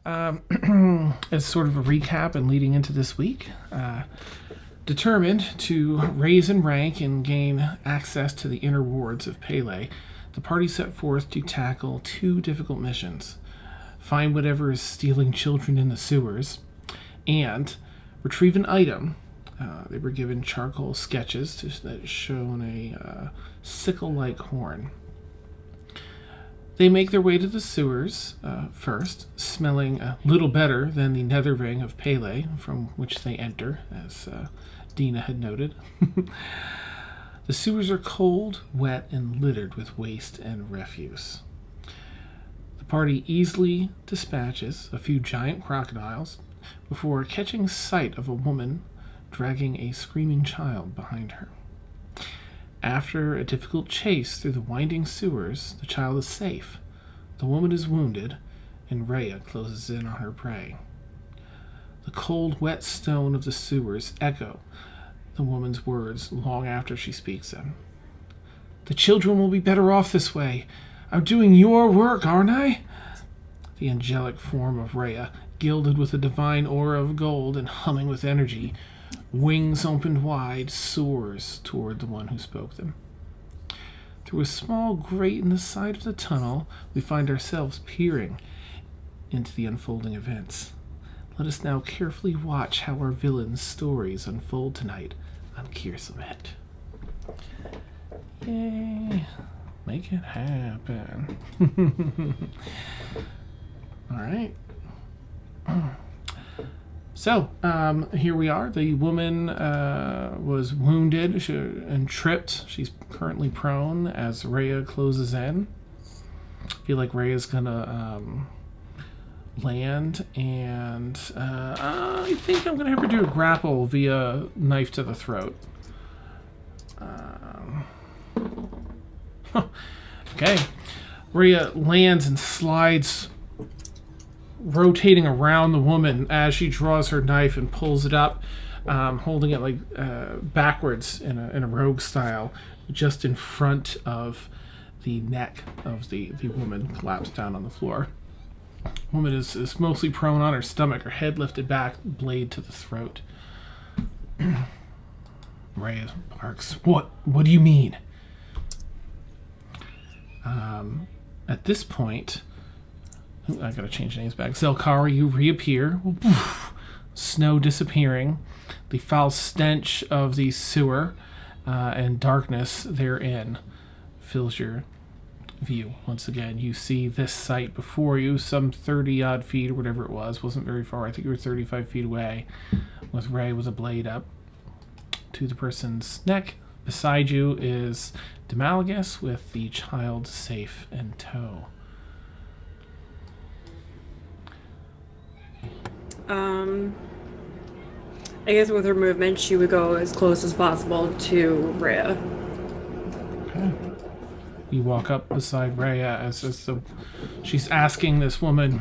As sort of a recap and leading into this week, determined to raise in rank and gain access to the inner wards of Pele, the party set forth to tackle two difficult missions: find whatever is stealing children in the sewers, and retrieve an item. They were given charcoal sketches that shown a sickle-like horn. They make their way to the sewers first, smelling a little better than the nether ring of Pele, from which they enter, as Dina had noted. The sewers are cold, wet, and littered with waste and refuse. The party easily dispatches a few giant crocodiles before catching sight of a woman dragging a screaming child behind her. After a difficult chase through the winding sewers, the child is safe. The woman is wounded, and Rhea closes in on her prey. The cold, wet stone of the sewers echo the woman's words long after she speaks them. "The children will be better off this way. I'm doing your work, aren't I?" The angelic form of Rhea, gilded with a divine aura of gold and humming with energy, wings opened wide, soars toward the one who spoke them. Through a small grate in the side of the tunnel, we find ourselves peering into the unfolding events. Let us now carefully watch how our villains' stories unfold tonight on Lament. Yay! Make it happen. All right. So, here we are. The woman was wounded and tripped. She's currently prone as Rhea closes in. I feel like Rhea's gonna land, and I think I'm gonna have her do a grapple via knife to the throat. Okay. Rhea lands and slides, rotating around the woman as she draws her knife and pulls it up, holding it like backwards in a rogue style, just in front of the neck of the woman, collapsed down on the floor. Woman is mostly prone on her stomach, her head lifted back, blade to the throat. Rhea barks, What do you mean?" At this point, I gotta change names back. Zelkara, you reappear. Snow disappearing. The foul stench of the sewer and darkness therein fills your view. Once again, you see this sight before you, some 30-odd feet or whatever it was. Wasn't very far. I think you were 35 feet away, with Ray with a blade up to the person's neck. Beside you is Demalagus with the child safe in tow. I guess with her movement, she would go as close as possible to Rhea. Okay. You walk up beside Rhea as she's asking this woman,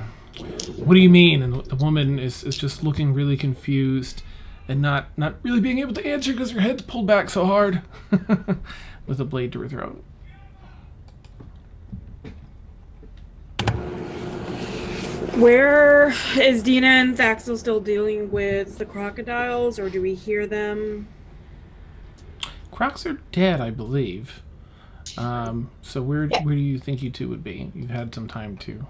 "What do you mean?" And the woman is just looking really confused and not really being able to answer because her head's pulled back so hard with a blade to her throat. Where is Dina and Thaxel still dealing with the crocodiles, or do we hear them? Crocs are dead, I believe. So where do you think you two would be? You've had some time to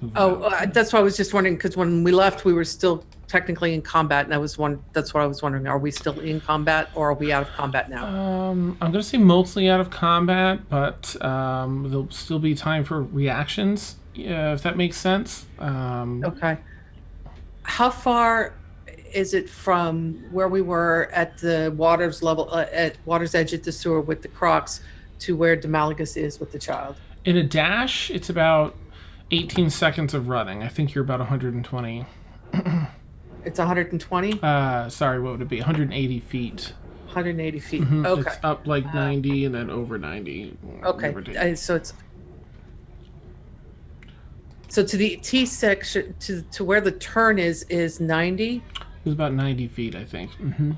move out. That's why I was just wondering, because when we left, we were still technically in combat, and that's what I was wondering. Are we still in combat, or are we out of combat now? I'm going to say mostly out of combat, but there'll still be time for reactions, if that makes sense. Okay. How far is it from where we were at the water's level, at water's edge at the sewer with the crocs, to where Demalagus is with the child? In a dash, it's about 18 seconds of running. I think you're about 120. It's 120? Sorry, what would it be? 180 feet. 180 feet. Mm-hmm. Okay. It's up like 90 and then over 90. Okay. So to the T section, to where the turn is 90? It was about 90 feet, I think. Mm-hmm.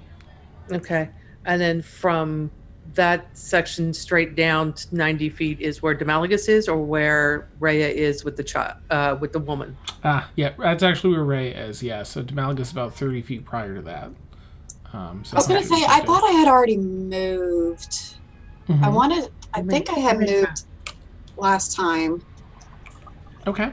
Okay. And then from that section straight down to 90 feet is where Demalagus is, or where Rhea is with the child, with the woman? Yeah, that's actually where Ray is. Yeah, so Demalagus is about 30 feet prior to that. So I was going to say, I thought I had already moved. I think I had moved last time. Okay,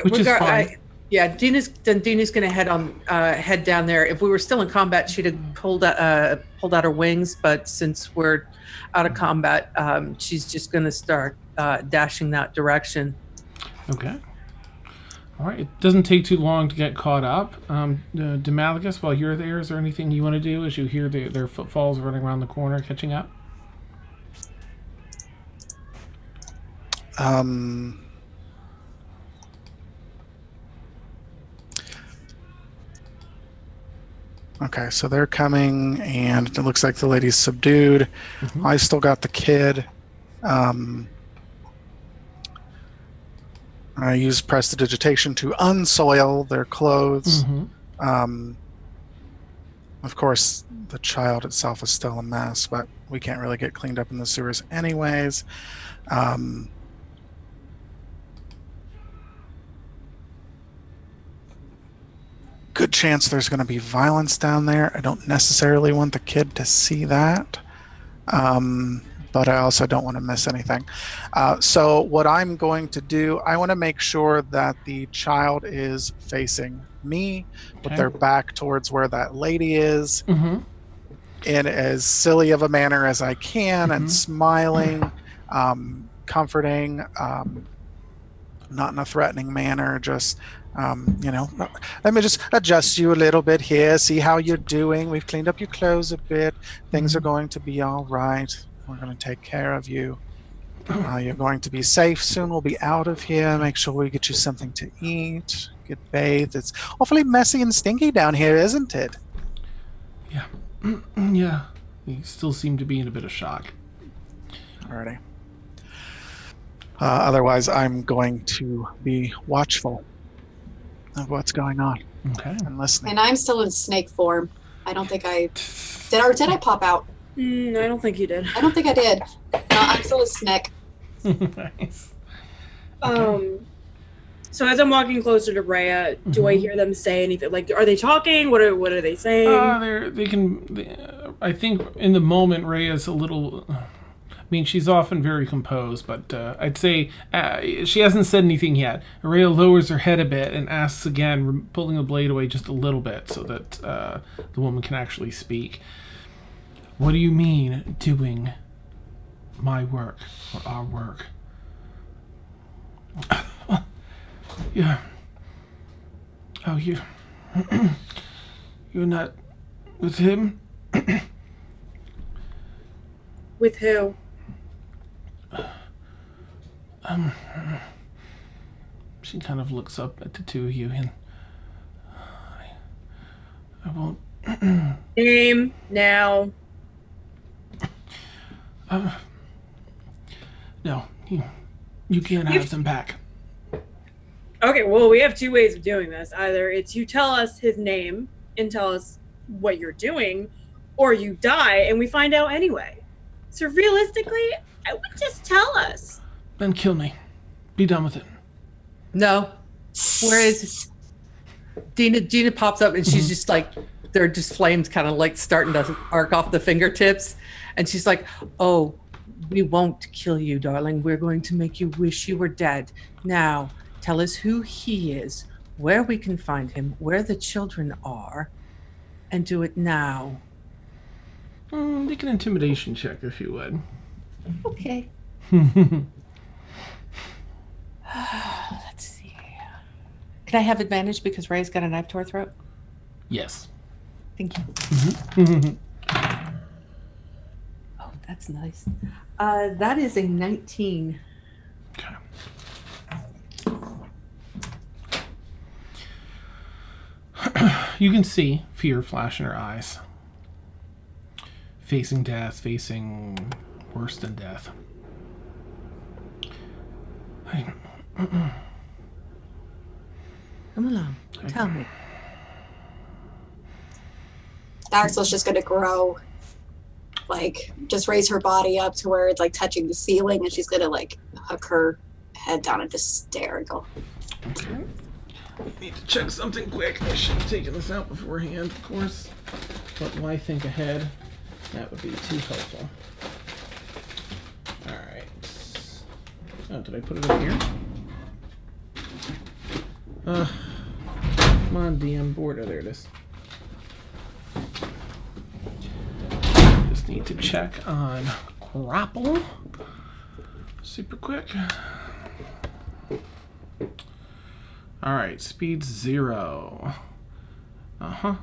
which is fine. Dina's going to head down there. If we were still in combat, she'd have pulled out her wings. But since we're out of combat, she's just going to start dashing that direction. Okay. All right. It doesn't take too long to get caught up. Demalagus, while you're there, is there anything you want to do as you hear their footfalls running around the corner, catching up? Okay, so they're coming, and it looks like the lady's subdued. Mm-hmm. I still got the kid. I use prestidigitation to unsoil their clothes. Mm-hmm. Of course, the child itself is still a mess, but we can't really get cleaned up in the sewers anyways. Good chance there's going to be violence down there. I don't necessarily want the kid to see that, but I also don't want to miss anything. So what I'm going to do, I want to make sure that the child is facing me with their back towards where that lady is, in as silly of a manner as I can, and smiling, comforting, not in a threatening manner, just let me just adjust you a little bit here, see how you're doing. We've cleaned up your clothes a bit. Things are going to be all right. We're going to take care of you. You're going to be safe soon. We'll be out of here. Make sure we get you something to eat, get bathed. It's awfully messy and stinky down here, isn't it? Yeah. Yeah. You still seem to be in a bit of shock. Alrighty. Otherwise, I'm going to be watchful of what's going on. Okay. And listening. And I'm still in snake form. I don't think I did. Or did I pop out? I don't think you did. I don't think I did. No, I'm still a snake. Nice. So as I'm walking closer to Rhea, do I hear them say anything? Like, are they talking? What are they saying? I think in the moment, Rhea's a little. I mean, she's often very composed, but I'd say she hasn't said anything yet. Rhea lowers her head a bit and asks again, pulling the blade away just a little bit so that the woman can actually speak. What do you mean, doing my work, or our work? Yeah. Oh, you're not with him? With who? She kind of looks up at the two of you, and I won't. Name now. No, you can't have them back. Okay, well, we have two ways of doing this. Either it's you tell us his name and tell us what you're doing, or you die and we find out anyway. So realistically, I would just tell us. Then kill me. Be done with it. No. Where is Dina pops up and she's just like, they're just flames kind of like starting to arc off the fingertips. And she's like, oh, we won't kill you, darling. We're going to make you wish you were dead. Now, tell us who he is, where we can find him, where the children are, and do it now. Make an intimidation check if you would. Okay. Let's see. Can I have advantage because Ray's got a knife to her throat? Yes. Thank you. Mm-hmm. Oh, that's nice. That is a 19. Okay. You can see fear flash in her eyes. Facing death, facing worse than death. Come along. Tell me. Axel's just going to grow like just raise her body up to where it's like touching the ceiling, and she's gonna like hook her head down and just stare and go. Okay. Need to check something quick. I should have taken this out beforehand, of course. But why think ahead? That would be too helpful. Alright. Oh, did I put it in here? Come on, DM board. Oh, there it is. Just need to check on grapple. Super quick. Alright, speed 0. Remove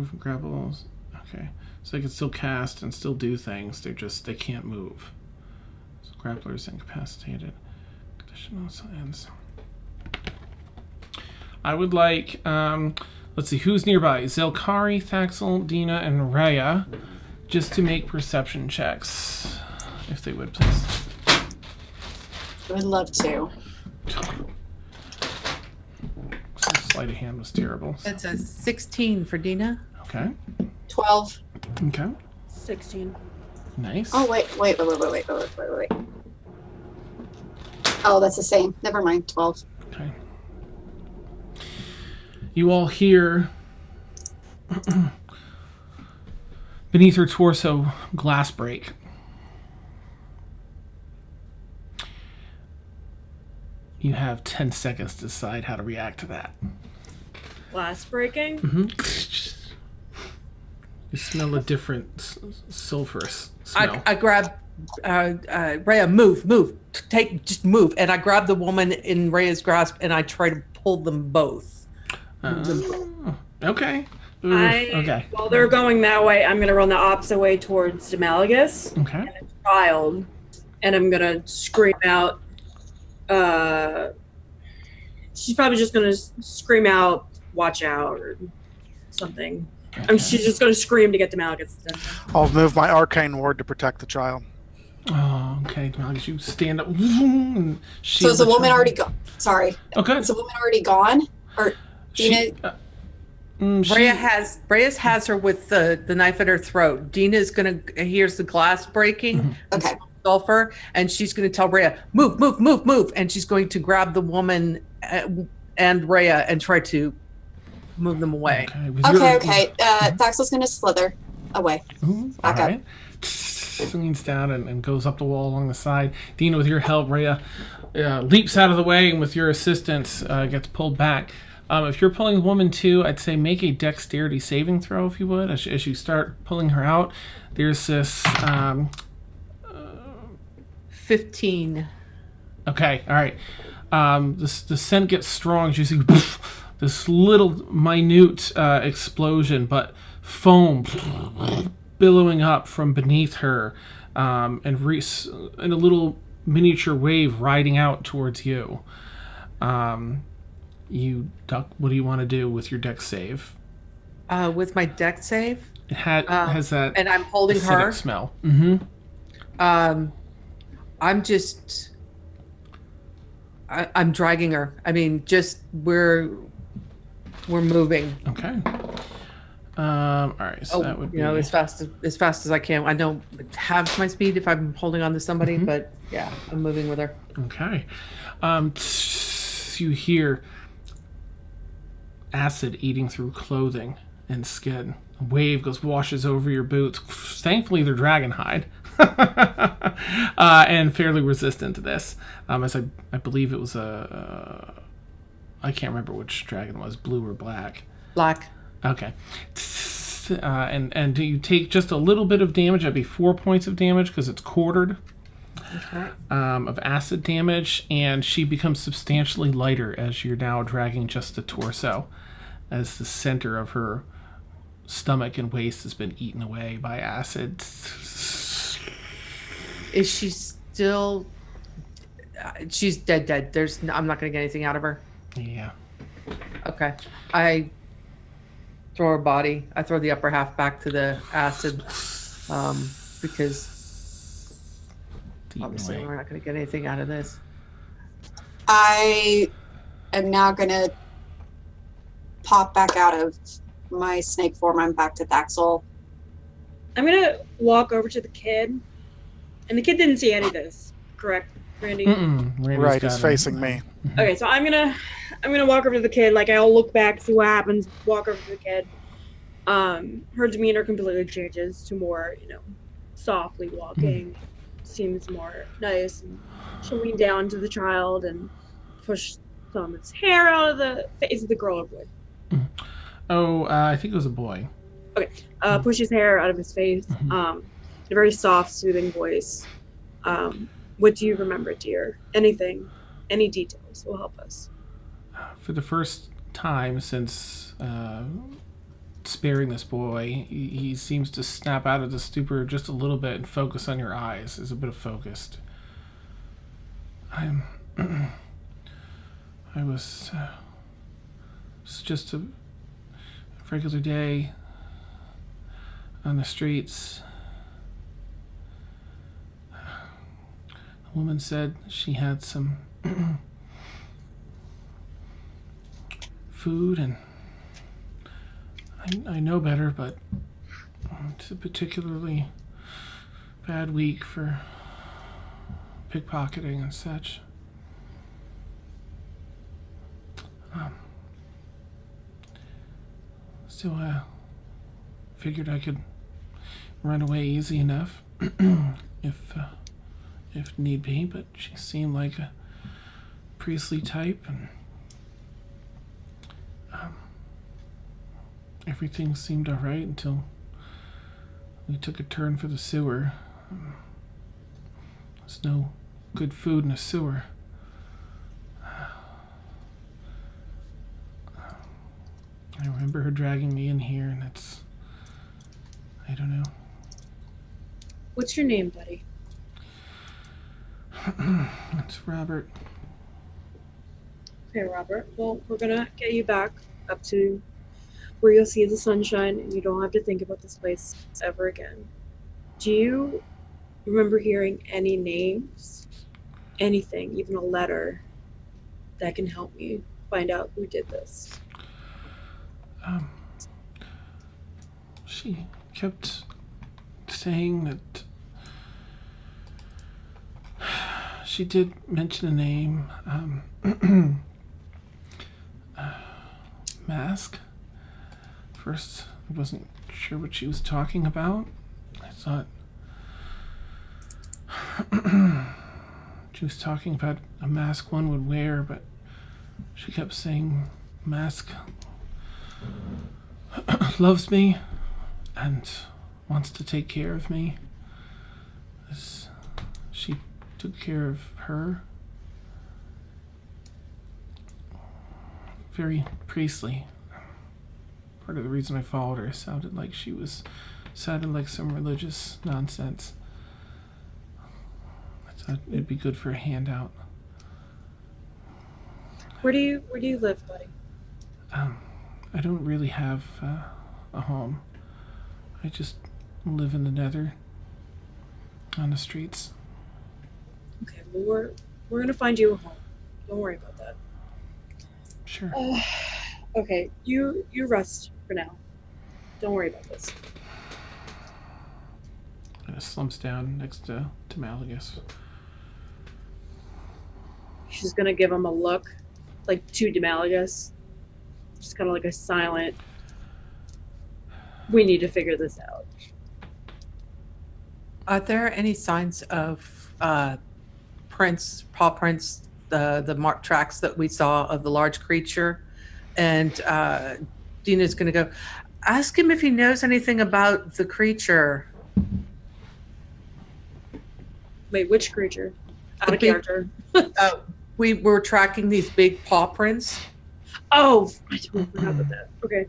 from grapples. Okay. So they can still cast and still do things. They can't move. So grapplers incapacitated. Additional signs. I would like, let's see, who's nearby? Zelkari, Thaxel, Dina, and Rhea. Just to make perception checks. If they would, please. I would love to. Sleight of hand was terrible. It's a 16 for Dina. Okay. 12. Okay. 16. Nice. Oh, wait. Oh, that's the same. Never mind. 12. Okay. You all hear beneath her torso glass break. You have 10 seconds to decide how to react to that. Glass breaking? Mm-hmm. You smell a different sulfurous smell. I grab Rhea, move, just move, and I grab the woman in Rhea's grasp and I try to pull them both. Okay. Okay. While they're going that way, I'm going to run the opposite way towards Demalagus. Okay. And a child, and I'm going to scream out. She's probably just going to scream out, "Watch out," or something. Okay. She's just going to scream to get Demalagus' attention. I'll move my arcane ward to protect the child. Oh, okay. Demalagus, you stand up. And So is the woman already gone? Sorry. Okay. Is the woman already gone? Or Dina? Rhea has her with the knife at her throat. Dina's hears the glass breaking. Okay. Sulfur, and she's going to tell Rhea, move, and she's going to grab the woman and Rhea and try to move them away. Okay. Thaxel's going to slither away. Back up. Leans down and goes up the wall along the side. Dina, with your help, Rhea leaps out of the way, and with your assistance, gets pulled back. If you're pulling the woman too, I'd say make a dexterity saving throw, if you would, as you start pulling her out. There's this... 15. Okay, all right. The scent gets strong. You see this little minute explosion, but foam billowing up from beneath her, and a little miniature wave riding out towards you. You duck. What do you want to do with your dex save? With my dex save, it has that, and I'm holding her smell. Mm-hmm. I'm dragging her. I mean, just we're moving. Okay. All right. So that would be as fast as I can. I don't have my speed if I'm holding on to somebody, but yeah, I'm moving with her. Okay. You hear acid eating through clothing and skin. A wave washes over your boots. Thankfully, they're dragon hide. And fairly resistant to this. As I believe it was I can't remember which dragon it was, blue or black. Black. Okay. And you take just a little bit of damage. That'd be 4 points of damage because it's quartered. Okay. Of acid damage, and she becomes substantially lighter as you're now dragging just the torso, as the center of her stomach and waist has been eaten away by acid. Is she still? She's dead. I'm not going to get anything out of her. Yeah. Okay. I throw her body. I throw the upper half back to the acid, because obviously we're not going to get anything out of this. I am now going to pop back out of my snake form. I'm back to Thaxel. I'm gonna walk over to the kid, and the kid didn't see any of this, correct, Randy? Randy's Right, got he's him. facing me. Okay, so I'm gonna walk over to the kid. Like, I'll look back, see what happens. Walk over to the kid. Her demeanor completely changes to more, softly walking. Seems more nice. And she'll lean down to the child and push some of its hair out of the face. Is it the girl or boy? I think it was a boy. Okay. Push his hair out of his face. In a very soft, soothing voice. What do you remember, dear? Anything, any details will help us. For the first time since sparing this boy, he seems to snap out of the stupor just a little bit and focus on your eyes. There's a bit of focused. It's just a regular day on the streets. The woman said she had some food, and I know better, but it's a particularly bad week for pickpocketing and such. So I figured I could run away easy enough if need be, but she seemed like a priestly type, and everything seemed all right until we took a turn for the sewer. There's no good food in a sewer. I remember her dragging me in here, and I don't know. What's your name, buddy? It's Robert. Okay, Robert. Well, we're gonna get you back up to where you'll see the sunshine, and you don't have to think about this place ever again. Do you remember hearing any names? Anything, even a letter, that can help me find out who did this? She kept saying that she did mention a name, Mask. First, I wasn't sure what she was talking about. I thought she was talking about a mask one would wear, but she kept saying Mask loves me and wants to take care of me, as she took care of her. Very priestly. Part of the reason I followed her sounded like some religious nonsense. I thought it'd be good for a handout. Where do you live, buddy? I don't really have a home. I just live in the Nether, on the streets. Okay, well, we're gonna find you a home. Don't worry about that. Sure. Okay, you rest for now. Don't worry about this. Slumps down next to Malagus. She's gonna give him a look, like to Demalagus. Just kind of like a silent, we need to figure this out. Are there any signs of paw prints, the mark tracks that we saw of the large creature? And Dina's going to go, ask him if he knows anything about the creature. Wait, which creature? Out of big- character. We were tracking these big paw prints. Oh, I totally forgot about that. Okay.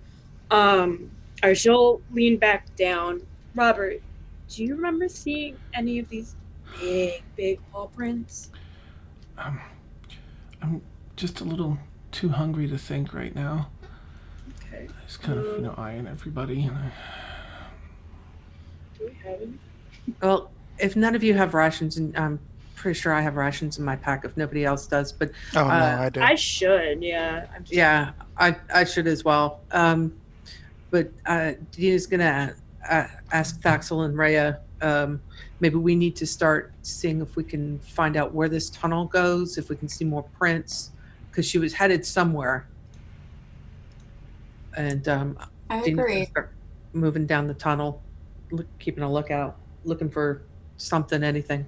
Alright, she'll lean back down. Robert, do you remember seeing any of these big paw prints? I'm just a little too hungry to think right now. Okay. I just kind of, eyeing everybody. And Do we have any? Well, if none of you have rations, and I'm pretty sure I have rations in my pack if nobody else does, but Oh, no, I do. I should, yeah. I'm just, yeah, I should as well. But Dina's gonna ask Thaxel and Rhea, maybe we need to start seeing if we can find out where this tunnel goes, if we can see more prints, because she was headed somewhere. And I Dina's gonna agree. start moving down the tunnel, keeping a lookout, looking for something, anything.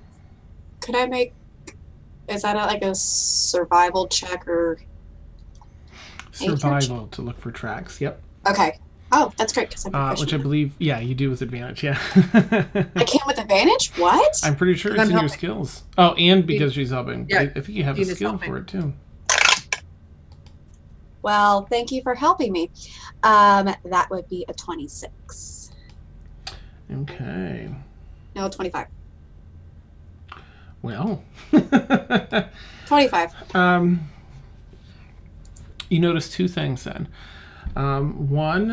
Could I make? Is that like a survival check or? Survival to look for tracks. Yep. Okay. Oh, that's great because Which I believe, yeah, you do with advantage. Yeah. I can with advantage. What? I'm pretty sure I'm it's in your helping. skills. Oh, and because she's helping. Yeah, I think you have a Dina's skill helping. for it too. Well, thank you for helping me. That would be a 26. Okay. No, 25. Well. 25. You notice two things then. One,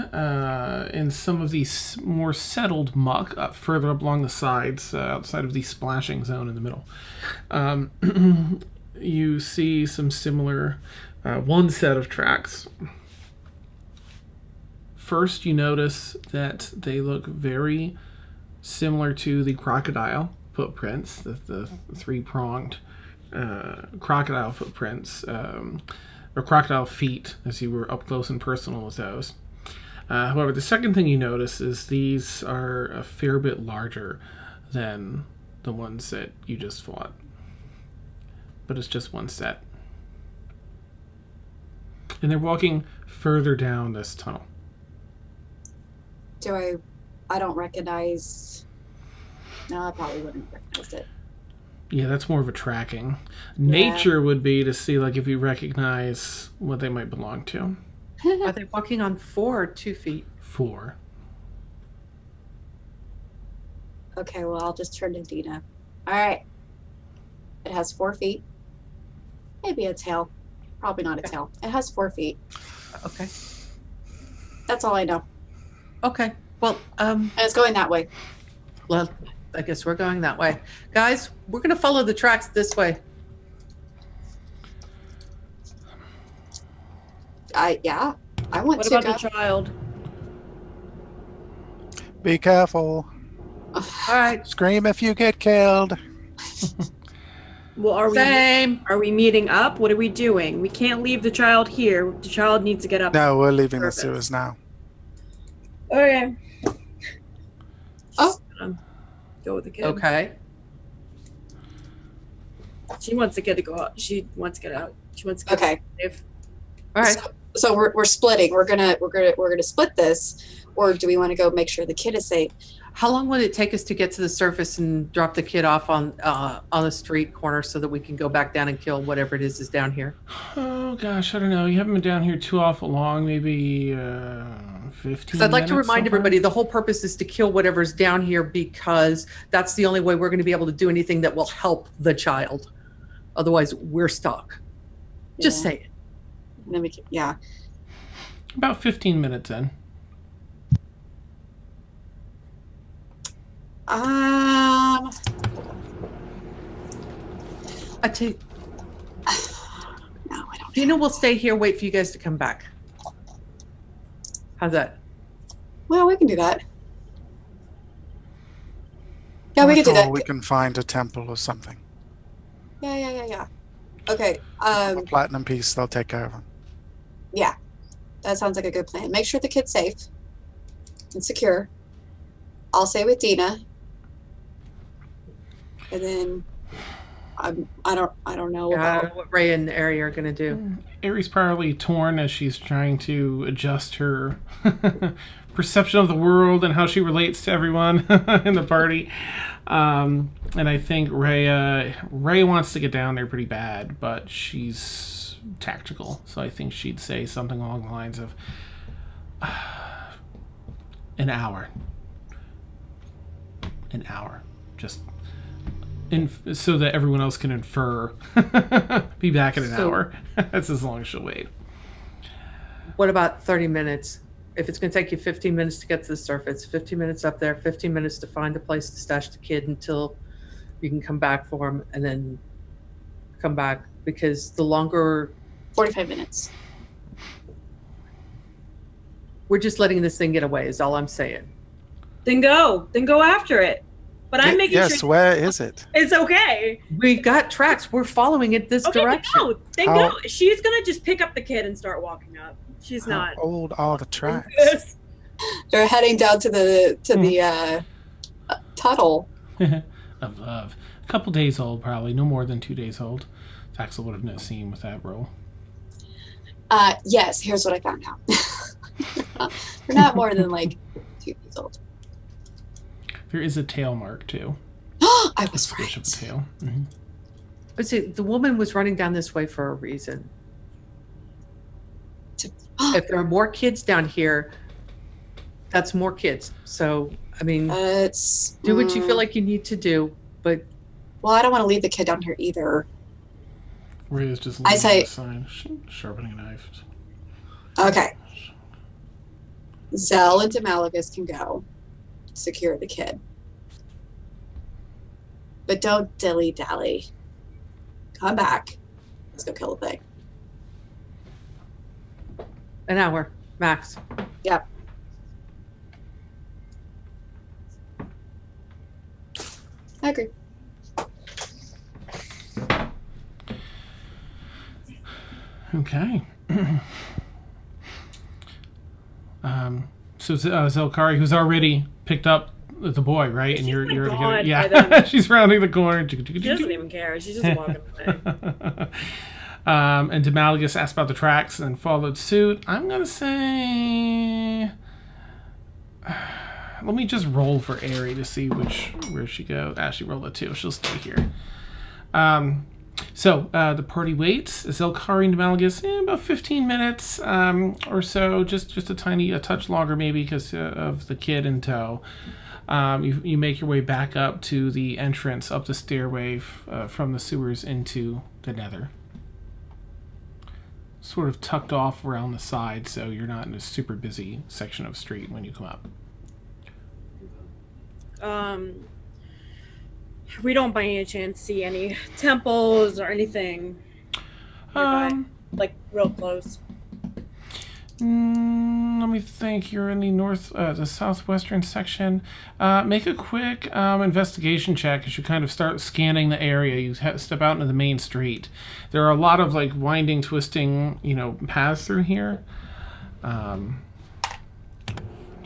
in some of these more settled muck further up along the sides, outside of the splashing zone in the middle, you see some similar one set of tracks. First, you notice that they look very similar to the crocodile footprints, the three-pronged crocodile footprints, or crocodile feet, as you were up close and personal with those. However, the second thing you notice is these are a fair bit larger than the ones that you just fought. But it's just one set. And they're walking further down this tunnel. I don't recognize. No, I probably wouldn't recognize it. Yeah, that's more of a tracking. Nature would be to see like if you recognize what they might belong to. Are they walking on 4 or 2 feet? 4. Okay, well, I'll just turn to Dina. All right. It has 4 feet. Maybe a tail. Probably not a tail. It has 4 feet. Okay. That's all I know. Okay. Well, And it's going that way. well, I guess we're going that way. Guys, we're going to follow the tracks this way. I want What to about go. the child? Be careful. All right. Scream if you get killed. Well, are we meeting up? What are we doing? We can't leave the child here. The child needs to get up. No, we're leaving the Purpose. sewers now. Okay. Oh. Go with the kid. Okay. She wants the kid to go out. She wants to get out. She wants to get Okay. safe. All right. So we're splitting. We're gonna split this, or do we want to go make sure the kid is safe? How long would it take us to get to the surface and drop the kid off on the street corner so that we can go back down and kill whatever it is down here? Oh gosh, I don't know. You haven't been down here too awful long. Maybe 15 Because I'd like to minutes remind so far? everybody the whole purpose is to kill whatever's down here because that's the only way we're going to be able to do anything that will help the child. Otherwise, we're stuck. Just Yeah. say it. Then we can, yeah. About 15 minutes in. I tell you, No, I don't. Dina will stay here, wait for you guys to come back. How's that? Well, we can do that. Yeah, we can do that. We can find a temple or something. Yeah. Okay. A platinum piece, they'll take care of them. Yeah, that sounds like a good plan. Make sure the kid's safe and secure. I'll stay with Dina, and then I don't know about. What Ray and Ari are going to do. Ari's probably torn as she's trying to adjust her perception of the world and how she relates to everyone in the party. And I think Ray wants to get down there pretty bad, but she's tactical. So I think she'd say something along the lines of an hour. An hour. Just so that everyone else can infer. Be back in an hour. That's as long as she'll wait. What about 30 minutes? If it's going to take you 15 minutes to get to the surface, 15 minutes up there, 15 minutes to find a place to stash the kid until you can come back for him and then come back. Because the longer 45 minutes. we're just letting this thing get away is all I'm saying. Then go after it. But I'm making yes, sure where is it? it's okay. We got tracks. We're following it this Okay, direction. then go. She's gonna just pick up the kid and start walking up. She's How not old are the tracks? Yes. They're heading down to the tunnel. Of a couple days old, probably no more than 2 days old. Axel would have not seen with that roll. Yes, here's what I found out. They're not more than like 2 years old. There is a tail mark too. I was Squish of right. a tail. Mm-hmm. But see, the woman was running down this way for a reason. If there are more kids down here, that's more kids. So, I mean, It's do what you feel like you need to do, but well, I don't want to leave the kid down here either. Rhea's just I leaning say- the sign, sharpening a knife. Okay. Zell and Demalagus can go secure the kid. But don't dilly-dally. Come back. Let's go kill the thing. an hour max. Yep. I agree. Okay. So Zelkari, who's already picked up the boy, right? And you're like already gone by yeah. then. She's rounding the corner. She doesn't even care. She's just walking away. And Demalagus asked about the tracks and followed suit. I'm gonna say, let me just roll for Aerie to see where she goes. She rolled a 2. She'll stay here. So the party waits. Zelkari and Demalagus, about 15 minutes or so, just a touch longer maybe because of the kid in tow. You make your way back up to the entrance, up the stairway from the sewers into the nether. Sort of tucked off around the side, so you're not in a super busy section of street when you come up. We don't by any chance see any temples or anything nearby, like real close. Let me think. You're in the southwestern section. Make a quick investigation check as you kind of start scanning the area. You step out into the main street. There are a lot of like winding, twisting, paths through here. Sort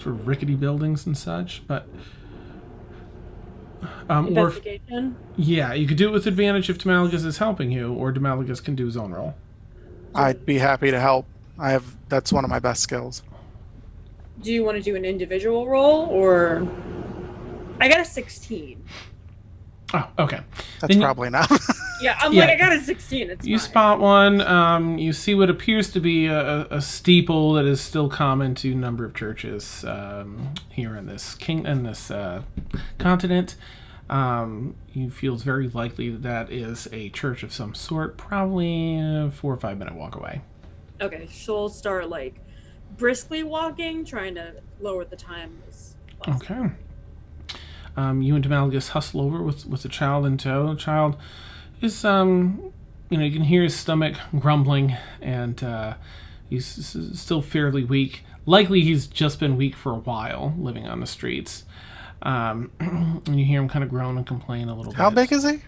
of rickety buildings and such, but. Investigation? Yeah, you could do it with advantage if Demalagus is helping you, or Demalagus can do his own roll. I'd be happy to help. That's one of my best skills. Do you want to do an individual roll, or... I got a 16. Oh, okay. That's Then probably not. Yeah, Yeah. I got a 16. It's You fine. spot one. You see what appears to be a steeple that is still common to a number of churches here in this continent. You feel it's very likely that is a church of some sort, probably a 4 or 5 minute walk away. Okay, she'll start, like, briskly walking, trying to lower the time as possible. Okay. You and Demalagus hustle over with the child in tow. The child is, you can hear his stomach grumbling, and he's still fairly weak. Likely he's just been weak for a while, living on the streets. And you hear him kind of groan and complain a little bit. How big is he?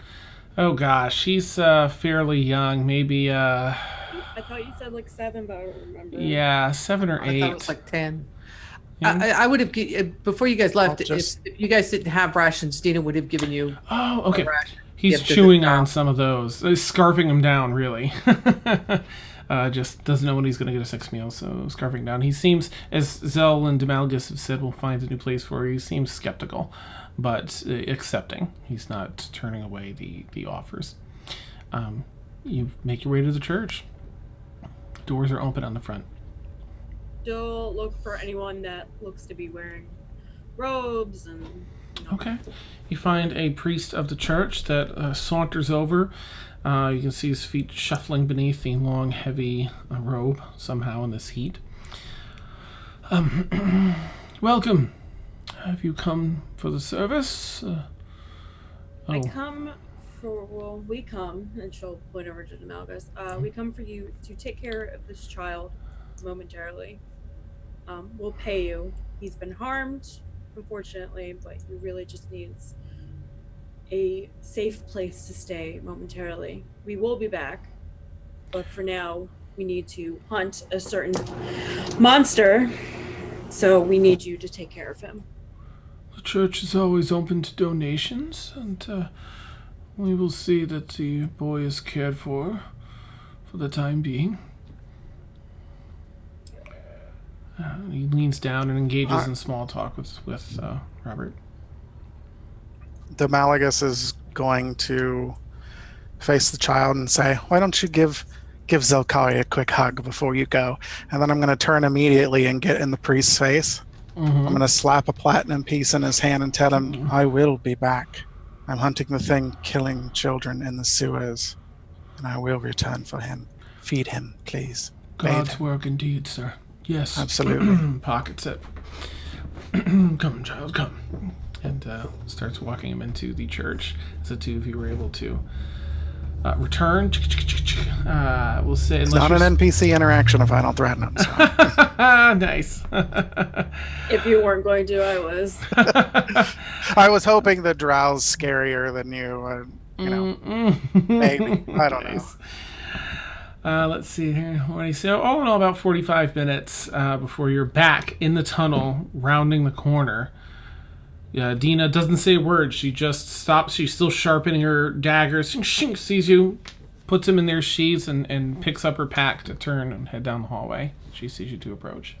Oh gosh, he's fairly young, maybe I thought you said, like, 7, but I don't remember. yeah, 7 or 8. I thought it was like 10. Yeah. I would have, before you guys left, I'll if you guys didn't have rations, Dina would have given you Oh, okay. a ration. He's Yeah, because chewing it's on not- some of those. He's scarfing them down, really. Just doesn't know when he's going to get a 6 meal, so scarfing down. He seems, as Zell and Demalagus have said, will find a new place for you. He seems skeptical, but accepting. He's not turning away the offers. You make your way to the church. Doors are open on the front. Still look for anyone that looks to be wearing robes and... Okay. You find a priest of the church that saunters over. You can see his feet shuffling beneath the long, heavy robe somehow in this heat. Welcome. Have you come for the service? We come, and she'll point over to Demalagus. We come for you to take care of this child momentarily. We'll pay you. He's been harmed. unfortunately, but he really just needs a safe place to stay momentarily. We will be back, but for now, we need to hunt a certain monster, so we need you to take care of him. The church is always open to donations, and we will see that the boy is cared for the time being. He leans down and engages in small talk with Robert. Demalagus is going to face the child and say, "Why don't you give Zelkari a quick hug before you go?" And then I'm going to turn immediately and get in the priest's face. I'm going to slap a platinum piece in his hand and tell him, "I will be back. I'm hunting the thing killing children in the sewers, and I will return for him. Feed him, please." God's work indeed, sir. Yes. Absolutely. Pockets it. Come, child, come. And starts walking him into the church. As the two of you were able to return. We'll say... It's not an NPC interaction if I don't threaten him. So. Nice. If you weren't going to, I was. I was hoping the drow's scarier than you. Maybe. I don't know. Let's see here. What do you say? All in all, about 45 minutes before you're back in the tunnel, rounding the corner. Dina doesn't say a word. She just stops. She's still sharpening her daggers. Shink, sees you, puts them in their sheaths, and picks up her pack to turn and head down the hallway. She sees you to approach.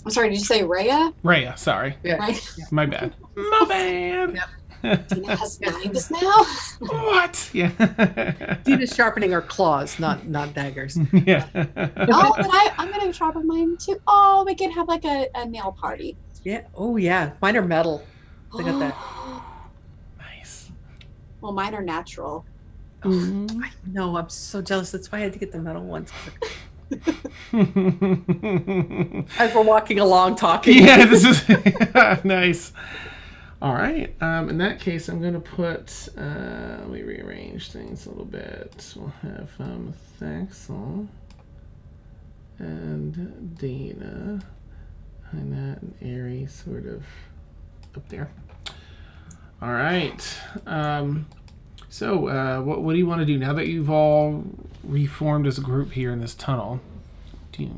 I'm sorry, did you say Rhea? Rhea, sorry. Yeah. Right? My bad. My bad. Dina has knives now? What? Yeah. Dina's sharpening her claws, not daggers. Yeah. Oh, but I'm going to sharpen mine too. Oh, we can have like a nail party. Yeah. Oh, yeah. Mine are metal. Look at that. Nice. Well, mine are natural. I know. I'm so jealous. That's why I had to get the metal ones. As we're walking along talking. Yeah, this is nice. All right. In that case, I'm going to put, let me rearrange things a little bit. We'll have Thaxel and Dana behind that, and Aerie sort of up there. All right. So what do you want to do now that you've all reformed as a group here in this tunnel? Do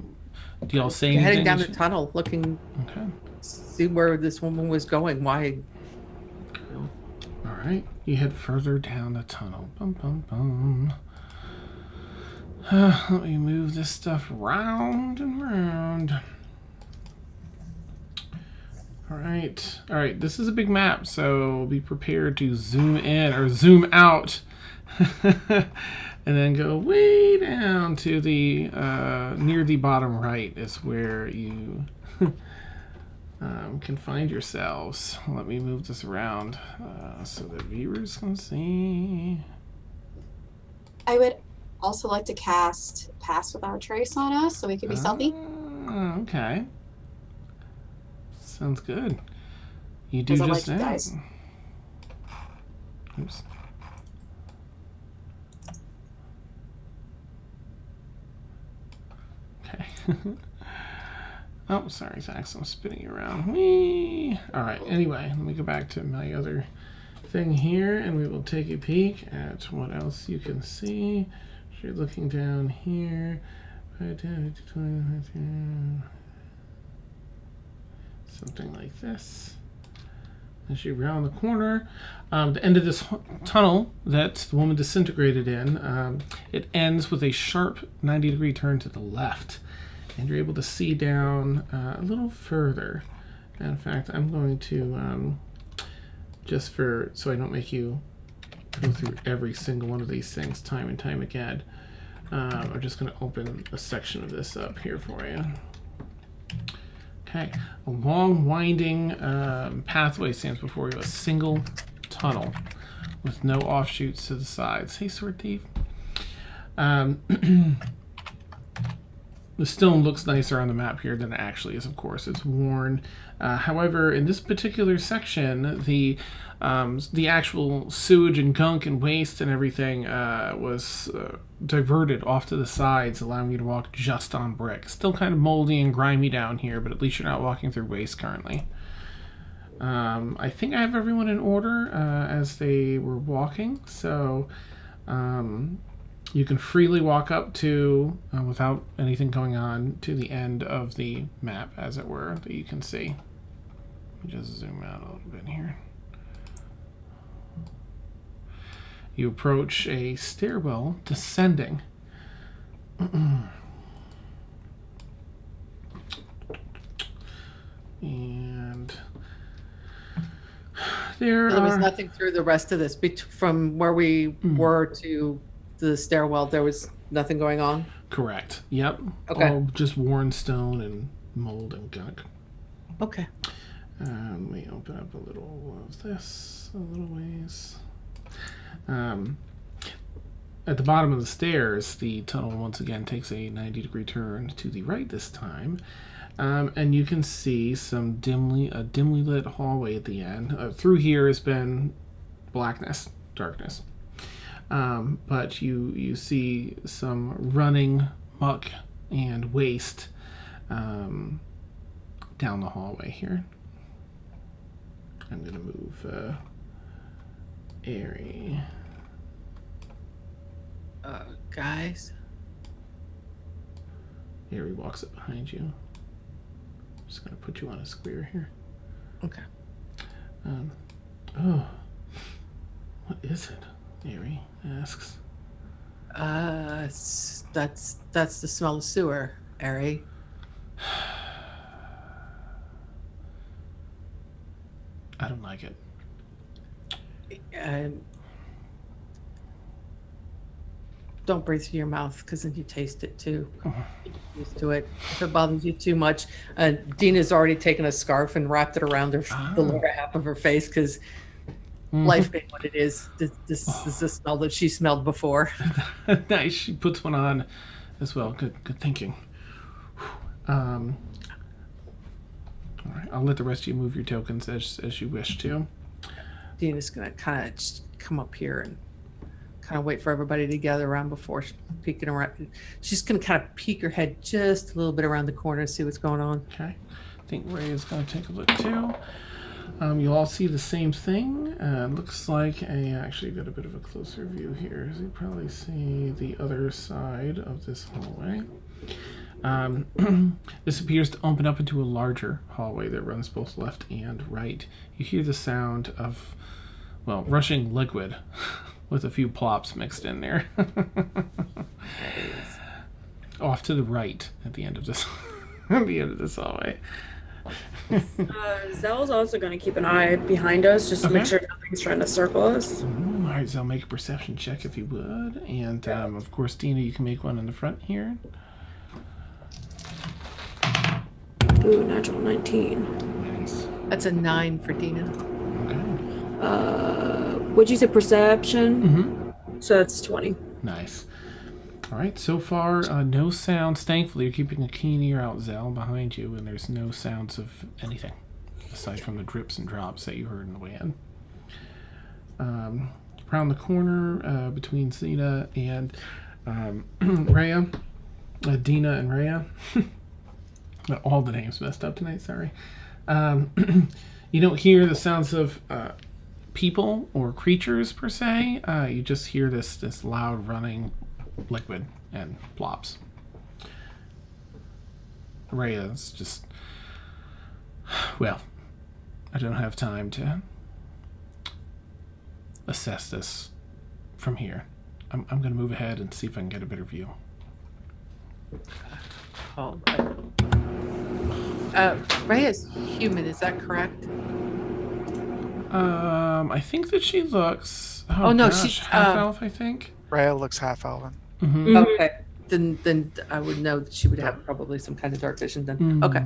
y'all say anything? Heading down the tunnel, looking, Okay. see where this woman was going. Why? All right. You head further down the tunnel. Bum, bum, bum. Let me move this stuff round and round. All right. All right. This is a big map, so be prepared to zoom in or zoom out. And then go way down to the near the bottom right is where you can find yourselves. Let me move this around so that viewers can see. I would also like to cast Pass Without Trace on us so we can be stealthy. Okay. Sounds good. You do Because I just like you that. guys. Oops. Okay. Oh, sorry, Zax. I'm spinning you around. Whee! All right. Anyway, let me go back to my other thing here, and we will take a peek at what else you can see. So you're looking down here. Something like this. As you round the corner, the end of this tunnel that the woman disintegrated in, it ends with a sharp 90-degree turn to the left. And you're able to see down a little further. And in fact, I'm going to, so I don't make you go through every single one of these things time and time again, I'm just going to open a section of this up here for you. Okay, a long winding pathway stands before you, a single tunnel with no offshoots to the sides. Hey, Sword Thief. The stone looks nicer on the map here than it actually is, of course. It's worn. However, in this particular section, the actual sewage and gunk and waste and everything was diverted off to the sides, allowing you to walk just on brick. Still kind of moldy and grimy down here, but at least you're not walking through waste currently. I think I have everyone in order as they were walking, so you can freely walk up to, without anything going on, to the end of the map, as it were, that you can see. Let me just zoom out a little bit here. You approach a stairwell descending. And there was nothing through the rest of this. From where we were to the stairwell, there was nothing going on? Correct. Yep. Okay. All just worn stone and mold and gunk. Okay. Let me open up a little of this, a little ways. At the bottom of the stairs, the tunnel once again takes a 90-degree turn to the right this time. And you can see a dimly lit hallway at the end. Through here has been darkness. But you see some running muck and waste down the hallway here. I'm going to move Airy. Guys. Airy walks up behind you. Just going to put you on a square here. Okay. Oh. What is it? Airy asks. That's the smell of sewer, Airy. I don't like it. Don't breathe through your mouth, because then you taste it too. Get used to it. If it bothers you too much, Dina's already taken a scarf and wrapped it around the lower half of her face, because life being what it is, this is the smell that she smelled before. Nice. She puts one on as well. Good thinking. All right. I'll let the rest of you move your tokens as you wish to. Dina's gonna kind of come up here and kind of wait for everybody to gather around before peeking around. She's gonna kind of peek her head just a little bit around the corner and see what's going on. Okay. I think Ray is going to take a look too. You all see the same thing. Looks like actually got a bit of a closer view here. So you probably see the other side of this hallway. This appears to open up into a larger hallway that runs both left and right. You hear the sound of, rushing liquid with a few plops mixed in there. Off to the right at the end of this hallway. Zell's also going to keep an eye behind us just to make sure nothing's trying to circle us. All right, Zell, make a perception check if you would. And, of course, Dina, you can make one in the front here. Ooh, natural 19. Nice. That's a 9 for Dina. Okay. What'd you say, perception? Mm-hmm. So that's 20. Nice. All right, so far, no sounds. Thankfully, you're keeping a keen ear out, Zell, behind you, and there's no sounds of anything, aside from the drips and drops that you heard on the way in. Around the corner, between Zena and Rhea, Dina and Rhea. All the names messed up tonight, sorry. You don't hear the sounds of people or creatures, per se. You just hear this loud running liquid and plops. Rhea's just, I don't have time to assess this from here. I'm going to move ahead and see if I can get a better view. Oh, Rhea's human, is that correct? I think that she looks. She's half elf, I think. Rhea looks half elven. Mm-hmm. Okay, then I would know that she would have probably some kind of dark vision then. Okay.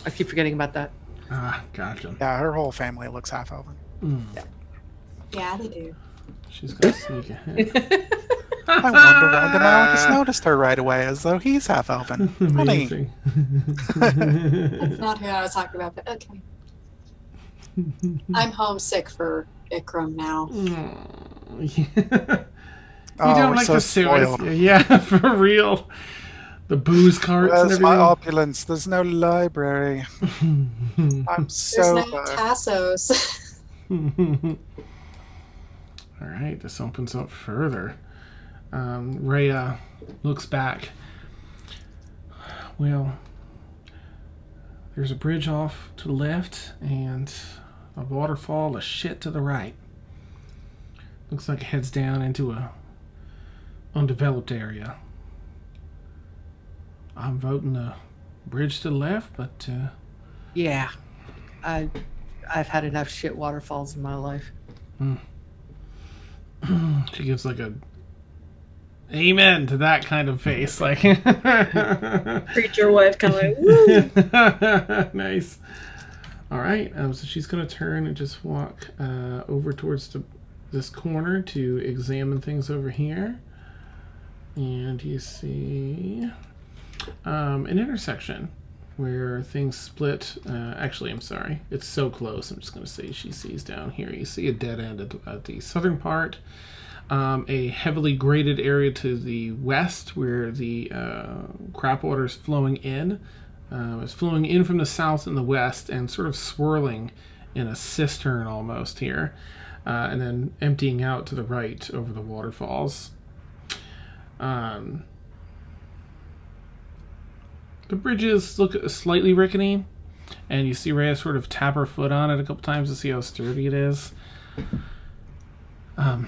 I keep forgetting about that. Gotcha. Yeah, her whole family looks half elven. Yeah, they do. She's gonna sneak ahead. I wonder why Demaligus noticed her right away, as though he's half elven. Funny. Amazing. That's not who I was talking about, but okay. I'm homesick for Ikram now. You Oh, don't we're like so the sewers. spoiled. Yeah, for real. The booze carts and Where's my everything. opulence? There's no library. I'm There's so no bad. Tassos. All right, this opens up further. Rhea looks back. Well, there's a bridge off to the left and a waterfall, a shit to the right. Looks like it heads down into a undeveloped area. I'm voting the bridge to the left, but Yeah. I've had enough shit waterfalls in my life. she gives like a amen to that kind of face, like Preacher wife, kind of like, woo. nice. All right, so she's gonna turn and just walk over towards this corner to examine things over here, and you see an intersection where things split. Actually, I'm sorry, it's so close. I'm just gonna say she sees down here. You see a dead end at the southern part. A heavily graded area to the west where the crap water is flowing in. It's flowing in from the south and the west and sort of swirling in a cistern almost here. And then emptying out to the right over the waterfalls. The bridges look slightly rickety, and you see Rhea sort of tap her foot on it a couple times to see how sturdy it is. Who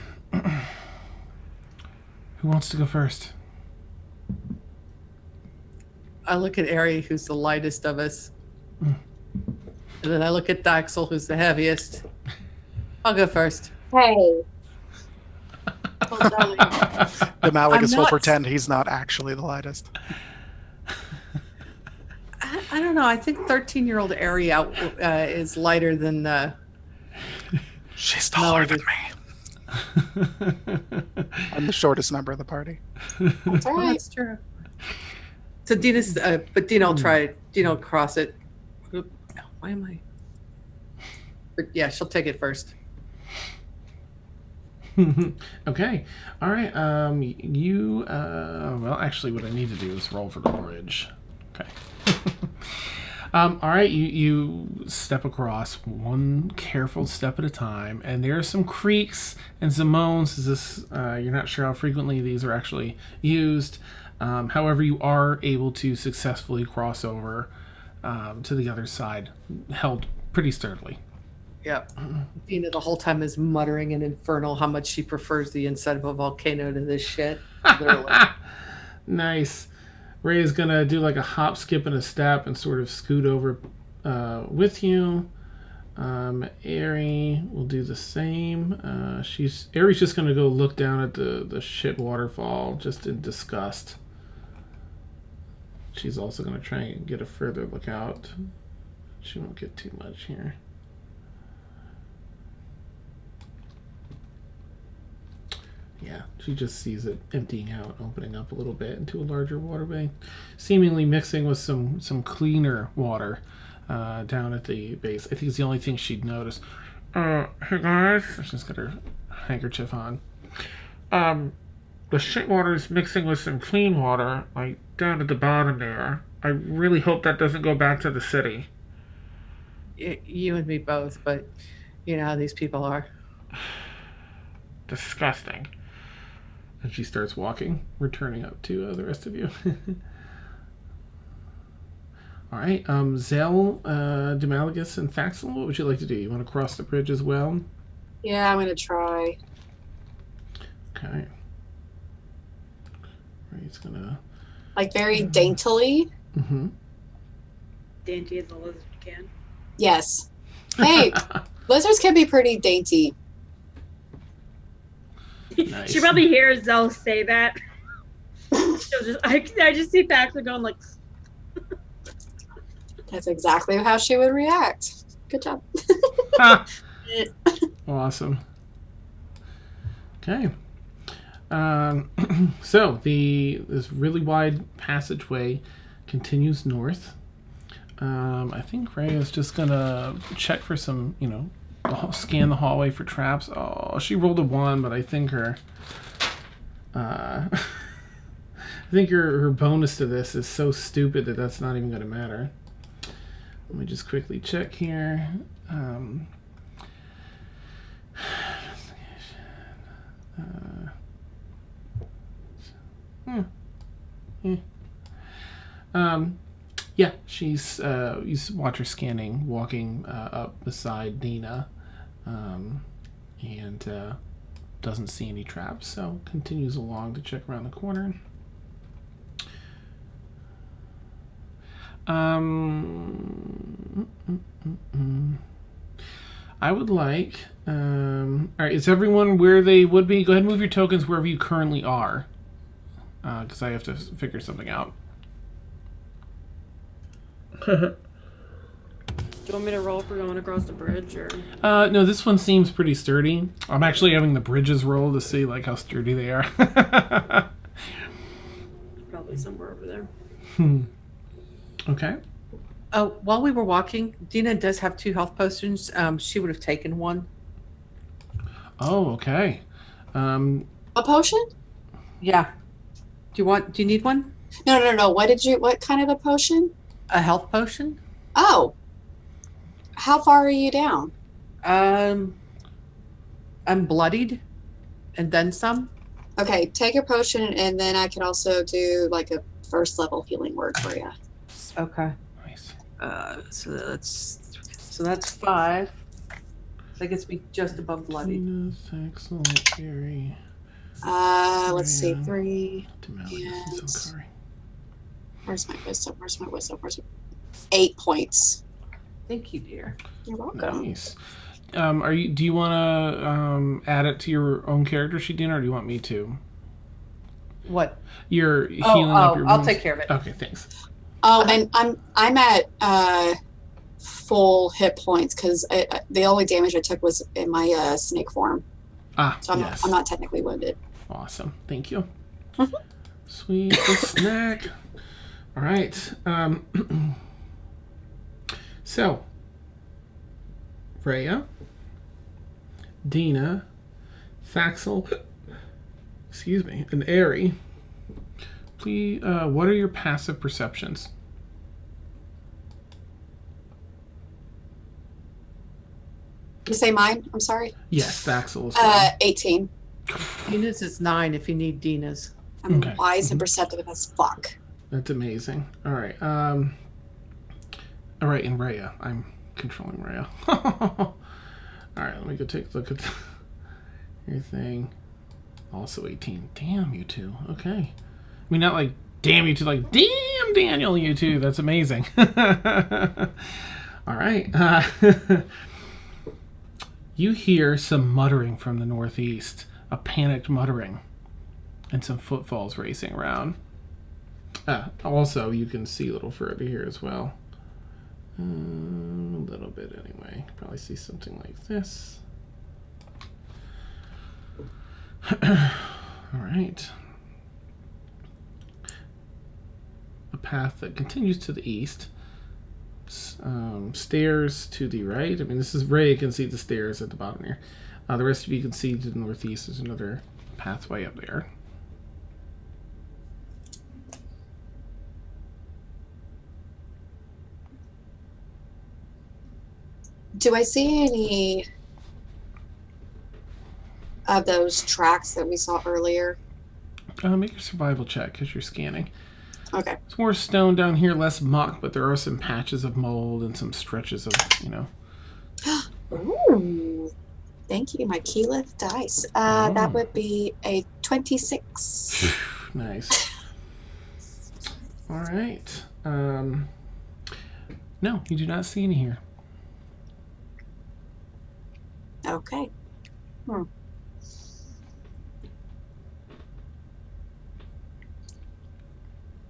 wants to go first? I look at Ari, who's the lightest of us. And then I look at Daxel, who's the heaviest. I'll go first. Hey. Well, darling. Demaligus will not- pretend he's not actually the lightest. I don't know. I think 13-year-old Ari is lighter than She's taller than Melody. me. I'm the shortest member of the party. That's all Well, right. that's true. So Dina's, but Dina will try it. Dina will cross it. Oop, why am I? But yeah, she'll take it first. Okay. All right. You. Well, actually, what I need to do is roll for the bridge. Okay. All right. You step across one careful step at a time, and there are some creaks and some moans. Is this? You're not sure how frequently these are actually used. However, you are able to successfully cross over to the other side, held pretty sturdily. Yep. Dina the whole time is muttering in Infernal how much she prefers the inside of a volcano to this shit. Literally. Nice. Ray is gonna do like a hop, skip, and a step, and sort of scoot over with you. Ari will do the same. Ari's just gonna go look down at the shit waterfall, just in disgust. She's also gonna try and get a further look out. She won't get too much here. Yeah, she just sees it emptying out, opening up a little bit into a larger waterway, seemingly mixing with some cleaner water down at the base. I think it's the only thing she'd notice. Hey guys, she's got her handkerchief on. The shit water is mixing with some clean water, like down at the bottom there. I really hope that doesn't go back to the city. You and me both, but you know how these people are. Disgusting. And she starts walking, returning up to the rest of you. All right, Zell, Demaligus, and Thaxel, what would you like to do? You want to cross the bridge as well? Yeah, I'm gonna try. Okay. He's gonna. Like very daintily. Mm-hmm. Dainty as a lizard can. Yes. Hey, lizards can be pretty dainty. Nice. She probably hears Zell say that. She'll just, I just see Paxton going like. That's exactly how she would react. Good job. Awesome. Okay. So this really wide passageway continues north. I think Rhea's just gonna check for some, scan the hallway for traps. Oh, she rolled a 1, but I think her, her bonus to this is so stupid that that's not even gonna matter. Let me just quickly check here. Yeah, she's you watch her scanning, walking up beside Dina, and doesn't see any traps, so continues along to check around the corner. I would like. All right, is everyone where they would be? Go ahead and move your tokens wherever you currently are, because I have to figure something out. Do you want me to roll for going across the bridge, or? No, this one seems pretty sturdy. I'm actually having the bridges roll to see how sturdy they are. Probably somewhere over there. Okay. While we were walking, Dina does have 2 health potions. She would have taken one. Oh, okay. A potion? Yeah. Do you need one? No. What kind of a potion? A health potion? Oh. How far are you down? I'm bloodied, and then some. Okay, take a potion, and then I could also do like a first level healing word for you. Okay. Nice. So that's 5. That gets me just above bloodied. Dina, Saxel, Gary, Let's see, Rhea, 3. Demelius, and Zokari. Where's my wisdom? 8 points. Thank you, dear. You're welcome. Nice. Do you want to add it to your own character sheet, Dina, or do you want me to? What? You're healing up your I'll wounds? take care of it. Okay, thanks. Oh, and I'm at full hit points because the only damage I took was in my snake form, so Yes. I'm not technically wounded. Awesome. Thank you. Sweet. The snack. All right. So, Rhea, Dina, Thaxel, and Ari. Please, what are your passive perceptions? You say mine? I'm sorry. Yes, Thaxel as well. 18. Dina's is 9 if you need Dina's. I'm Okay. wise and perceptive as fuck. That's amazing. All right. All right, and Rhea. I'm controlling Rhea. All right, let me go take a look at your thing. Also 18. Damn, you two. Okay. I mean, not like, damn you two, like, damn Daniel, you two. That's amazing. All right. You hear some muttering from the northeast, a panicked muttering, and some footfalls racing around. Also, you can see a little further here as well. A little bit anyway. You can probably see something like this. All right. A path that continues to the east. Stairs to the right. I mean, this is Ray can see the stairs at the bottom here. The rest of you can see to the northeast. There's another pathway up there. Do I see any of those tracks that we saw earlier? Make a survival check because you're scanning. Okay. It's more stone down here, less muck, but there are some patches of mold and some stretches of, Ooh. Thank you, my keyleth dice. That would be a 26. Nice. All right. No, you do not see any here. Okay.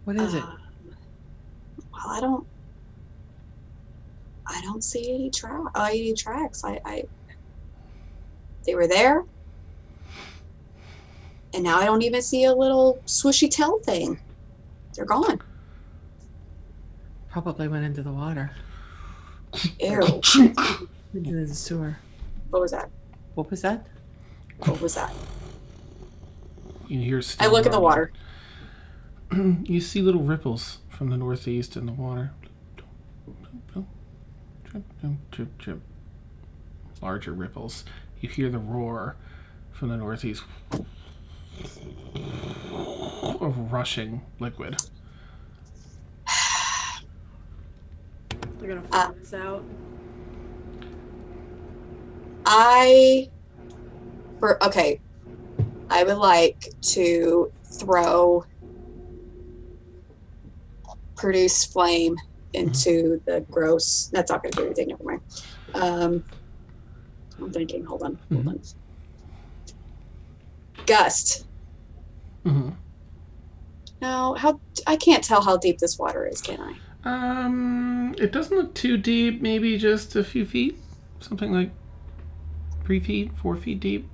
What is it? Well, I don't see any tracks. They were there. And now I don't even see a little swooshy tail thing. They're gone. Probably went into the water. Ew. Into the sewer. What was that? What was that? What was that? You hear I look at the water. You see little ripples from the northeast in the water. Larger ripples. You hear the roar from the northeast of rushing liquid. They're gonna find this out. I would like to produce flame into the gross. That's not going to do anything. Never mind. I'm thinking. Hold on. Gust. Mm-hmm. Now, I can't tell how deep this water is, can I? It doesn't look too deep. Maybe just a few feet. Something like 3 feet, 4 feet deep.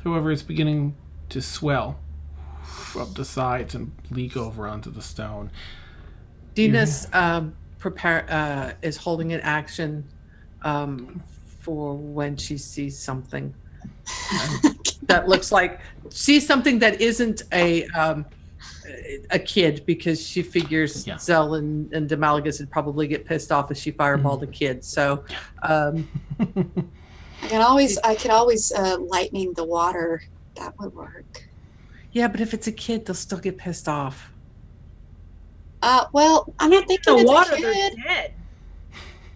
However, it's beginning to swell up the sides and leak over onto the stone. Dina's is holding an action for when she sees something that looks like sees something that isn't a kid, because she figures Zell and Demalagus would probably get pissed off if she fireballed a kid. So I can always lightning the water. That would work. Yeah, but if it's a kid, they'll still get pissed off. Well, I'm not thinking The it's water, a kid. they're dead.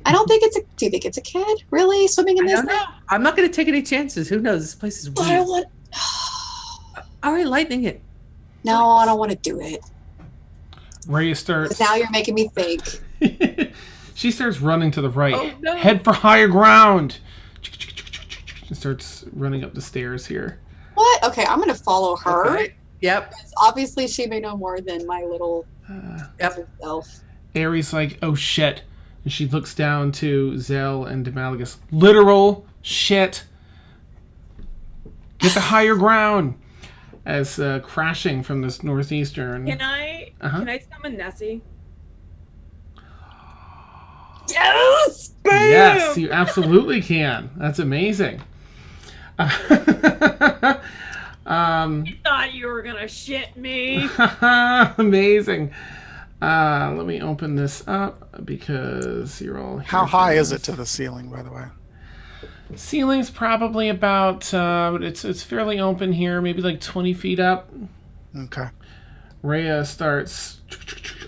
I don't think it's a. Do you think it's a kid? Really swimming in I this don't know. I'm not going to take any chances. Who knows? This place is But I weird. want. All right, lightning it. No, I don't want to do it. Rhea starts. Now you're making me think. She starts running to the right. Oh, no. Head for higher ground. She starts running up the stairs here. What? Okay, I'm gonna follow her. Okay. Yep. Obviously, she may know more than my little Yep. self. Aries like, oh shit. And she looks down to Zell and Demalagus. Literal shit. Get to higher ground. As crashing from this northeastern. Can I summon Nessie? Yes! Yes, you absolutely can. That's amazing. Thought you were gonna shit me. Amazing. Let me open this up because you're all here. How high is it to the ceiling, by the way? Ceiling's probably about it's fairly open here, maybe like 20 feet up. Okay. Rhea starts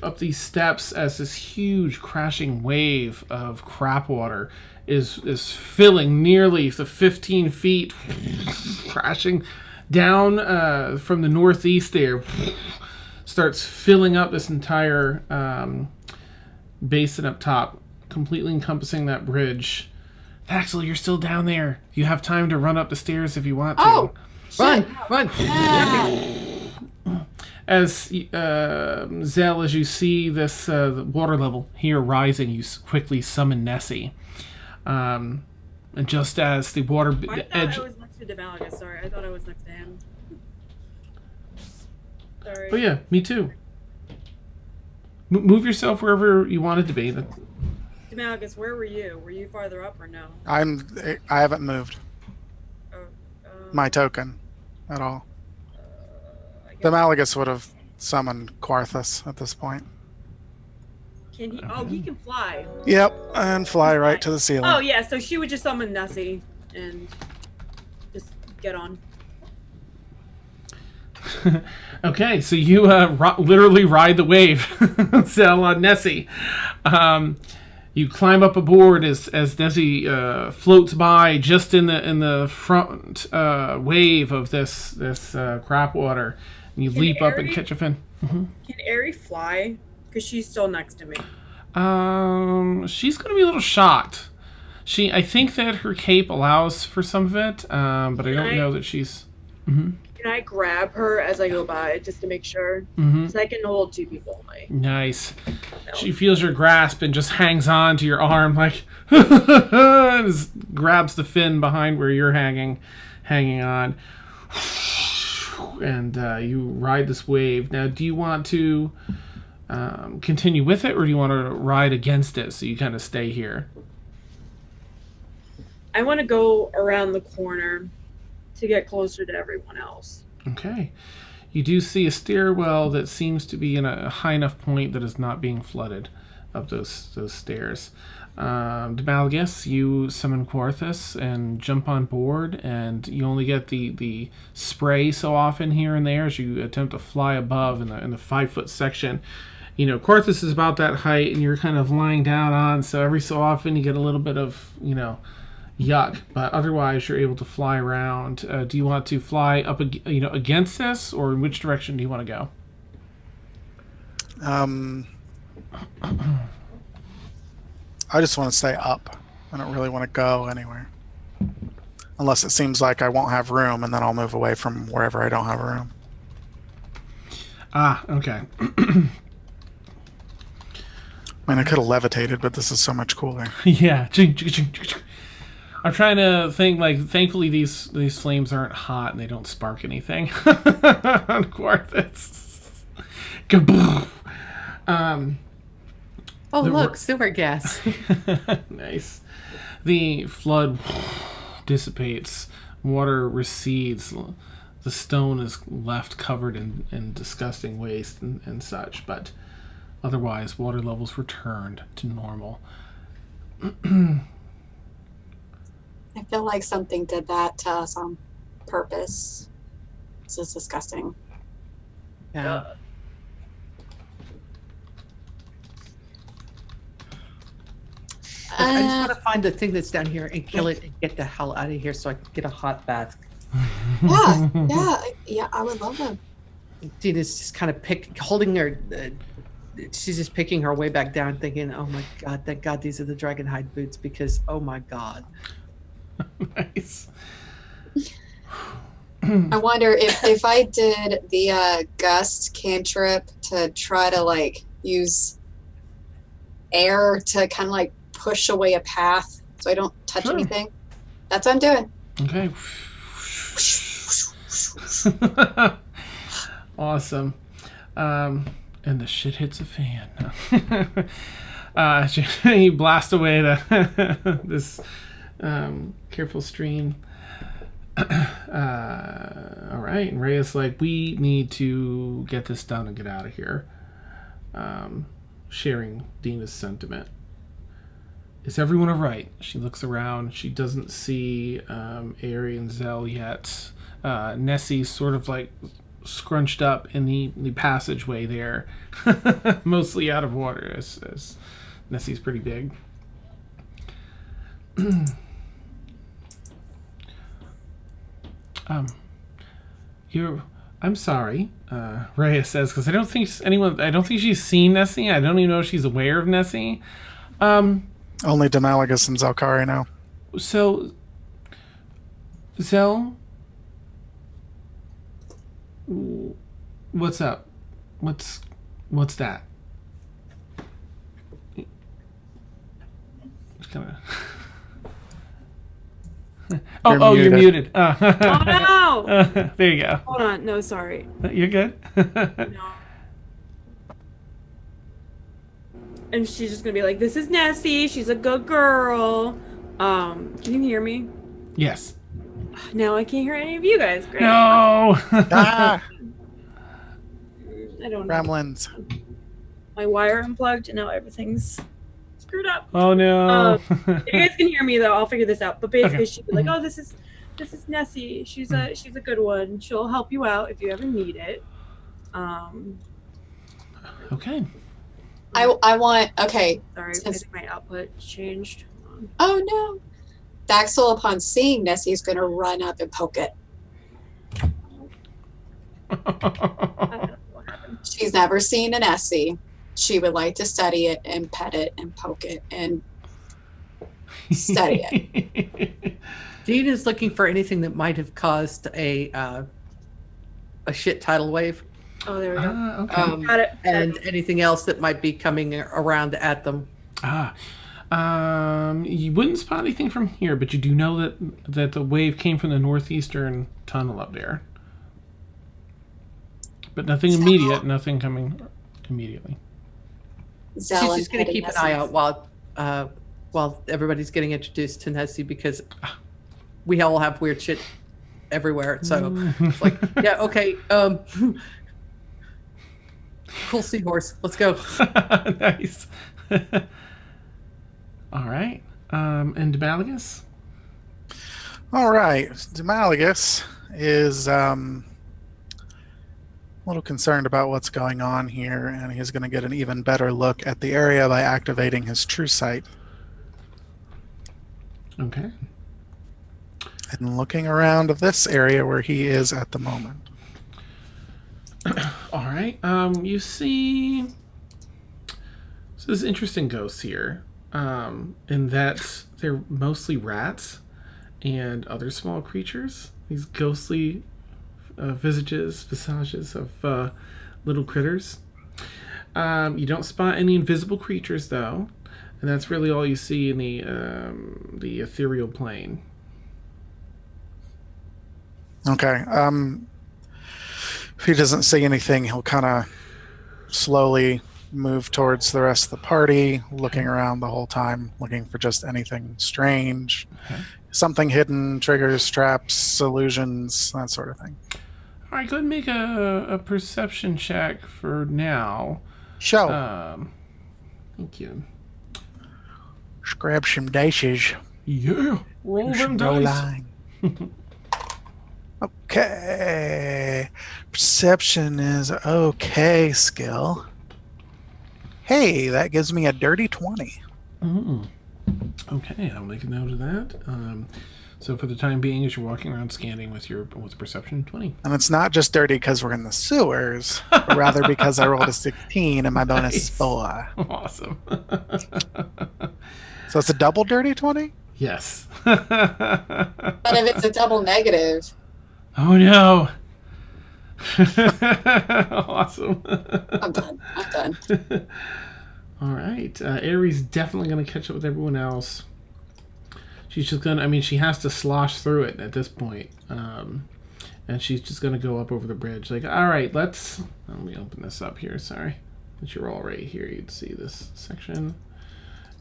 up these steps as this huge crashing wave of crap water is filling nearly the 15 feet, crashing down from the northeast there, starts filling up this entire basin up top, completely encompassing that bridge. Axel, you're still down there. You have time to run up the stairs if you want to. Oh, Run, run. As Zell, as you see this the water level here rising, you quickly summon Nessie. And just as the water I thought edge... I was next to Demalagus. Sorry, I thought I was next to him. Sorry. Oh yeah, me too. Move yourself wherever you wanted to be. Demalagus, where were you? Were you farther up or no? I haven't moved Oh, my token at all. I guess- The Malagus would have summoned Quarthus at this point. Can he? Oh, he can fly. Yep, and fly right to the ceiling. Oh yeah, so she would just summon Nessie and just get on. Okay, so you literally ride the wave, Zell on Nessie. You climb up aboard as Nessie floats by just in the front wave of this crap water, and you Can leap up and Aerie- catch a fin. Can Aerie fly? Because she's still next to me. She's gonna be a little shocked. I think that her cape allows for some of it, but I don't know that she's. Can I grab her as I go by just to make sure? Mm-hmm. Because I can hold two people. Nice. She feels your grasp and just hangs on to your arm like and grabs the fin behind where you're hanging on. and you ride this wave. Now, do you want to continue with it, or do you want to ride against it so you kind of stay here? I want to go around the corner to get closer to everyone else. Okay. You do see a stairwell that seems to be in a high enough point that is not being flooded up those stairs. Demalagus, you summon Quarthus and jump on board, and you only get the spray so often here and there as you attempt to fly above in the 5-foot section. You know, Quarthus is about that height, and you're kind of lying down on, so every so often you get a little bit of, yuck, but otherwise you're able to fly around. Do you want to fly up, against this, or in which direction do you want to go? I just want to stay up. I don't really want to go anywhere. Unless it seems like I won't have room, and then I'll move away from wherever I don't have room. Ah, okay. I mean, I could have levitated, but this is so much cooler. Yeah. I'm trying to think, thankfully these flames aren't hot and they don't spark anything on Quarthus. Kaboom! Look, sewer gas. Nice. The flood dissipates. Water recedes. The stone is left covered in disgusting waste and such, but otherwise water levels returned to normal. I feel like something did that to us on purpose. This is disgusting. Yeah. I just want to find the thing that's down here and kill it and get the hell out of here so I can get a hot bath. Yeah, I would love that. Dina's just kind of holding her. She's just picking her way back down, thinking, "Oh my God, thank God these are the dragonhide boots," because oh my God. Nice. I wonder if I did the gust cantrip to try to use air to kind of push away a path so I don't touch anything. That's what I'm doing. Okay. Awesome. And the shit hits a fan. You blast away this careful stream. All right. And Rhea's like, we need to get this done and get out of here. Sharing Dina's sentiment. Is everyone all right? She looks around. She doesn't see Ari and Zell yet. Nessie's sort of scrunched up in the passageway there, mostly out of water, as Nessie's pretty big. I'm sorry, Rhea says, because I don't think she's seen Nessie. I don't even know if she's aware of Nessie. Only Demalagus and Zelkari know. So, Zell, what's up? What's that? Just kind of. You're muted. Oh no! There you go. Hold on. No, sorry. You're good. No. And she's just gonna be like, "This is Nessie. She's a good girl." Can you hear me? Yes. No, I can't hear any of you guys. Great. No. Ah, I don't know. gremlins. My wire unplugged, and now everything's screwed up. Oh no. If you guys can hear me though, I'll figure this out. But basically, Okay. she'd be like, "Oh, this is Nessie. She's a good one. She'll help you out if you ever need it." Okay. I want, okay. Sorry, I Since- think my output changed. Hold Oh no. Daxel, upon seeing Nessie, is going to run up and poke it. on. I don't know what happened. She's never seen an Nessie. She would like to study it and pet it and poke it and study it. Dina's looking for anything that might have caused a shit tidal wave, Oh, there we go. Okay. Got it. and anything else that might be coming around at them. You wouldn't spot anything from here, but you do know that the wave came from the northeastern tunnel up there. But nothing immediate, nothing coming immediately. She's just going to keep an eye out while everybody's getting introduced to Nessie, because we all have weird shit everywhere. So it's like, yeah, okay. Cool seahorse. Let's go. Nice. All right. And Demalagus? All right. Demalagus is a little concerned about what's going on here, and he's going to get an even better look at the area by activating his true sight. Okay. And looking around this area where he is at the moment. All right. You see... So there's interesting ghosts here. In that they're mostly rats and other small creatures. These ghostly visages of little critters. You don't spot any invisible creatures, though, and that's really all you see in the ethereal plane. Okay. If he doesn't see anything, he'll kind of slowly move towards the rest of the party, looking around the whole time, looking for just anything strange, something hidden, triggers, traps, illusions, that sort of thing. All right, go ahead and make a perception check for now. Show. Thank you. Let's grab some dices. Yeah, roll them dice. Okay. Perception is okay skill. Hey, that gives me a dirty 20. Okay, I'll make a note of that. So for the time being, as you're walking around scanning with perception 20. And it's not just dirty because we're in the sewers, but rather because I rolled a 16 and my bonus is 4. Awesome. So it's a double dirty 20? Yes. But if it's a double negative. Oh no. Awesome. I'm done. All right. Aries definitely going to catch up with everyone else. She's just going to, she has to slosh through it at this point. And she's just going to go up over the bridge. Like, all right, let me open this up here. Sorry. But you're all right here. You'd see this section.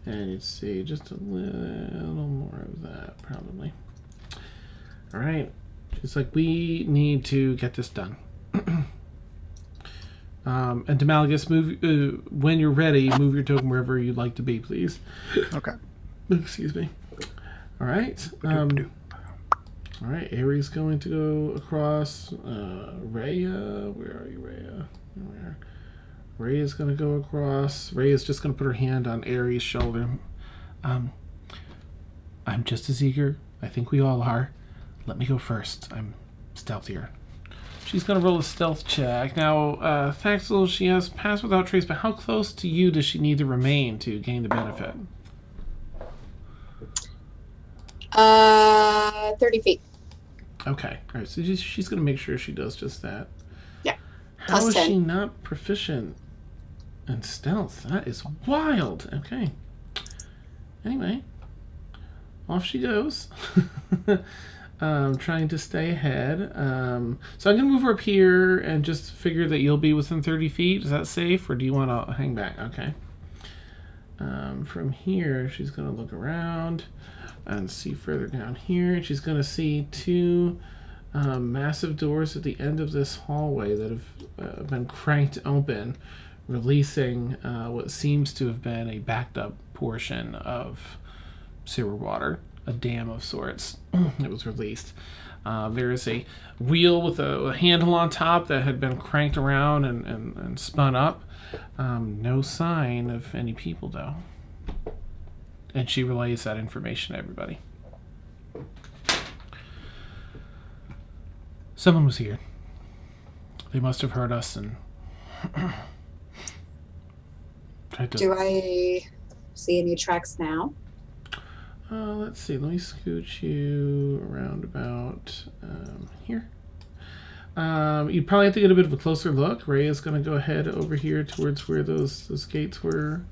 And you'd see just a little more of that, probably. All right. She's like, we need to get this done. And Demalagus, move when you're ready. Move your token wherever you'd like to be, please. Okay. Excuse me. All right. All right. Aries going to go across. Rhea, where are you, Rhea? Where? Rhea's going to go across. Rhea's just going to put her hand on Aries' shoulder. I'm just as eager. I think we all are. Let me go first. I'm stealthier. She's going to roll a stealth check. Now, Thaxel, she has Pass Without Trace, but how close to you does she need to remain to gain the benefit? 30 feet. Okay. All right. So she's going to make sure she does just that. Yeah. How Plus is 10. she not proficient in stealth? That is wild. Okay. Anyway, off she goes. Trying to stay ahead. So I'm going to move her up here and just figure that you'll be within 30 feet. Is that safe, or do you want to hang back? Okay. From here, she's going to look around and see further down here. She's going to see two massive doors at the end of this hallway that have been cranked open, releasing what seems to have been a backed up portion of sewer water. A dam of sorts that was released. There is a wheel with a handle on top that had been cranked around and spun up. No sign of any people, though. And she relays that information to everybody. Someone was here. They must have heard us and tried to... Do I see any tracks now? Let's see. Let me scooch you around about here. You'd probably have to get a bit of a closer look. Ray is going to go ahead over here towards where those gates were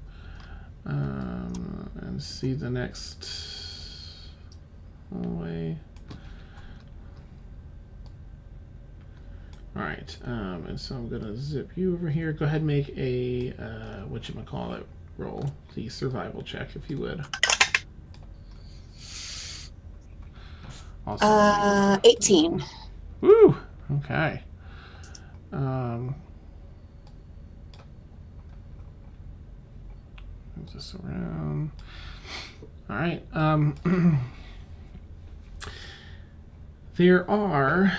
And see the next hallway. All right, and so I'm gonna zip you over here. Go ahead and make a whatchamacallit roll, the survival check, if you would. Also, 18. woo! Okay. Move this around. All right. There are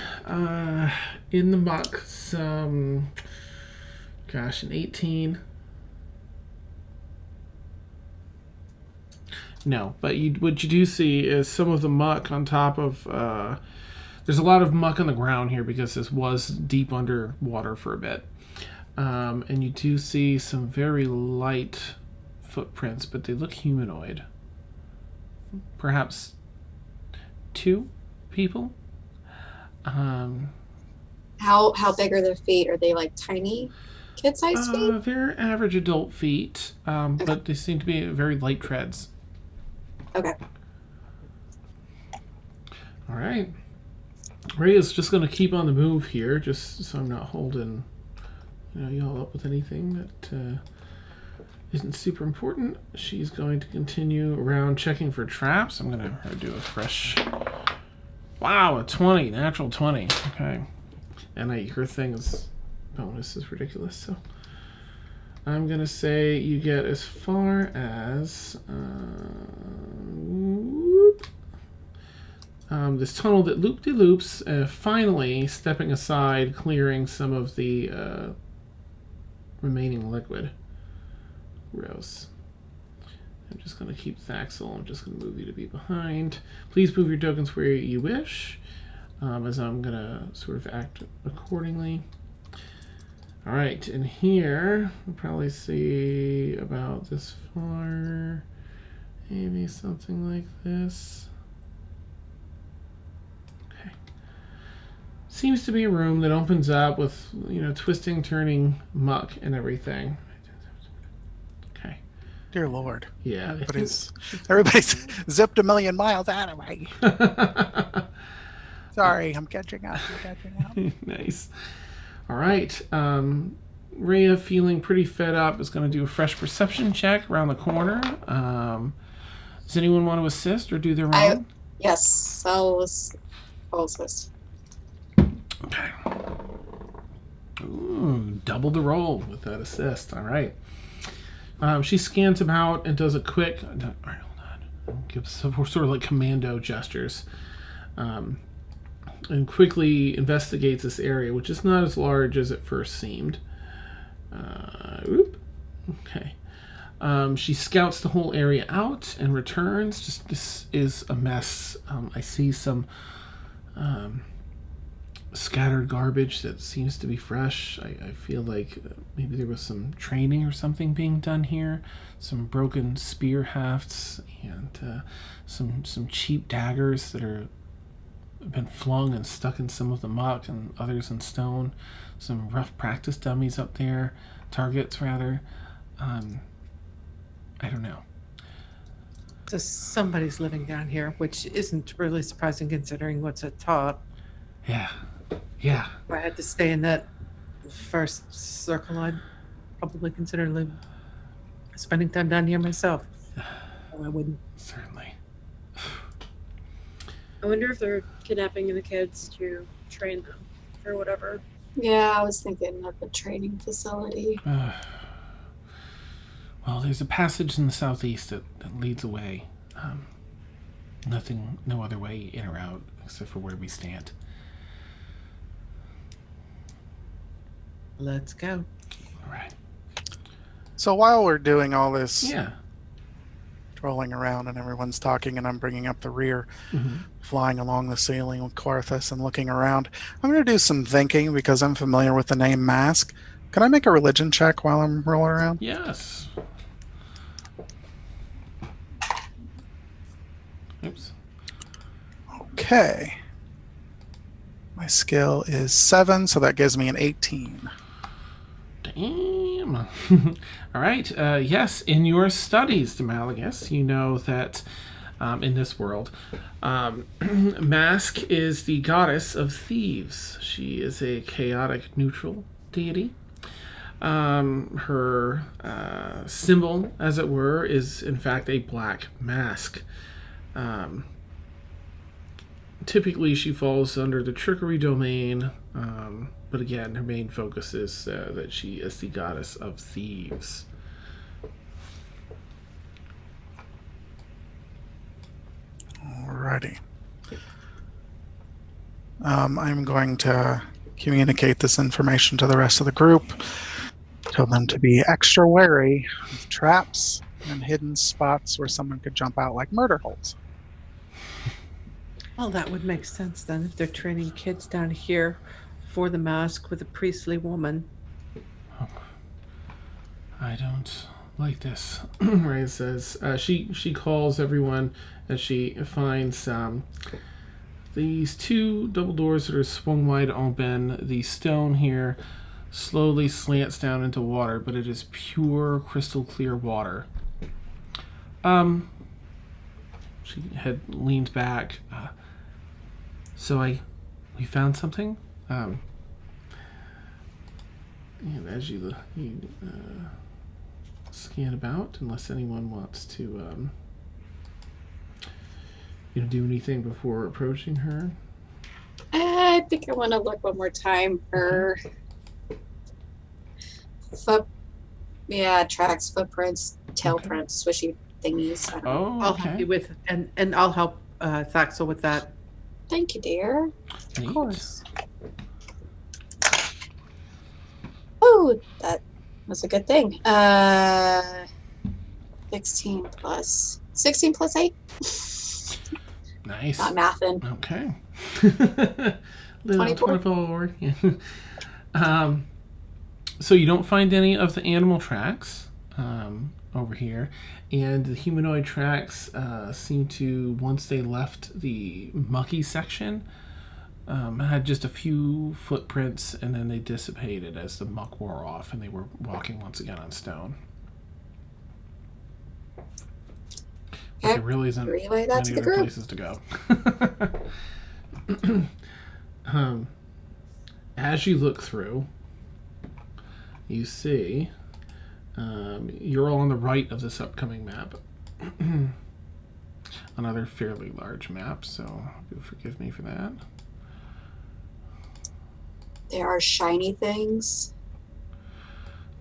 in the muck some, gosh, an 18. No, but what you do see is some of the muck on top of. There's a lot of muck on the ground here because this was deep underwater for a bit, and you do see some very light footprints, but they look humanoid. Perhaps 2 people. How big are their feet? Are they like tiny kid-sized feet? They're average adult feet, but they seem to be very light treads. Okay. All right. Ray is just going to keep on the move here, just so I'm not holding, y'all up with anything that isn't super important. She's going to continue around checking for traps. I'm going to do a fresh. Wow, a 20, natural 20. Okay, and her thing's bonus is ridiculous. So I'm going to say you get as far as this tunnel that loop-de-loops, finally stepping aside, clearing some of the remaining liquid. Gross. I'm just going to keep Thaxel. I'm just going to move you to be behind. Please move your tokens where you wish, as I'm going to sort of act accordingly. All right, and here we'll probably see about this far, maybe something like this. Okay. Seems to be a room that opens up with, twisting, turning muck and everything. Okay. Dear Lord. Yeah. Everybody's zipped a million miles out of me. Sorry, I'm catching up. Nice. All right. Rhea, feeling pretty fed up, is going to do a fresh perception check around the corner. Does anyone want to assist or do their own? Yes, I'll assist. Okay. Ooh, double the roll with that assist. All right. She scans him out and does a quick. All right, hold on. Gives sort of like commando gestures. And quickly investigates this area, which is not as large as it first seemed. Okay. She scouts the whole area out and returns. This is a mess. I see some scattered garbage that seems to be fresh. I feel like maybe there was some training or something being done here. Some broken spear hafts and some cheap daggers that are been flung and stuck in some of the muck and others in stone. Some rough practice dummies up there, targets rather. I don't know. So somebody's living down here, which isn't really surprising considering what's at top. Yeah. If I had to stay in that first circle, I'd probably consider spending time down here myself. I wouldn't. Certainly. I wonder if they're kidnapping the kids to train them or whatever. Yeah, I was thinking of a training facility. Well, there's a passage in the southeast that leads away. No other way in or out except for where we stand. Let's go. All right. So while we're doing all this Yeah. rolling around and everyone's talking and I'm bringing up the rear, flying along the ceiling with Quarthus and looking around, I'm going to do some thinking because I'm familiar with the name Mask. Can I make a religion check while I'm rolling around? Yes. Oops. Okay. My skill is 7, so that gives me an 18. Damn. All right. Yes, in your studies, Demalagus, you know that in this world, Mask is the goddess of thieves. She is a chaotic neutral deity. Her symbol, as it were, is in fact a black mask. Typically, she falls under the trickery domain, but again, her main focus is that she is the goddess of thieves. Alrighty. I'm going to communicate this information to the rest of the group. Tell them to be extra wary of traps and hidden spots where someone could jump out like murder holes. Well, that would make sense then if they're training kids down here for the mask with a priestly woman. I don't like this. Ray says she calls everyone as she finds these two double doors that are swung wide open. The stone here slowly slants down into water, but it is pure crystal clear water. She had leaned back. So we found something. And as you scan about, unless anyone wants to do anything before approaching her. I think I want to look one more time. Her tracks, footprints, tail prints, swishy thingies. I don't know. Oh, I'll okay. help you with, and I'll help Thaxel with that. Thank you, dear. Neat. Of course. Oh, that was a good thing. 16 plus 16 plus 8. Nice. Not mathing. Okay. 24. 24. Yeah. So you don't find any of the animal tracks over here, and the humanoid tracks seem to, once they left the mucky section, had just a few footprints, and then they dissipated as the muck wore off, and they were walking once again on stone. But there really isn't Relay that many to the other group. places to go. As you look through, you see you're all on the right of this upcoming map. Another fairly large map, so do forgive me for that. There are shiny things.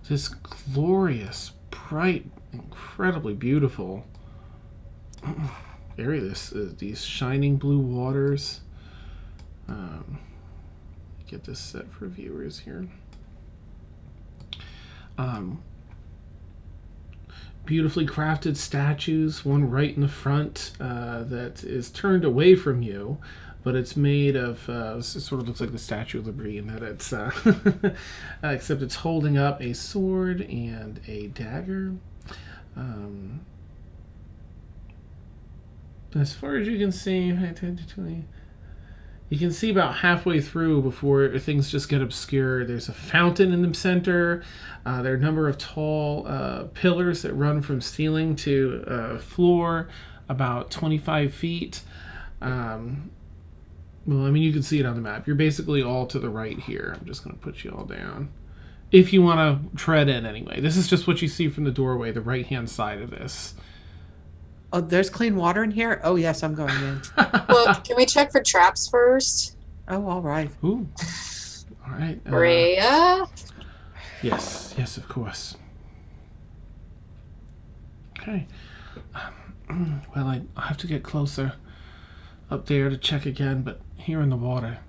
This glorious, bright, incredibly beautiful area. These shining blue waters. Get this set for viewers here. Beautifully crafted statues, one right in the front that is turned away from you, but it's made of, it sort of looks like the Statue of Liberty in that it's, except it's holding up a sword and a dagger. As far as you can see, you can see about halfway through before things just get obscure. There's a fountain in the center. There are a number of tall pillars that run from ceiling to floor, about 25 feet. Well, I mean, you can see it on the map. You're basically all to the right here. I'm just going to put you all down. If you want to tread in anyway. This is just what you see from the doorway, the right-hand side of this. Oh, there's clean water in here? Oh, yes, I'm going in. Well, can we check for traps first? Oh, all right. Ooh. All right. Rhea? Yes, of course. Okay. Well, I have to get closer up there to check again, but here in the water,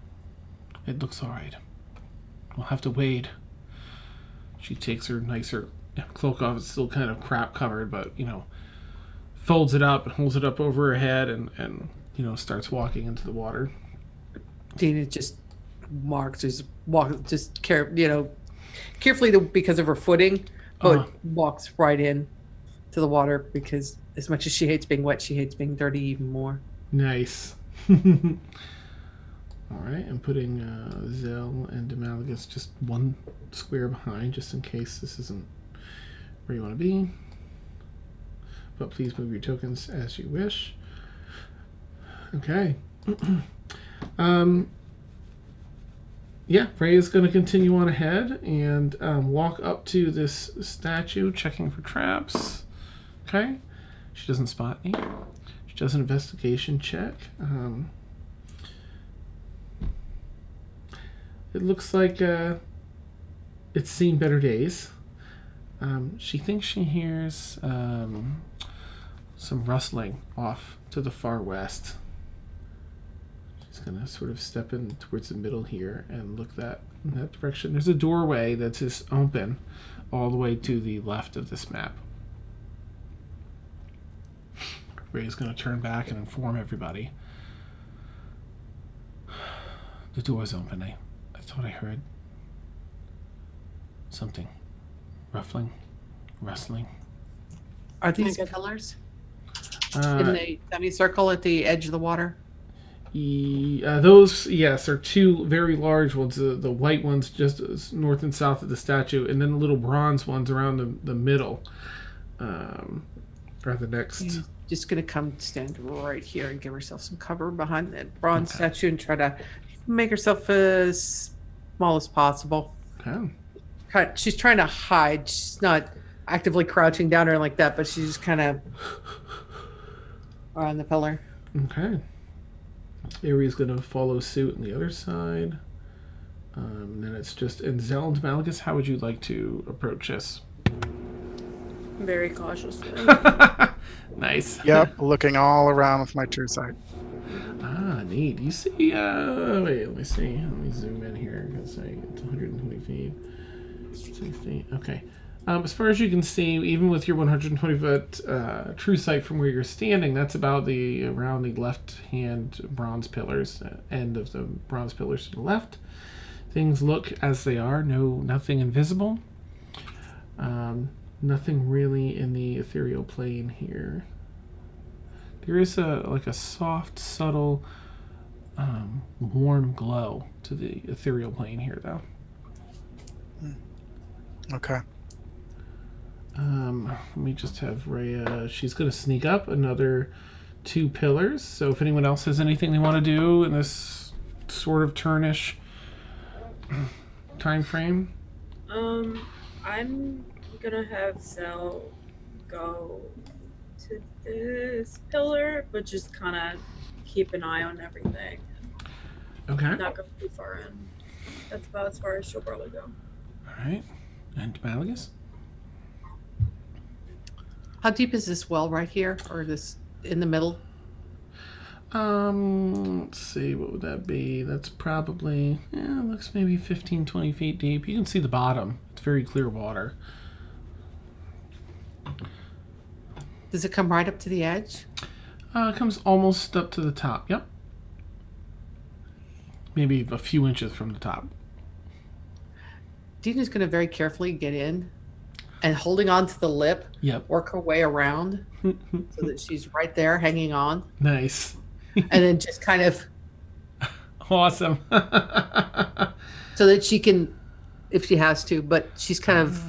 it looks all right. We'll have to wade. She takes her nicer cloak off. It's still kind of crap covered, but, folds it up and holds it up over her head and starts walking into the water. Dina just carefully because of her footing, but walks right in to the water because as much as she hates being wet, she hates being dirty even more. Nice. All right, and putting Zell and Demalagus just one square behind, just in case this isn't where you want to be. But please move your tokens as you wish. Okay. Yeah, Ray is going to continue on ahead and walk up to this statue, checking for traps. Okay. She doesn't spot me. She does an investigation check. It looks like it's seen better days. She thinks she hears some rustling off to the far west. She's going to sort of step in towards the middle here and look in that direction. There's a doorway that's just open all the way to the left of this map. Ray's going to turn back and inform everybody. The door's open. I thought I heard something. Rustling. Are these Okay. pillars in the semicircle at the edge of the water? Those, yes, are two very large ones. The white ones just north and south of the statue, and then the little bronze ones around the middle are the next. She's just going to come stand right here and give herself some cover behind that bronze statue and try to make herself as small as possible. Okay. She's trying to hide. She's not actively crouching down or like that, but she's just kind of on the pillar. Okay. Ari's going to follow suit on the other side. Then it's just... And Zell and Malgus, how would you like to approach this? Very cautiously. Nice. Yep, looking all around with my true sight. Ah, neat. You see... wait, let me see. Let me zoom in here. I'm going to say it's 120 feet. 60. Okay. As far as you can see, even with your 120-foot true sight from where you're standing, that's about around the left-hand bronze pillars, end of the bronze pillars to the left. Things look as they are. Nothing invisible. Nothing really in the ethereal plane here. There is a soft, subtle, warm glow to the ethereal plane here, though. Okay. Let me just have Rhea. She's going to sneak up another 2 pillars. So if anyone else has anything they want to do in this sort of turnish time frame. I'm gonna have Zell go to this pillar, but just kind of keep an eye on everything. Okay. Not go too far in. That's about as far as she'll probably go. All right. And Malagus? How deep is this well right here, or this in the middle? Let's see, what would that be? That's probably, it looks maybe 15, 20 feet deep. You can see the bottom. It's very clear water. Does it come right up to the edge? It comes almost up to the top. Yep. Maybe a few inches from the top. Dina's going to very carefully get in and holding on to the lip, Yep. work her way around so that she's right there hanging on, Nice. and then just kind of Awesome. so that she can, if she has to, but she's kind of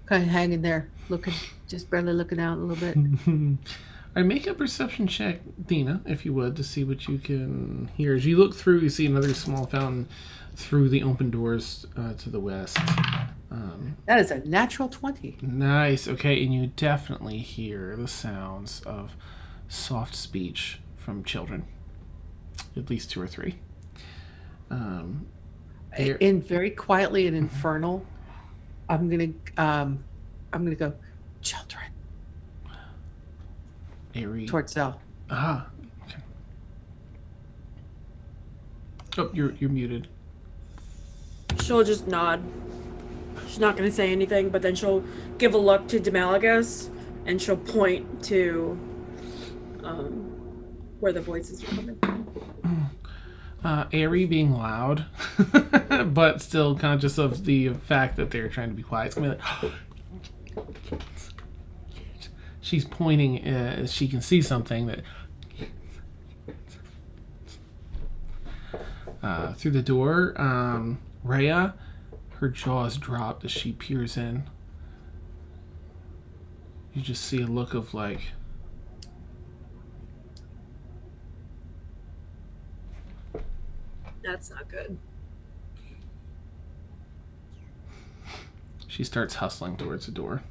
hanging there, looking, just barely looking out a little bit. I make a perception check, Dina, if you would, to see what you can hear. As you look through, you see another small fountain through the open doors to the west. That is a natural 20. Nice. Okay, and you definitely hear the sounds of soft speech from children. At least 2 or 3. In very quietly and infernal, I'm gonna go, children, Airy. towards Zell. Ah. Okay. Oh, you're muted. She'll just nod. She's not going to say anything, but then she'll give a look to Demalagus, and she'll point to where the voices are coming from. Airy being loud, but still conscious of the fact that they're trying to be quiet. It's gonna be like, she's pointing as she can see something that. through the door. Rhea, her jaws dropped as she peers in. You just see a look of like, That's not good. she starts hustling towards the door.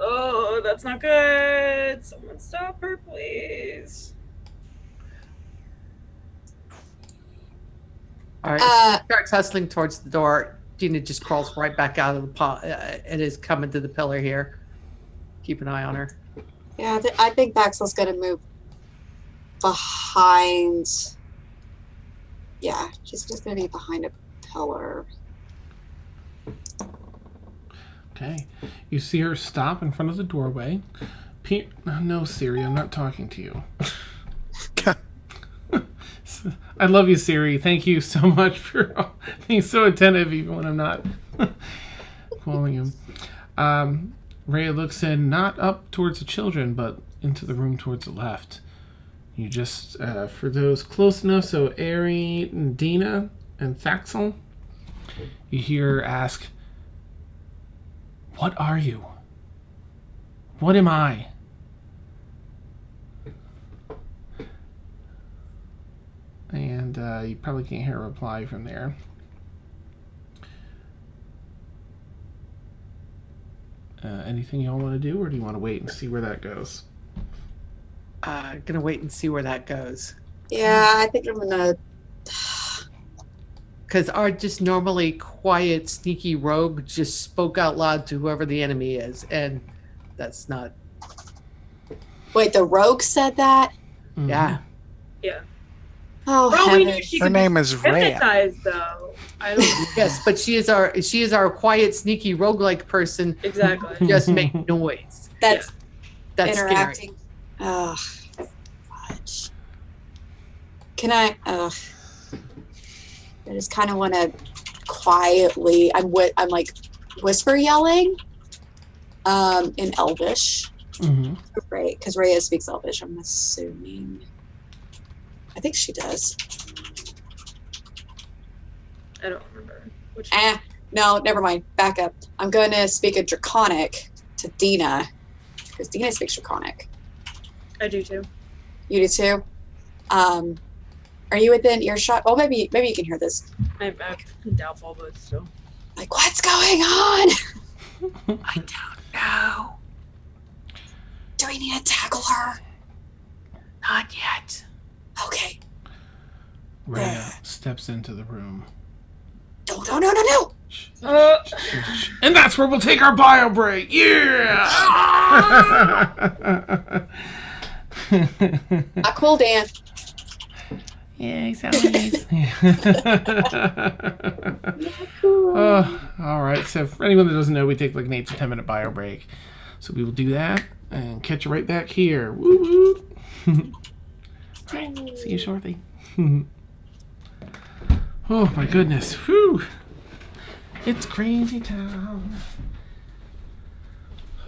Oh, that's not good. Someone stop her, please. All right. She starts hustling towards the door. Dina just crawls right back out of the pot and is coming to the pillar here. Keep an eye on her. Yeah, I think Baxel's gonna move behind. Yeah, she's just gonna be behind a pillar. Okay. You see her stop in front of the doorway. No, Siri, I'm not talking to you. I love you, Siri. Thank you so much for being so attentive even when I'm not calling him. Rhea looks in, not up towards the children, but into the room towards the left. You just, for those close enough, so Ari, and Dina, and Thaxel, you hear her ask, "What are you? What am I?" And you probably can't hear a reply from there. Anything y'all want to do, or do you want to wait and see where that goes? Gonna wait and see where that goes. Yeah, I think I'm gonna. Because our just normally quiet, sneaky rogue just spoke out loud to whoever the enemy is, and that's not. Wait, the rogue said that? Mhm. Yeah. Yeah. Oh, Well, we knew heavens. she Her could name is Rhea. hypnotize, though. I don't Yes, but she is our quiet, sneaky, roguelike person. exactly. Just make noise. That's That's interacting. Oh, fudge. Can I? I just kind of want to quietly. I'm like whisper yelling, in Elvish. Mm-hmm. Right, because Rhea speaks Elvish. I'm assuming. I think she does. I don't remember which. No, never mind. Back up. I'm going to speak a Draconic to Dina, because Dina speaks Draconic. I do too. You do too. Are you within earshot? Oh, maybe you can hear this. I'm doubtful, but still. Like, what's going on? I don't know. Do we need to tackle her? Not yet. Okay. Rhea steps into the room. No. And that's where we'll take our bio break. Yeah! A cool dance. Yeah, all right. So for anyone that doesn't know, we take like an 8 to 10 minute bio break. So we will do that and catch you right back here. Woo woo. Right. See you shortly. Oh my goodness. Whew. It's crazy town.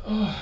Oh.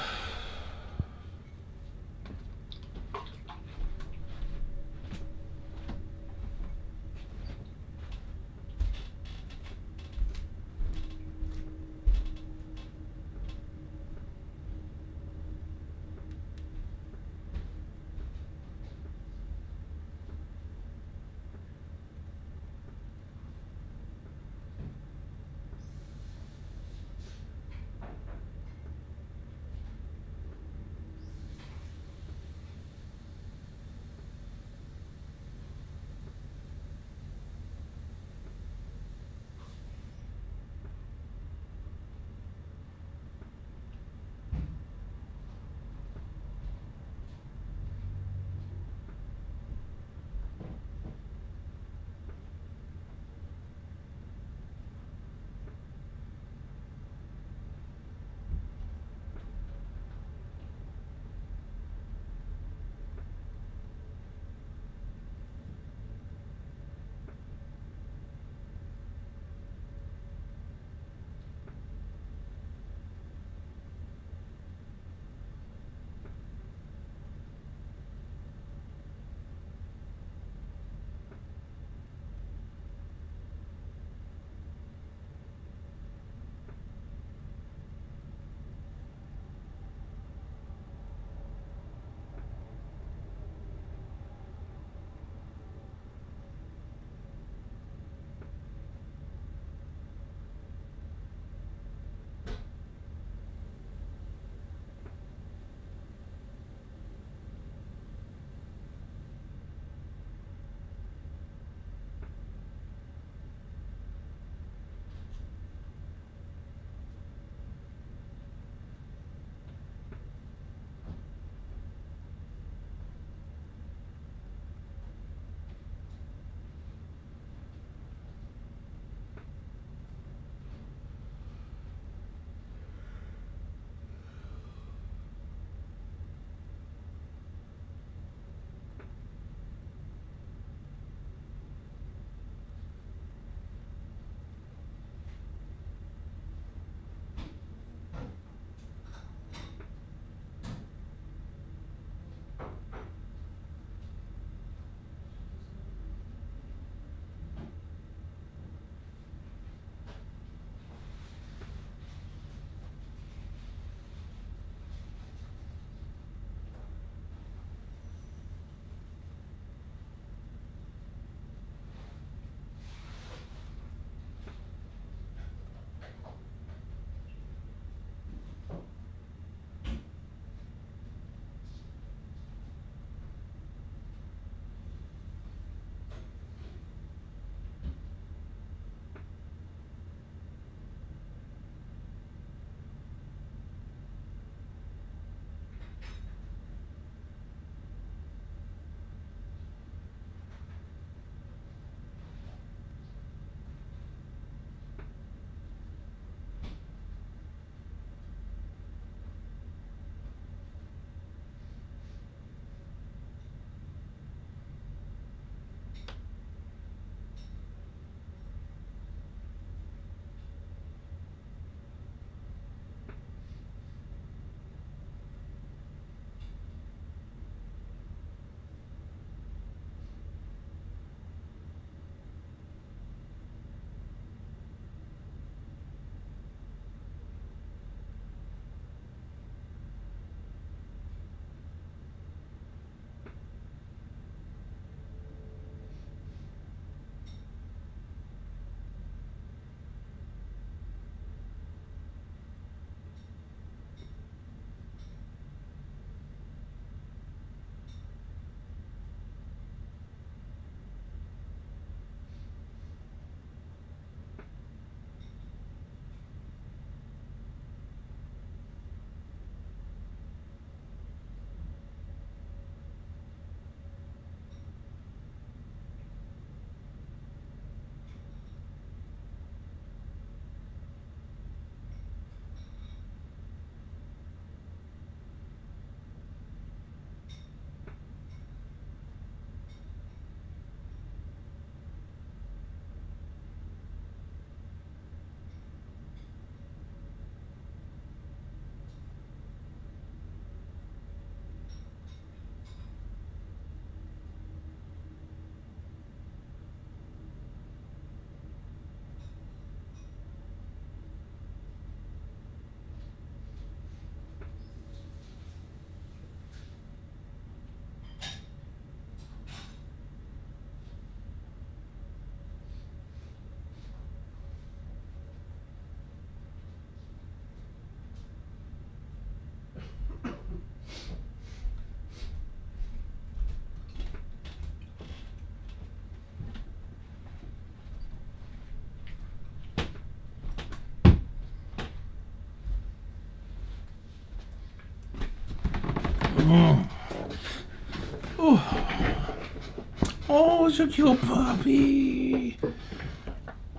Oh, it's a cute puppy.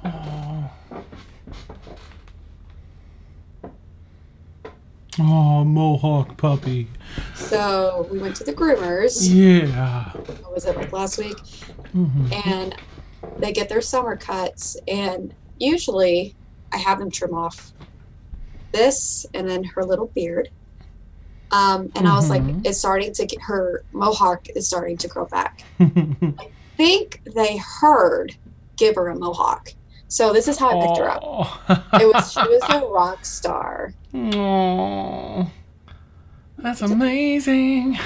Oh. Oh, Mohawk puppy. So we went to the groomers. Yeah. What was it, like last week? Mm-hmm. And they get their summer cuts, and usually I have them trim off this and then her little beard. And I was like, it's starting to get, her mohawk is starting to grow back. I think they heard give her a mohawk. So this is how I picked her up. She was a rock star. Oh, that's amazing.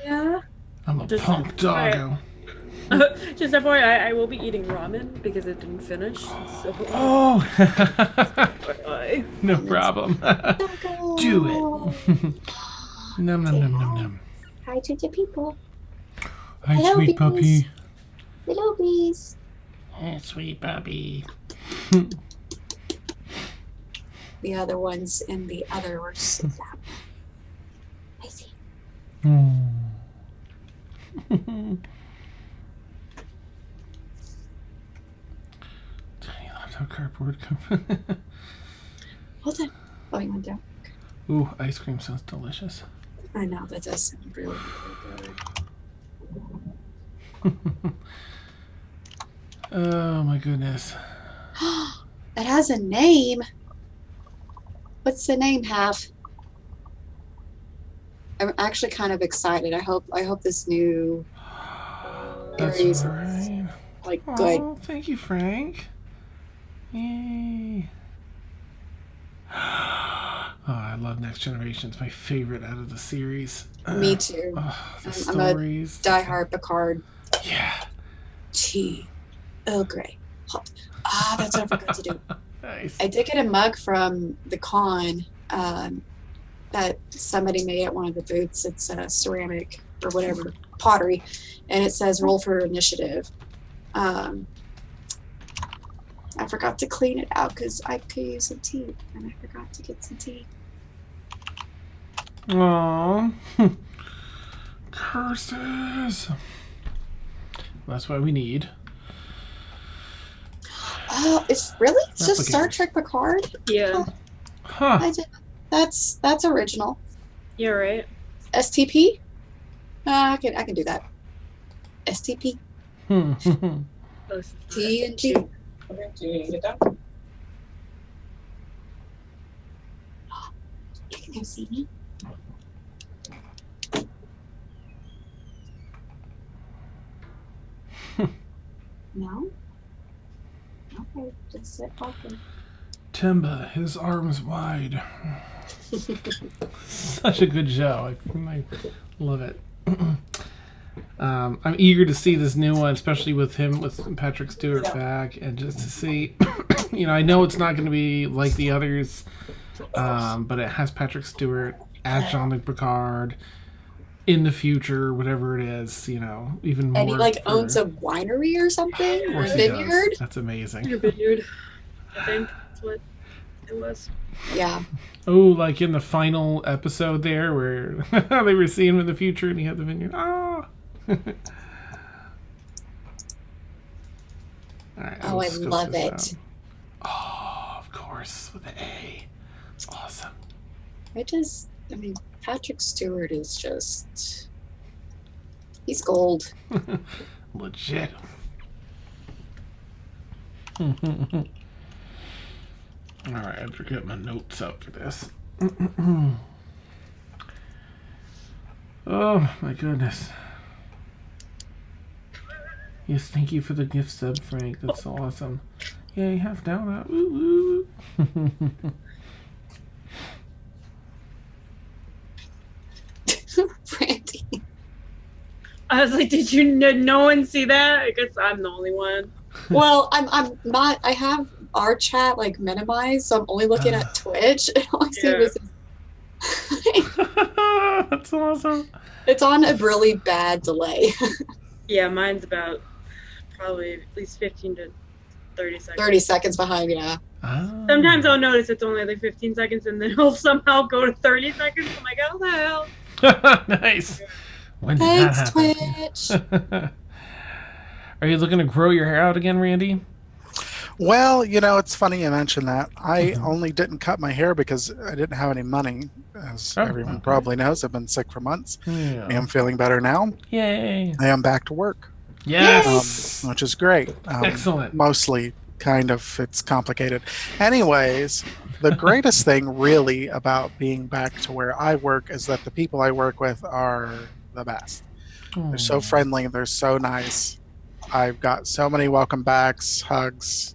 Yeah. I'm a Just- punk doggo. Just FYI, I will be eating ramen because it didn't finish. So. Oh, FYI. no problem. Do it. Num num num num num. Hi to the people. Hi, Hello, sweet bees. puppy. Hello, bees. Hey, sweet puppy. The other ones in the other were so sad. I see. Tiny laptop cardboard. Hold on. Oh, you went down. Ooh, ice cream sounds delicious. I know, that does sound really, really good. Oh my goodness. It has a name. What's the name have? I'm actually kind of excited. I hope this new That's series is right. like good. Oh, thank you, Frank. Yay. Oh, I love Next Generation. It's my favorite out of the series. Me too. Oh, the I'm a stories. diehard Picard. Yeah. Tea. Earl Grey. Hot. Ah, that's what I forgot to do. Nice. I did get a mug from the con that somebody made at one of the booths. It's ceramic or whatever, pottery, and it says "Roll for Initiative." I forgot to clean it out because I could use some tea, and I forgot to get some tea. Aww. Curses. That's what we need. Oh, it's just Star Replicators. Trek Picard. Yeah. Huh. I did. That's original. Yeah, right. STP. I can do that. STP. Those- TNG. You can come see me. No? Okay, just sit talking. Timba, his arms wide. Such a good show. I love it. I'm eager to see this new one, especially with Patrick Stewart back, and just to see. I know it's not going to be like the others, but it has Patrick Stewart as Jean-Luc Picard in the future, whatever it is. Even more. And he owns a winery or something, Of or a course he does. vineyard. That's amazing. Your vineyard. I think that's what it was. Yeah. Oh, like in the final episode there, where they were seeing him in the future, and he had the vineyard. Ah. All right, Oh, will I scope love this it. out. Oh, of course, with the A. It's awesome. Patrick Stewart is just, he's gold. Legit. All right, I have to get my notes up for this. Oh, my goodness. Yes, thank you for the gift sub, Frank. That's so awesome. Yay, half down. Woo woo. Brandy. I was like, did no one see that? I guess I'm the only one. Well, I'm not. I have our chat minimized, so I'm only looking at Twitch. And all I see Yeah. was That's awesome. it's on a really bad delay. Yeah, mine's about probably at least 15 to 30 seconds. 30 seconds behind. Yeah. Ah. Sometimes I'll notice it's only like 15 seconds, and then it'll somehow go to 30 seconds. I'm like, how the hell? Nice. When did Thanks, that Twitch. happen? Are you looking to grow your hair out again, Randy? Well, it's funny you mentioned that. I Mhm. only didn't cut my hair because I didn't have any money. As Oh, everyone okay. probably knows, I've been sick for months. I Yeah. am feeling better now. Yay. I am back to work, Yes. which is great. Excellent. Mostly, kind of, it's complicated. Anyways, the greatest thing really about being back to where I work is that the people I work with are the best. They're so friendly. They're so nice. I've got so many welcome backs, hugs,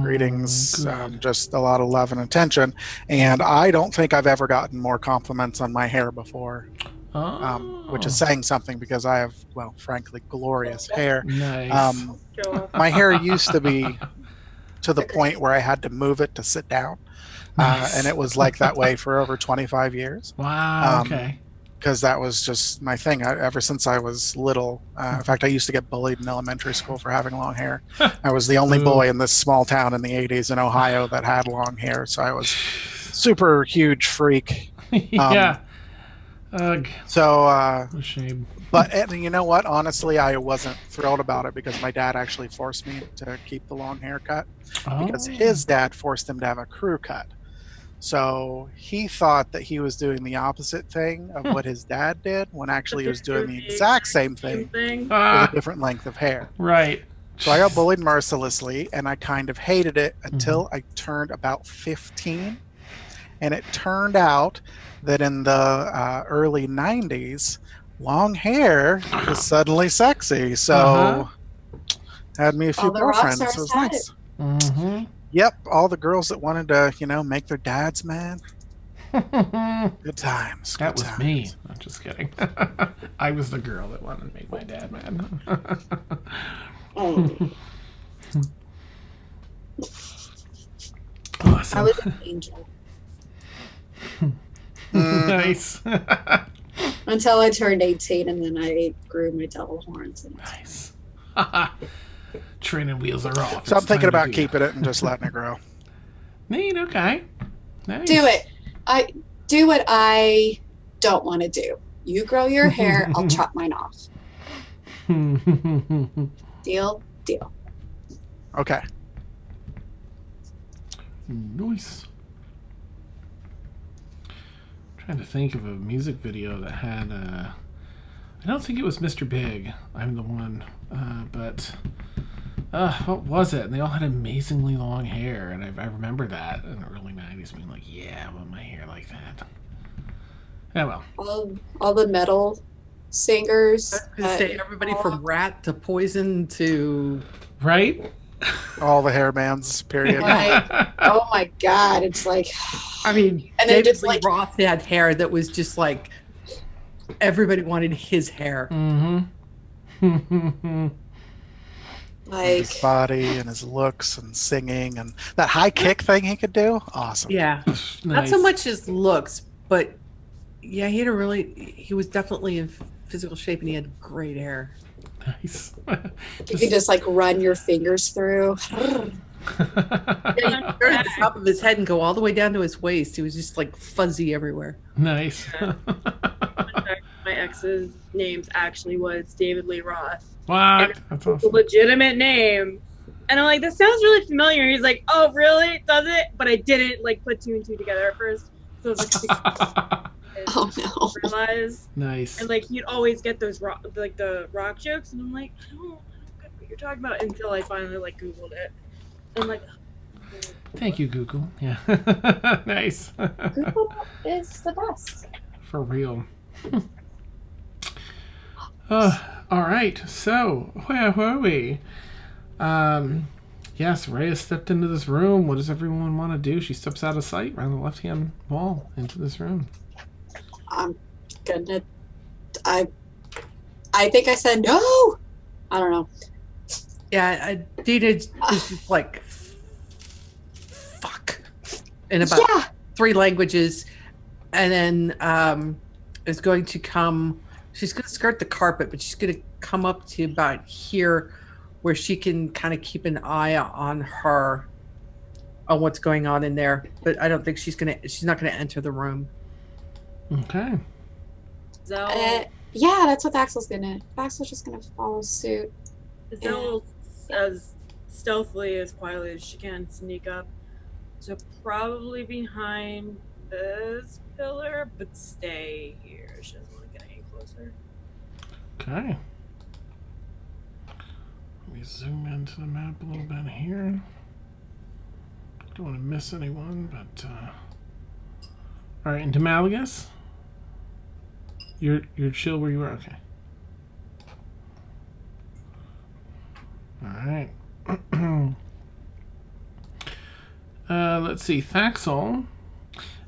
greetings, Good. just a lot of love and attention. And I don't think I've ever gotten more compliments on my hair before, which is saying something because I have, well, frankly, glorious hair. Nice. Show off. My hair used to be to the point where I had to move it to sit down. Nice. And it was like that way for over 25 years. Wow. Okay. Because that was just my thing ever since I was little. In fact, I used to get bullied in elementary school for having long hair. I was the only boy in this small town in the 80s in Ohio that had long hair, so I was super huge freak. Yeah. Ugh. So, What a shame. but and you know what? Honestly, I wasn't thrilled about it because my dad actually forced me to keep the long haircut because his dad forced him to have a crew cut. So he thought that he was doing the opposite thing of what his dad did when actually he was doing the exact same thing with a different length of hair. Right. So I got bullied mercilessly and I kind of hated it until I turned about 15. And it turned out that in the early 90s, long hair was suddenly sexy. So had me a few All the rock girlfriends. It stars was had nice. Mm-hmm. Yep, all the girls that wanted to, make their dads mad. Good times. That Good was times. me. I'm just kidding. I was the girl that wanted to make my dad mad. Oh, Awesome. I was an angel Nice. until I turned 18, and then I grew my devil horns. And Nice. Training wheels are off. So I'm It's thinking time to about do keeping it and just letting it grow. Neat. Okay. Nice. do it. I do what I don't want to do. You grow your hair, I'll chop mine off. Deal? Deal. Okay. Nice. Trying to think of a music video that had. I don't think it was Mr. Big. I'm the one, but what was it? And they all had amazingly long hair, and I remember that in the early '90s, being like, "Yeah, I want my hair like that." Yeah, well. All the metal singers. I was gonna say everybody from Rat to Poison to Right? All the hair bands, period. Like, oh my God, it's like, I mean, And then David just, Lee like- Roth had hair that was just like everybody wanted his hair. Mm-hmm. like His body and his looks and singing and that high kick thing he could do. Awesome. Yeah, not so much his looks, but yeah, he was definitely in physical shape and he had great hair. Nice. you could just like run your fingers through. Yeah, you could start at the top of his head and go all the way down to his waist. He was just like fuzzy everywhere. Nice. My ex's names actually was David Lee Roth. What? That's A awesome. legitimate name. And I'm like, this sounds really familiar. He's like, oh, really? Does it? But I didn't like put two and two together at first. So it was like, Oh no. realize. Nice. And like, he'd always get those the rock jokes, and I'm like, I don't get what you're talking about until I finally like Googled it. And I'm like, Thank you, Google. Yeah. Nice. Google is the best. For real. All right. So, where were we? Yes, Rhea stepped into this room. What does everyone want to do? She steps out of sight around the left-hand wall into this room. I'm gonna. I think I said no. I don't know. Yeah, Dita was just like, fuck, in about Yeah. 3 languages, and then is going to come. She's going to skirt the carpet, but she's going to come up to about here, where she can kind of keep an eye on her on what's going on in there, but I don't think she's not gonna enter the room. Okay. Zell, Yeah, that's what Axel's gonna. Axel's just gonna follow suit. Zell, as stealthily, as quietly as she can, sneak up to probably behind this pillar, but stay here. She doesn't want to get any closer. Okay. Let me zoom into the map a little bit here. Don't want to miss anyone, but all right. And Demalagus, you're chill where you are. Okay. All right. Let's see, Thaxel.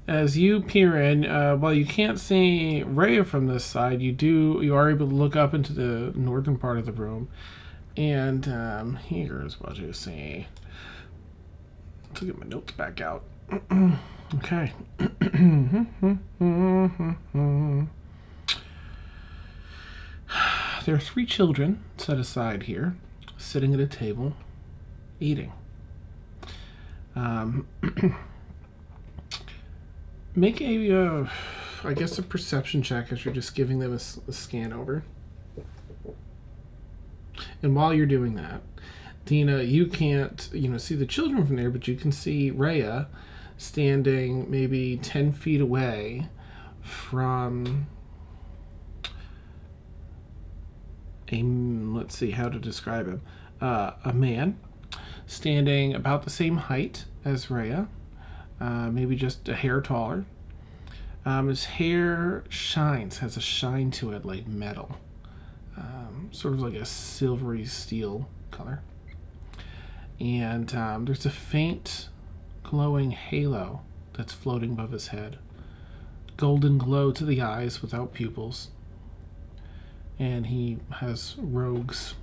As you peer in, while you can't see Rhea from this side, you are able to look up into the northern part of the room. And here's what you see. Let's get my notes back out. Okay. There are 3 children set aside here, sitting at a table, eating. Make a, I guess, a perception check as you're just giving them a scan over. And while you're doing that, Dina, you can't, see the children from there, but you can see Rhea standing maybe 10 feet away from let's see how to describe him. A man standing about the same height as Rhea, maybe just a hair taller. His hair has a shine to it like metal. Sort of like a silvery steel color. And there's a faint glowing halo that's floating above his head. Golden glow to the eyes without pupils. And he has rogue's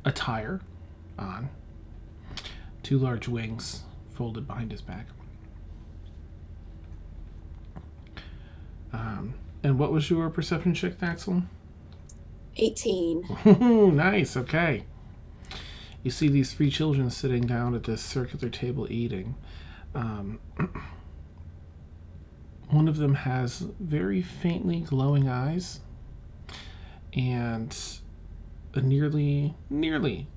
attire on. 2 large wings folded behind his back. And what was your perception check, Thaxel? 18. Nice, okay. You see these 3 children sitting down at this circular table eating. One of them has very faintly glowing eyes and a nearly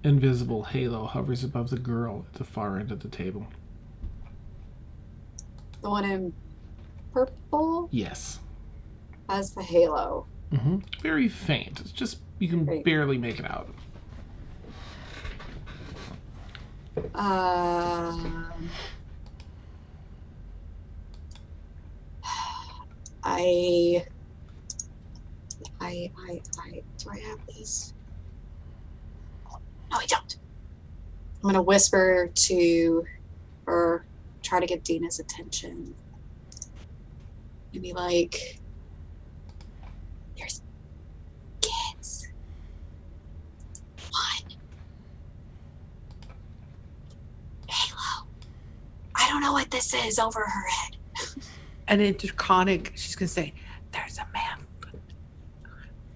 invisible halo hovers above the girl at the far end of the table. The one in purple Yes. has the halo. Mm-hmm. Very faint. It's just, you can Great. barely make it out. Do I have this? No, I don't. I'm gonna whisper to, or try to get Dina's attention. And be like, there's kids. One. Halo. I don't know what this is over her head. And in Draconic, she's gonna say, "There's a man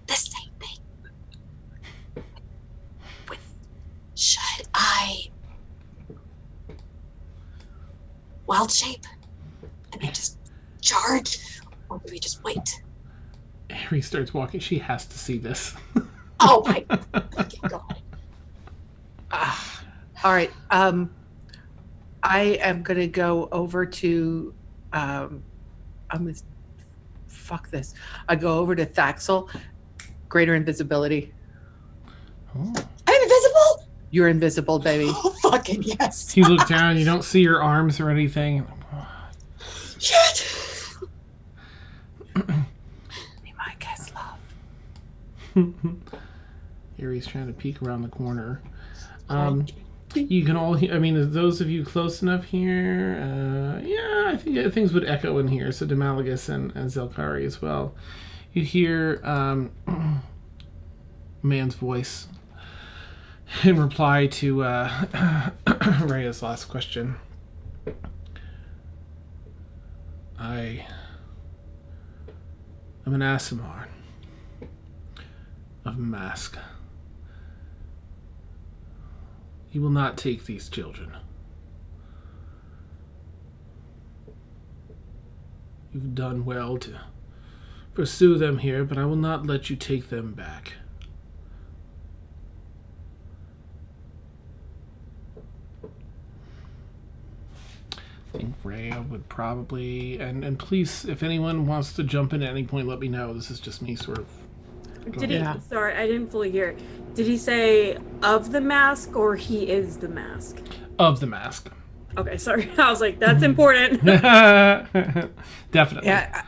The same thing. Should I wild shape and then just charge, or do we just wait? Harry starts walking. She has to see this. Oh my fucking god! All right. I am gonna go over to. I'm gonna fuck this. I go over to Thaxel. Greater invisibility. Oh. I'm invisible. You're invisible, baby. Oh fucking yes! You look down. You don't see your arms or anything. Shit! Be my guest, love. Harry's trying to peek around the corner. You can all hear, those of you close enough here, I think things would echo in here, so Demalagus and Zelkari as well. You hear man's voice in reply to Rhea's last question. I am an Aasimar of Mask. You will not take these children. You've done well to pursue them here, but I will not let you take them back. I think Rhea would probably, and please, if anyone wants to jump in at any point, let me know. This is just me sort of. Did he? Yeah. Sorry, I didn't fully hear. Did he say of the mask or he is the mask? Of the mask. Okay, sorry. I was like, that's important. Definitely. Yeah,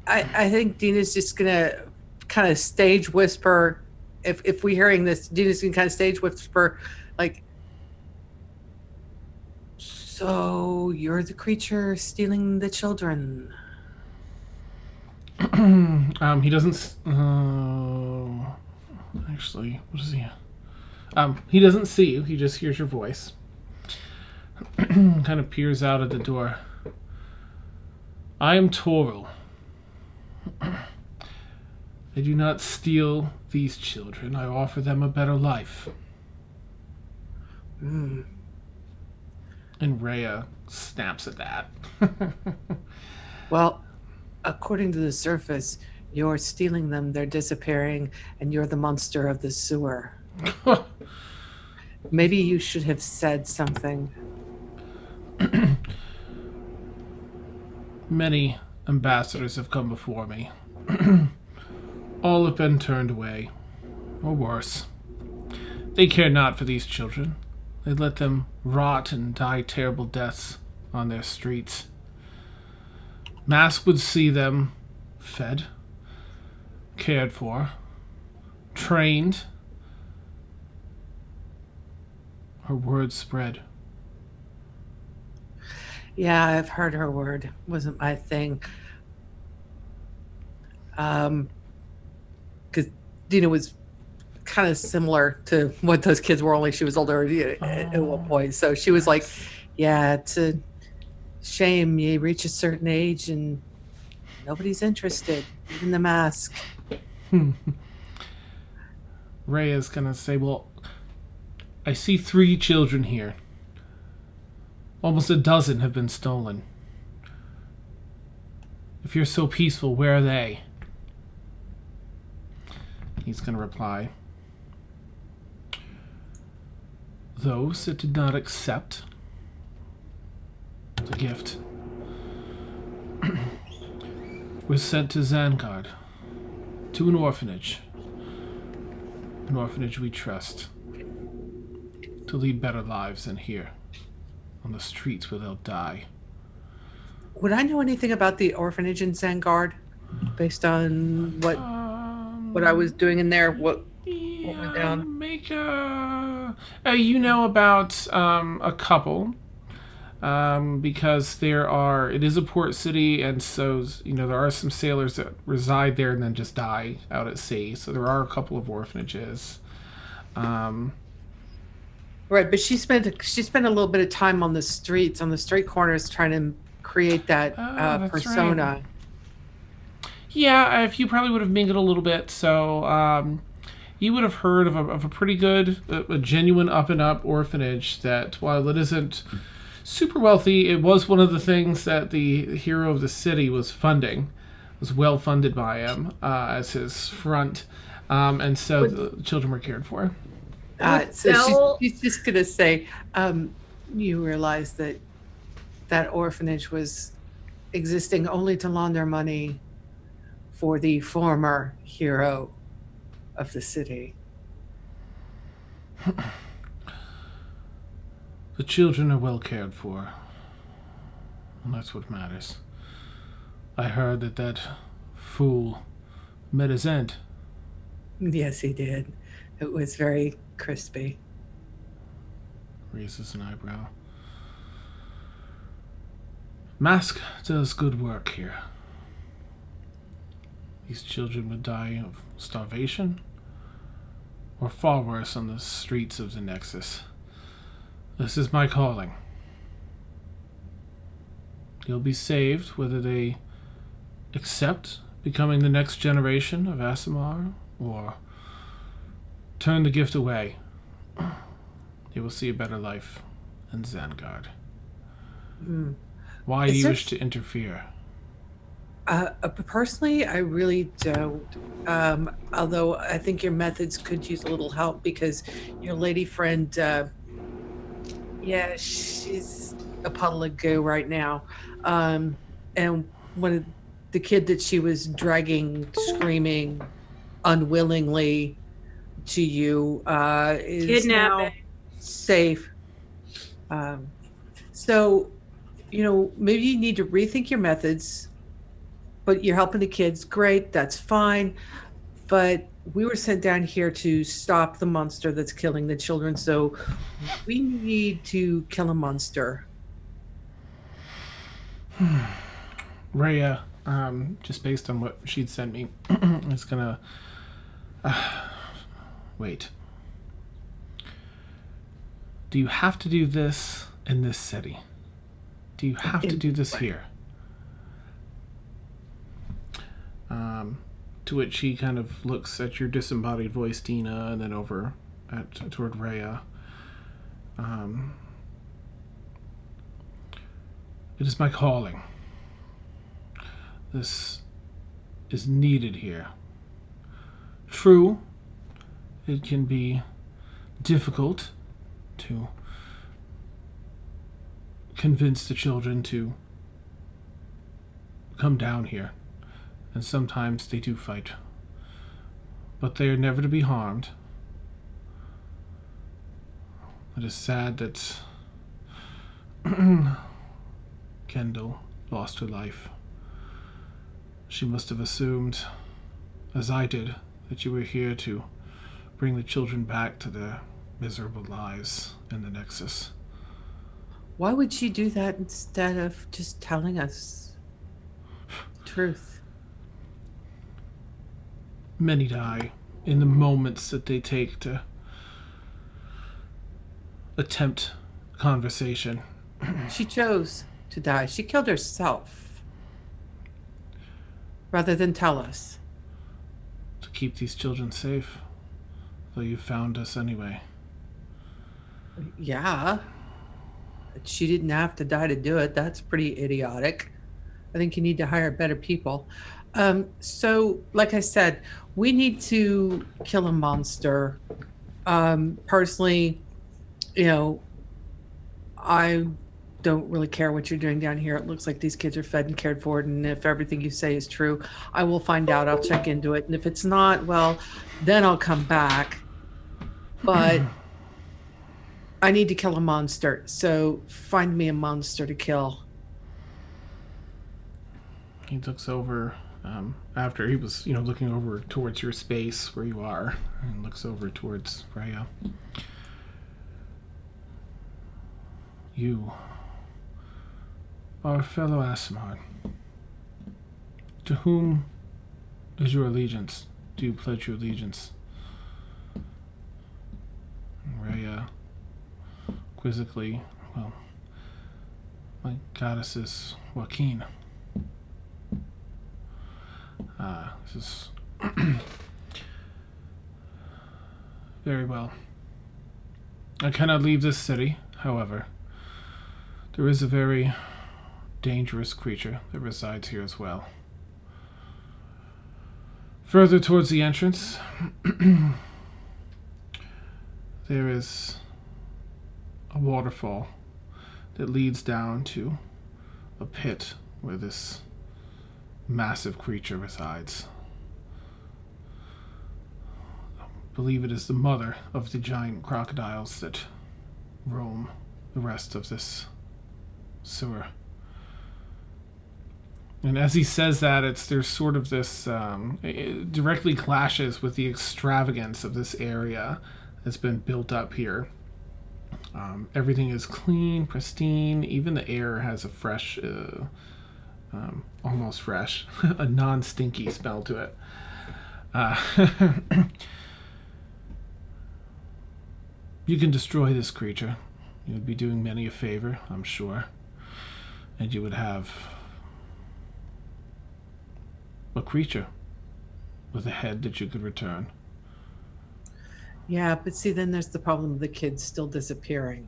I think Dina's just gonna kind of stage whisper. If we're hearing this, Dina's gonna kind of stage whisper, like, "So you're the creature stealing the children." He doesn't. Actually, what is he? He doesn't see you. He just hears your voice. Kind of peers out at the door. I am Toril. I do not steal these children. I offer them a better life. Mm. And Rhea snaps at that. Well, according to the surface, you're stealing them, they're disappearing, and you're the monster of the sewer. Maybe you should have said something. Many ambassadors have come before me. All have been turned away, or worse. They care not for these children. They let them rot and die terrible deaths on their streets. Mask would see them fed, cared for, trained. Her word spread. Yeah, I've heard her word. Wasn't my thing. Because Dina was kind of similar to what those kids were, only she was older at one point. So she was like, yeah, it's a shame you reach a certain age and nobody's interested, even the mask. Ray is going to say, well, I see 3 children here. Almost a dozen have been stolen. If you're so peaceful, where are they? He's going to reply, those that did not accept the gift were sent to Xangard, to an orphanage we trust, to lead better lives than here, on the streets where they'll die. Would I know anything about the orphanage in Xangard, based on what I was doing in there? What went down? Make a. You know about a couple, because it is a port city, and so there are some sailors that reside there and then just die out at sea. So there are a couple of orphanages. Right, but she spent a little bit of time on the street corners, trying to create that That's persona. right. Yeah, if you probably would have mingled a little bit, so you would have heard of a pretty good, a genuine up-and-up orphanage that, while it isn't super wealthy, it was one of the things that the hero of the city was funding. It was well funded by him as his front, and so the children were cared for. So she's just going to say, you realize that orphanage was existing only to launder money for the former hero of the city. The children are well cared for, and that's what matters. I heard that fool met his end. Yes, he did. It was very crispy. Raises an eyebrow. Mask does good work here. These children would die of starvation, or far worse, on the streets of the Nexus. This is my calling. They'll be saved, whether they accept becoming the next generation of Asimar, or turn the gift away. They will see a better life in Xangard. Mm. Why do Is you there- wish to interfere? Personally, I really don't. Although I think your methods could use a little help because your lady friend, yeah, she's a puddle of goo right now. And one of the kid that she was dragging, screaming unwillingly to you, is now Kidnapping. safe. Um, so, maybe you need to rethink your methods, but you're helping the kids. Great, that's fine. But we were sent down here to stop the monster that's killing the children. So we need to kill a monster. Rhea, just based on what she'd sent me, is gonna wait. Do you have to do this in this city? Do you have to do this here? To which he kind of looks at your disembodied voice, Dina, and then over toward Rhea. It is my calling. This is needed here. True, it can be difficult to convince the children to come down here, and sometimes they do fight, but they are never to be harmed. It is sad that Kendall lost her life. She must have assumed, as I did, that you were here to bring the children back to their miserable lives in the Nexus. Why would she do that instead of just telling us the truth? Many die in the moments that they take to attempt conversation. She chose to die. She killed herself rather than tell us. To keep these children safe, though you found us anyway. Yeah. She didn't have to die to do it. That's pretty idiotic. I think you need to hire better people. So, like I said, we need to kill a monster. Personally, I don't really care what you're doing down here. It looks like these kids are fed and cared for, and if everything you say is true, I will find out. I'll check into it, and if it's not, well, then I'll come back. But I need to kill a monster, so find me a monster to kill. He looks over, after he was, looking over towards your space where you are, and looks over towards Rhea. You are a fellow Asimard. To whom is your allegiance? Do you pledge your allegiance? Rhea quizzically, well, my goddess is Joaquin. This is very well. I cannot leave this city, however. There is a very dangerous creature that resides here as well. Further towards the entrance, there is a waterfall that leads down to a pit where this massive creature resides. I believe it is the mother of the giant crocodiles that roam the rest of this sewer. And as he says that, there's sort of this, it directly clashes with the extravagance of this area that's been built up here. Everything is clean, pristine. Even the air has a fresh, almost fresh, a non-stinky smell to it. You can destroy this creature. You would be doing many a favor, I'm sure. And you would have a creature with a head that you could return. Yeah, but see, then there's the problem of the kids still disappearing.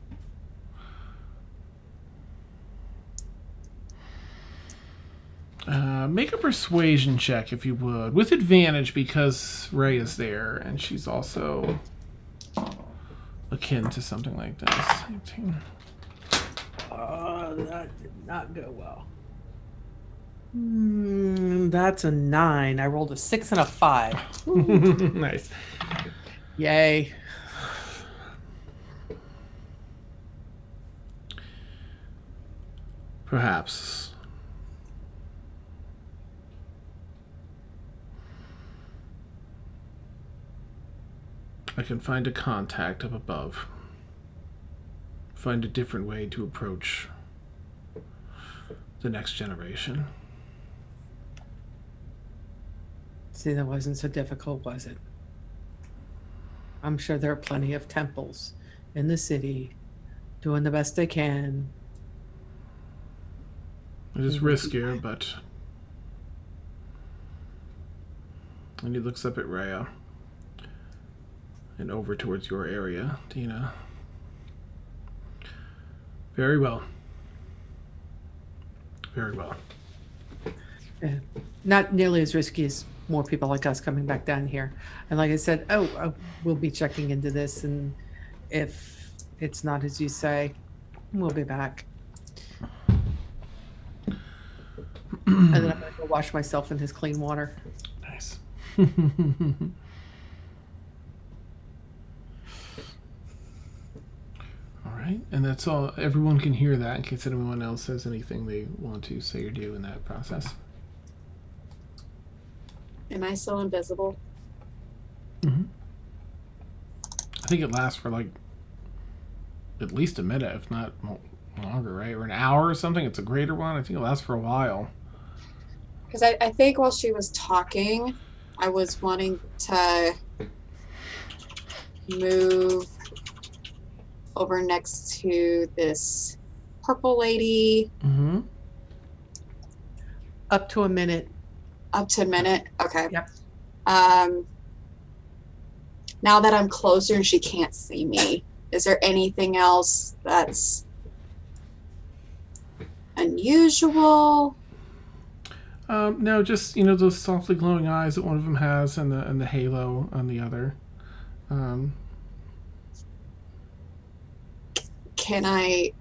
Make a persuasion check, if you would, with advantage because Ray is there, and she's also akin to something like this. 18. That did not go well. That's a 9. I rolled a 6 and a 5. Nice. Yay. Perhaps. I can find a contact up above. Find a different way to approach the next generation. See, that wasn't so difficult, was it? I'm sure there are plenty of temples in the city doing the best they can. It is riskier, but... And he looks up at Rhea. And over towards your area, Tina. Very well. Very well. Yeah. Not nearly as risky as more people like us coming back down here. And like I said, we'll be checking into this, and if it's not as you say, we'll be back. And then I'm gonna go wash myself in his clean water. Nice. All right, and that's all. Everyone can hear that in case anyone else has anything they want to say or do in that process. Am I still invisible? Mm-hmm. I think it lasts for like at least a minute, if not longer, right? Or an hour or something. It's a greater one. I think it lasts for a while. Because I think while she was talking, I was wanting to move over next to this purple lady. Mm-hmm. Up to a minute. Up to a minute? Okay. Yep. Now that I'm closer and she can't see me, is there anything else that's unusual? No, just those softly glowing eyes that one of them has, and the halo on the other. Can I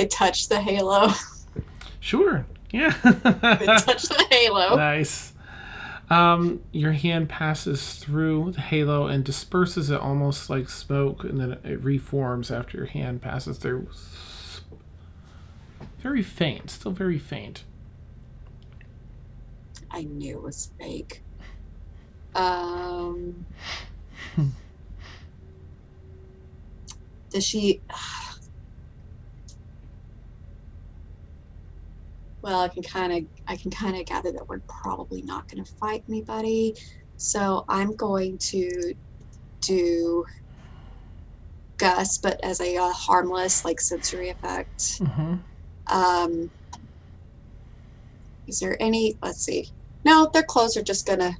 touch the halo? Sure. Yeah. Touch the halo. Nice. Your hand passes through the halo and disperses it almost like smoke, and then it reforms after your hand passes through. Very faint, still very faint. I knew it was fake. Does she? Well, I can kind of gather that we're probably not going to fight anybody, so I'm going to do Gus, but as a harmless, like, sensory effect. Mm-hmm. Is there any? Let's see. No, their clothes are just gonna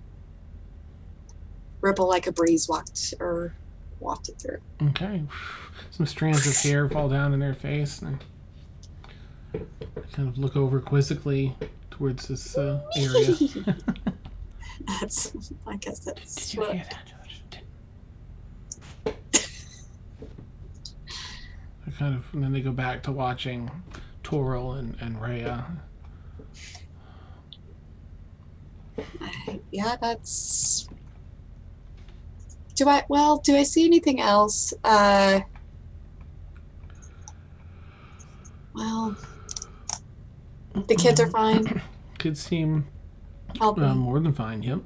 ripple like a breeze wafted through. Okay. Some strands of hair fall down in their face, and they kind of look over quizzically towards this area. I guess that's. Did you hear that, George? They kind of, and then they go back to watching Toril and Rhea. Yeah, that's. Do I see anything else? Well, the kids are fine. Kids seem Healthy. more than fine. Yep.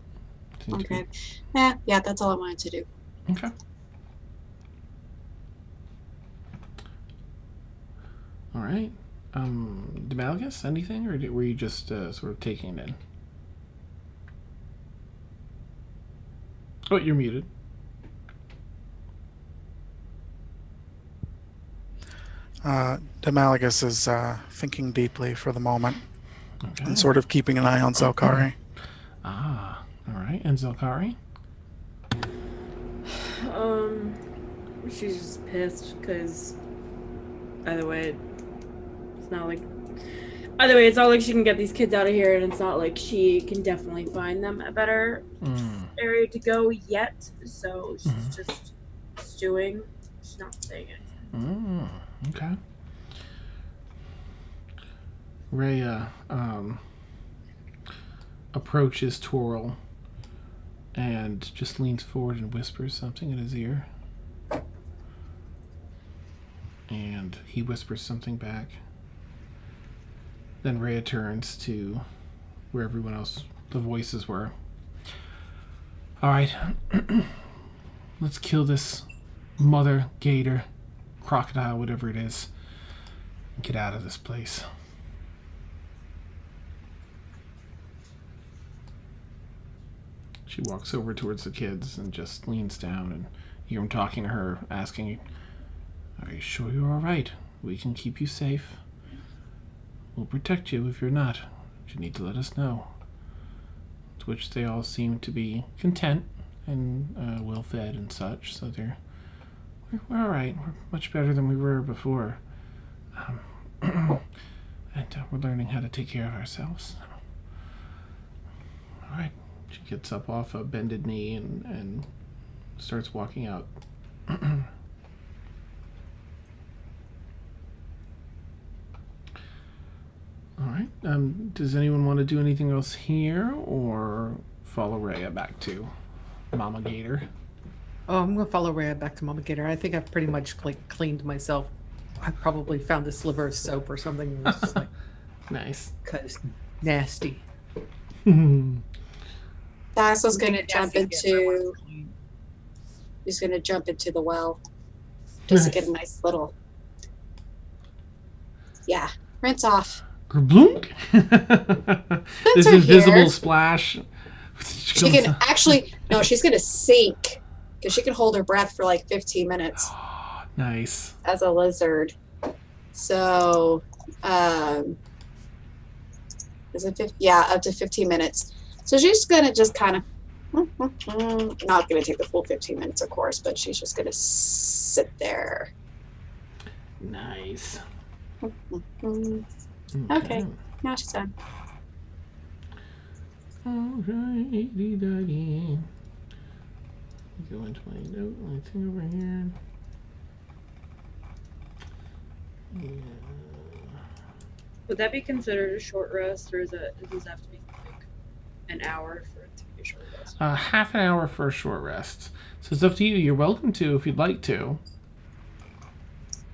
Seem to be- Okay. Yeah, that's all I wanted to do. Okay. All right. Demalgus, anything, or were you just sort of taking it in? Oh, you're muted. Demalagus is thinking deeply for the moment Okay. and sort of keeping an eye on Zelkari. Ah, all right. And Zelkari? She's just pissed because either way, it's not like Either way, it's not like she can get these kids out of here, and it's not like she can definitely find them a better area to go yet. So she's just stewing. She's not saying anything. Okay. Rhea approaches Toril and just leans forward and whispers something in his ear. And he whispers something back. Then Rhea turns to where everyone else, the voices were. All right, let's kill this mother gator, crocodile, whatever it is, and get out of this place. She walks over towards the kids and just leans down, and you hear him talking to her, asking, "Are you sure you're all right? We can keep you safe. We'll protect you if you're not. You need to let us know." To which they all seem to be content and well-fed and such, so we're all right. We're much better than we were before. And we're learning how to take care of ourselves. All right. She gets up off a bended knee and starts walking out. All right. Does anyone want to do anything else here, or follow Rhea back to Mama Gator? Oh, I'm gonna follow Rhea back to Mama Gator. I think I've pretty much cleaned myself. I probably found a sliver of soap or something. And was just like, Nice. cause nasty. Tassel's gonna jump into. Clean. He's gonna jump into the well, just to Nice. get a nice little. Yeah, rinse off. Kerblunk! This her invisible here. splash. She can actually no. She's gonna sink because she can hold her breath for like 15 minutes Nice. as a lizard. So, is it 50? Yeah, up to 15 minutes. So she's gonna just kind of not gonna take the full 15 minutes, of course, but she's just gonna sit there. Nice. Okay, now she's done. Alrighty doggy. Go into my note, my thing over here. Yeah. Would that be considered a short rest, or does this have to be like an hour for it to be a short rest? Half an hour for a short rest. So it's up to you. You're welcome to if you'd like to.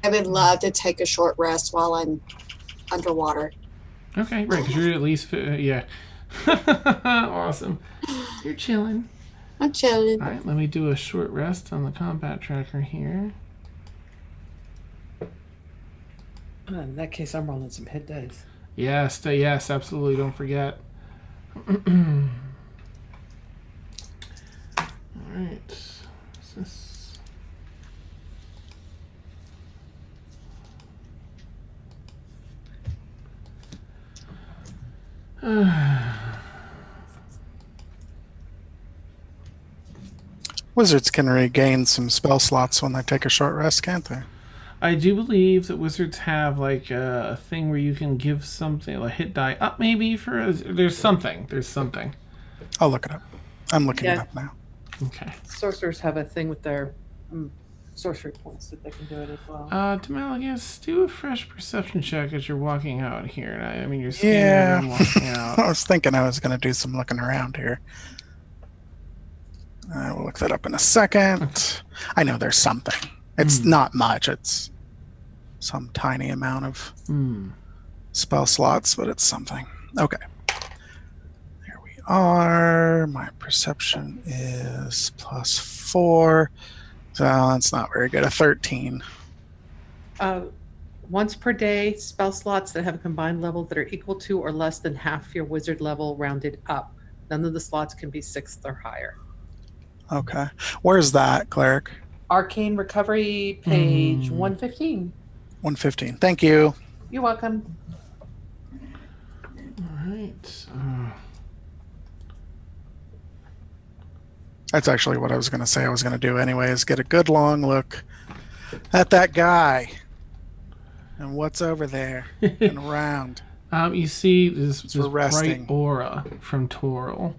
I would love to take a short rest while I'm underwater. Okay, right, because you're at least, yeah. Awesome. You're chilling. I'm chilling. All right, let me do a short rest on the combat tracker here. In that case, I'm rolling some hit dice. Yes, yes, absolutely. Don't forget. All right. What's this? Wizards can regain some spell slots when they take a short rest, can't they? I do believe that wizards have like a thing where you can give something, like hit die up maybe for there's something. I'll look it up. I'm looking it Yeah. up now. Okay. Sorcerers have a thing with their sorcery points that they can do it as well. Demaligus, do a fresh perception check as you're walking out here. And I mean, you're scanning Yeah. and walking out. I was thinking I was going to do some looking around here. I will look that up in a second. I know there's something. It's not much. It's some tiny amount of spell slots, but it's something. Okay. There we are. My perception is +4. So that's not very good. A 13. Once per day, spell slots that have a combined level that are equal to or less than half your wizard level rounded up. None of the slots can be 6th or higher. Okay. Where's that, Cleric? Arcane Recovery, page 115. 115. Thank you. You're welcome. All right. That's actually what I was going to say I was going to do anyway, is get a good long look at that guy. And what's over there and around? You see this we're bright resting. aura from Toril,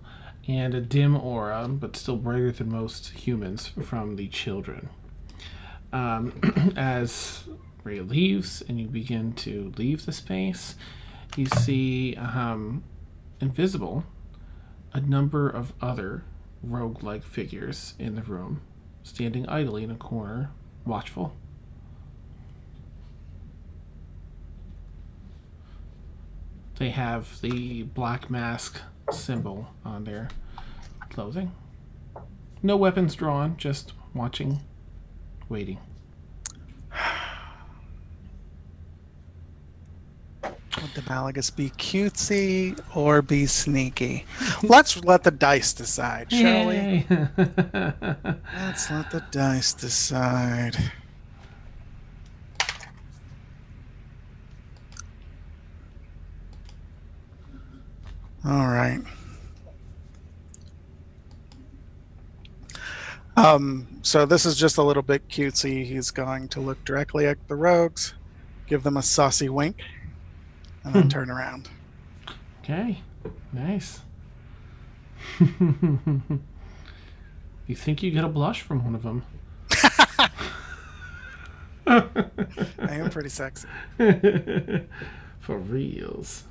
and a dim aura, but still brighter than most humans, from the children. As Rhea leaves and you begin to leave the space, you see invisible a number of other rogue-like figures in the room, standing idly in a corner, watchful. They have the black mask symbol on their clothing. No weapons drawn, just watching, waiting. Would the Malagus be cutesy or be sneaky? Let's let the dice decide, shall we? Yay. Let's let the dice decide. All right. So this is just a little bit cutesy. He's going to look directly at the rogues, give them a saucy wink, and then turn around. Okay, nice. You think you get a blush from one of them? I am pretty sexy. For reals.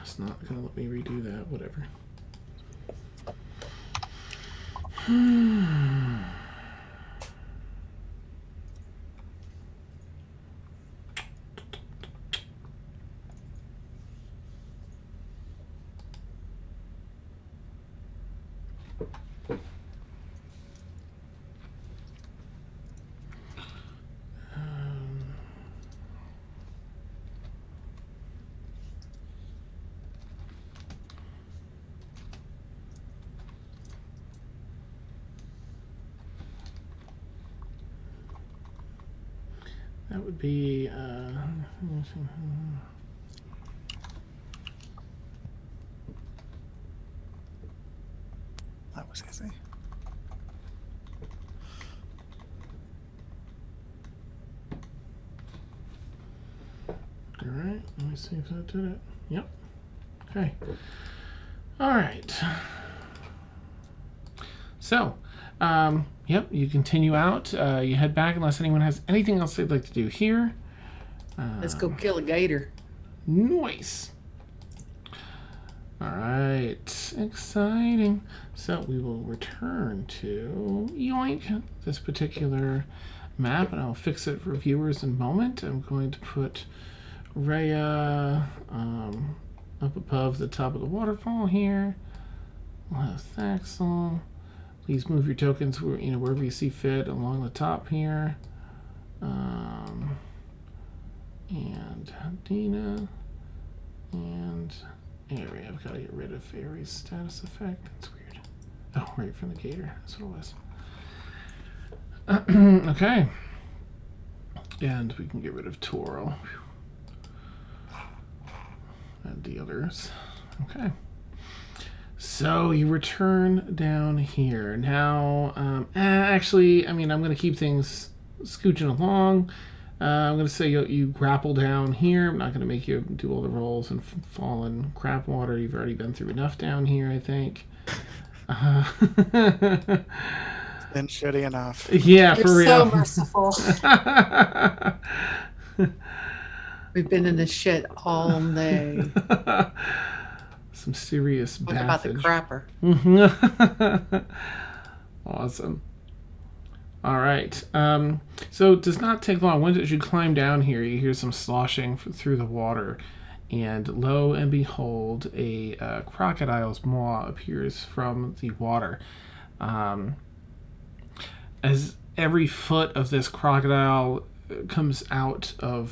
It's not gonna let me redo that. Whatever. That would be That was easy. all right. Let me see if that did it. Yep. Okay. All right. So, yep, you continue out. You head back unless anyone has anything else they'd like to do here. Let's go kill a gator. Nice. All right. Exciting. So we will return to Yoink, this particular map, and I'll fix it for viewers in a moment. I'm going to put Rhea up above the top of the waterfall here. We'll have Thaxel. Please move your tokens wherever you see fit along the top here. And Dina. And Aerie. I've got to get rid of Aerie's status effect. That's weird. Oh, right from the gator. That's what it was. Okay. And we can get rid of Toro. And the others. Okay. So you return down here. Now, actually, I mean, I'm going to keep things scooching along. I'm going to say you grapple down here. I'm not going to make you do all the rolls and fall in crap water. You've already been through enough down here, I think. It's been shitty enough. Yeah, You're for real. so merciful. We've been in this shit all day. Some serious What about the bathage. crapper? Awesome. All right. So it does not take long. Once as you climb down here, you hear some sloshing through the water, and lo and behold, a crocodile's maw appears from the water. As every foot of this crocodile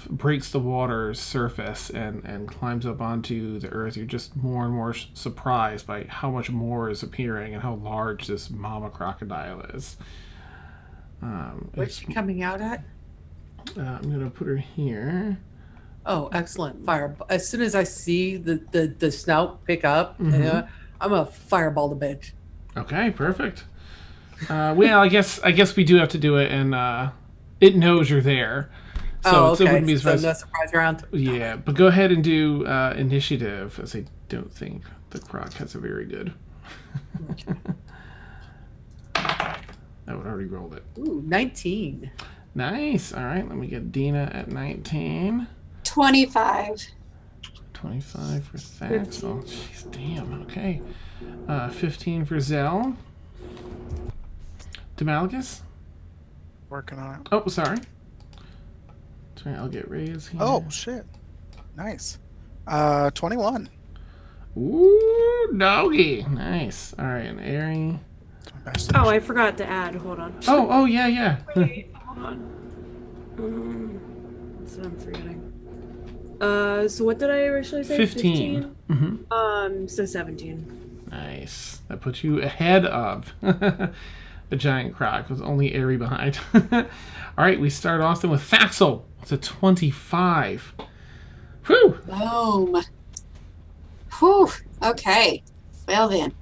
breaks the water's surface and climbs up onto the earth, you're just more and more surprised by how much more is appearing and how large this mama crocodile is. Where's she coming out at? I'm going to put her here. Oh, excellent. Fire. As soon as I see the snout pick up, Mhm. I'm a fireball the bitch. Okay, perfect. Well, I guess we do have to do it, and it knows you're there. So it wouldn't be So surprised. no surprise round. Yeah, but go ahead and do initiative, as I don't think the croc has a very good. I would already rolled it. Ooh, 19. Nice. All right, let me get Dina at 19. 25. 25 for Thaxel. Jeez, damn. Okay. 15 for Zell. Demalagus? Working on it. Oh, sorry. Sorry, I'll get Ray's here. Oh shit! Nice. 21. Ooh, doggy. Nice. All right, and Airy. Oh, I forgot to add. Hold on. Oh, yeah. Wait, hold on. So I'm forgetting. So what did I originally say? 15. Mm-hmm. So 17. Nice. That puts you ahead of the giant croc, with only Airy behind. All right, we start off then with Thaxel. It's a 25. Whew. Boom. Whew. Okay. Well then,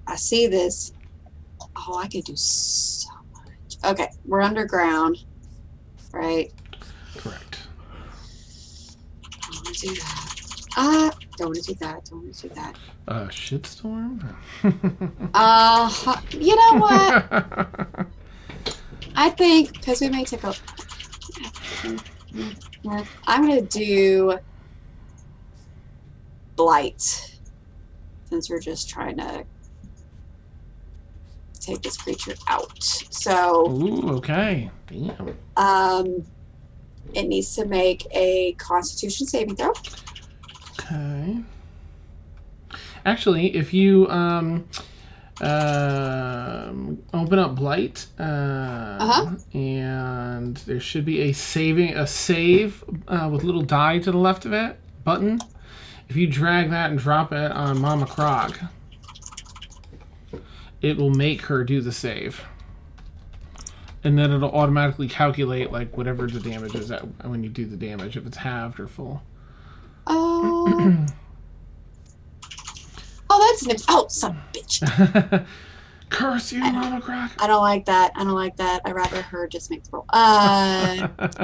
I see this. Oh, I could do so much. Okay, we're underground, right? Correct. Don't want to do that. Don't want to do that. Don't want to do that. Shitstorm? You know what? I think, because we may take a... I'm going to do Blight, since we're just trying to take this creature out. So, Ooh, okay. Damn. it needs to make a Constitution saving throw. Okay. Actually, if you open up Blight, and there should be a save with a little die to the left of it button. If you drag that and drop it on Mama Croc, it will make her do the save. And then it'll automatically calculate like whatever the damage is at when you do the damage, if it's halved or full. Oh, that's an... Oh, son of a bitch. Curse you, Mama Croc. I don't like that. I don't like that. I'd rather her just make the roll.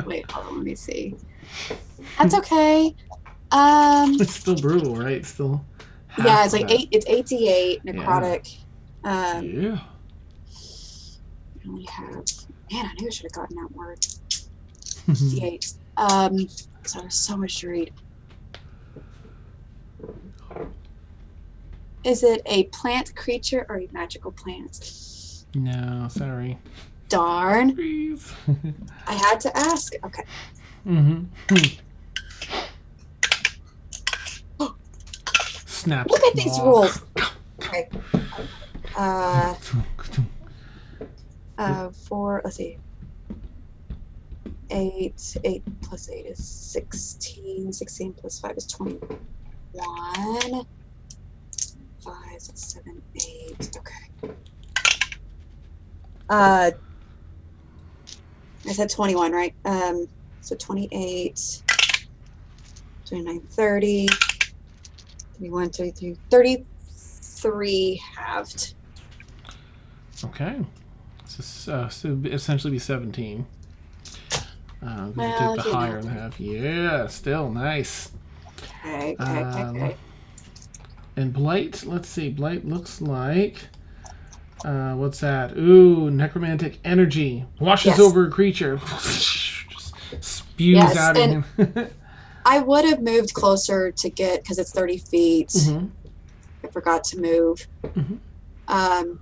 Wait, hold on. Let me see. That's okay. It's still brutal, right? It's still Yeah, it's like 8. It's 8d8 necrotic. Yeah. We only have... Man, I knew I should have gotten that word. D8. So there's so much to read. Is it a plant creature or a magical plant? No, sorry. Darn. Please. I had to ask. Okay. Snap. Look at these rolls. Okay. 4, let's see. 8 plus 8 is 16. 16 plus 5 is 21. 5, 6, 7, 8. Okay. I said 21, right? So 28, 29, 30, 31, 32, 33 halved. Okay. So essentially be 17. Well, take the you higher know. and half. Yeah, still nice. Okay. And Blight, let's see. Blight looks like... what's that? Ooh, necromantic energy. Washes Yes. over a creature. Just spews Yes, out and- of him. I would have moved closer to get, because it's 30 feet. Mhm. I forgot to move. Mhm. 5,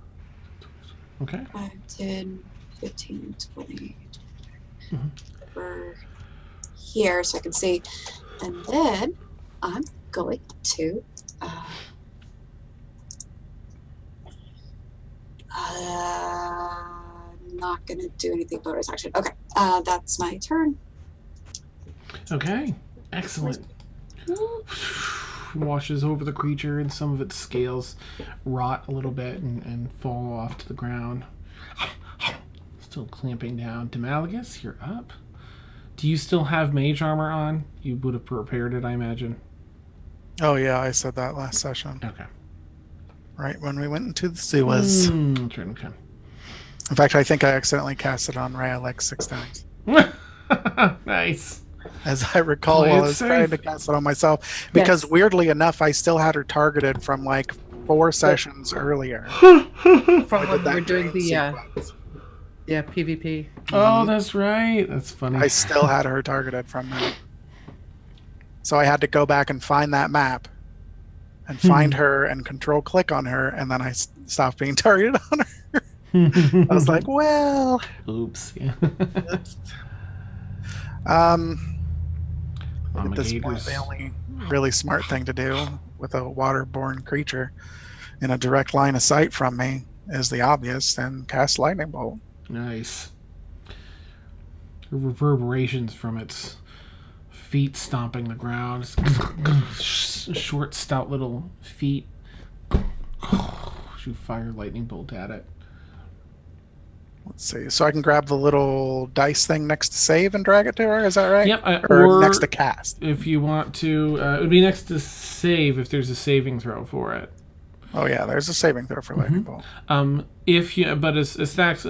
10, 15, 20. Mhm. Over here so I can see. And then I'm going to not going to do anything bonus action. Okay, that's my turn. Okay, excellent. Washes over the creature, and some of its scales rot a little bit and fall off to the ground. Still clamping down. Demalagus, you're up. Do you still have mage armor on? You would have prepared it, I imagine. Oh yeah, I said that last session. Okay. Right when we went into the sewers. Okay. In fact, I think I accidentally cast it on Rhea like 6 times. Nice. As I recall, Play while it I was safe. trying to cast it on myself. Because Yes. weirdly enough, I still had her targeted from like 4 sessions earlier. From I when did we that were doing dream the sequence. PvP. Oh, that's right. That's funny. I still had her targeted from that. So I had to go back and find that map and find her and control click on her, and then I stopped being targeted on her. I was like, well, oops. Yeah. at this point, the only really smart thing to do with a waterborne creature in a direct line of sight from me is the obvious, and cast lightning bolt. Nice. Reverberations from its feet stomping the ground. Short, stout little feet. Shoot fire lightning bolt at it. Let's see. So I can grab the little dice thing next to save and drag it to her. Is that right? Yep. Or next to cast. If you want to, it would be next to save if there's a saving throw for it. Oh yeah, there's a saving throw for lightning bolt. If you, but as Tasha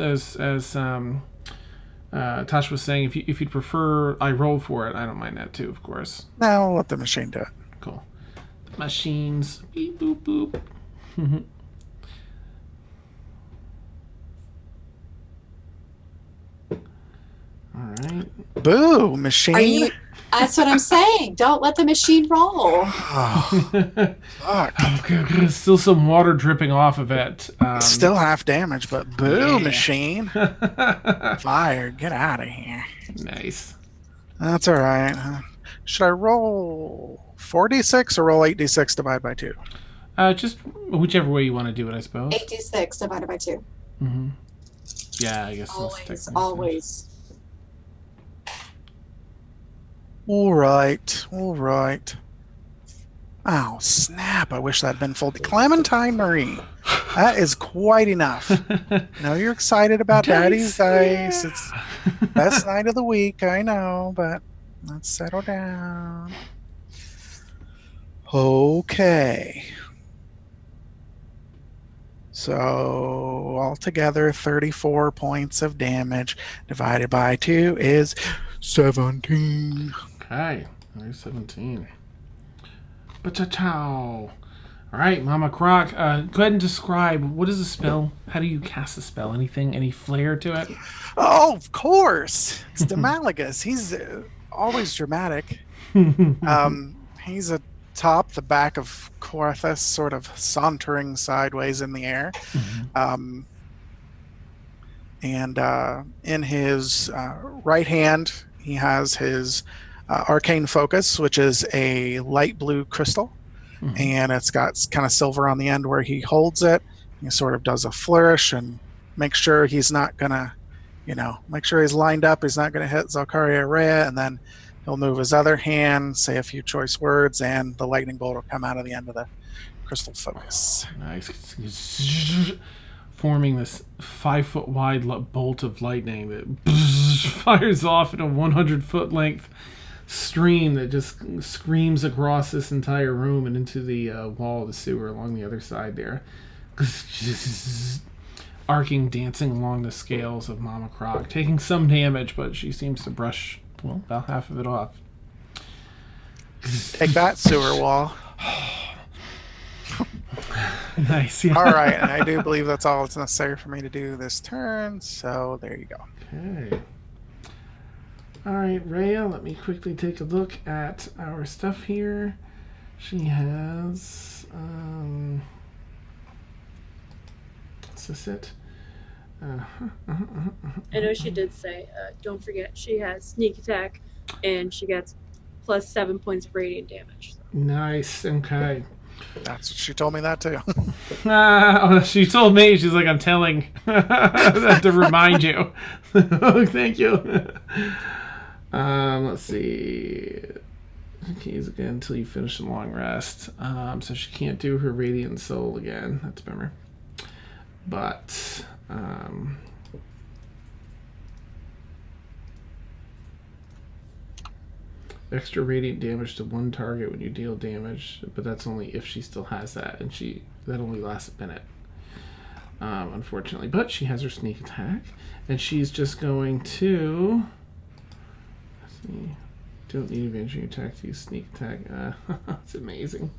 was saying, if you'd prefer I roll for it, I don't mind that too, of course. No, I'll let the machine do it. Cool. Machines. Beep boop boop. All right. Boo, machine. Are you? That's what I'm saying. Don't let the machine roll. Oh, fuck. Still some water dripping off of it. Still half damage, but boo, Yeah. machine. Fire, get out of here. Nice. That's all right. Should I roll 4d6 or roll 8d6 divided by 2? Just whichever way you want to do it, I suppose. 8d6 divided by 2. Mm-hmm. Yeah, I guess. Always, always. All right. Oh, snap. I wish that had been full. Clementine Marie. That is quite enough. I know you're excited about Daddy's Dice. It's best night of the week, I know, but let's settle down. Okay. So, altogether, 34 points of damage divided by 2 is 17. Okay, there's 17. Ba-cha-chow. All right, Mama Croc, go ahead and describe, what is the spell? How do you cast the spell? Anything, any flair to it? Oh, of course. It's Demalagus. He's always dramatic. He's atop the back of Corathus, sort of sauntering sideways in the air. And in his right hand, he has his arcane focus, which is a light blue crystal. And it's got kind of silver on the end where he holds it. He sort of does a flourish and makes sure he's not going to, make sure he's lined up. He's not going to hit Zalkaria Rhea. And then he'll move his other hand, say a few choice words, and the lightning bolt will come out of the end of the crystal focus. Nice. Forming this 5-foot wide bolt of lightning that fires off in a 100-foot length stream that just screams across this entire room and into the wall of the sewer along the other side there. Arcing, dancing along the scales of Mama Croc, taking some damage, but she seems to brush, about half of it off. Take that, sewer wall. Nice. Yeah. All right, and I do believe that's all that's necessary for me to do this turn, so there you go. Okay. All right, Rhea, let me quickly take a look at our stuff here. She has, what's this it? I know she did say, don't forget, she has sneak attack, and she gets plus 7 points of radiant damage. So. Nice, okay. That's what she told me that too. She told me, she's like, I'm telling that to remind you. Thank you. Let's see. Keys again until you finish the long rest. So she can't do her Radiant Soul again. That's a bummer. But, extra radiant damage to one target when you deal damage, but that's only if she still has that, and that only lasts a minute. Unfortunately, but she has her sneak attack, and she's just going to. Let's see. Don't need advantage attack to use sneak attack. It's amazing.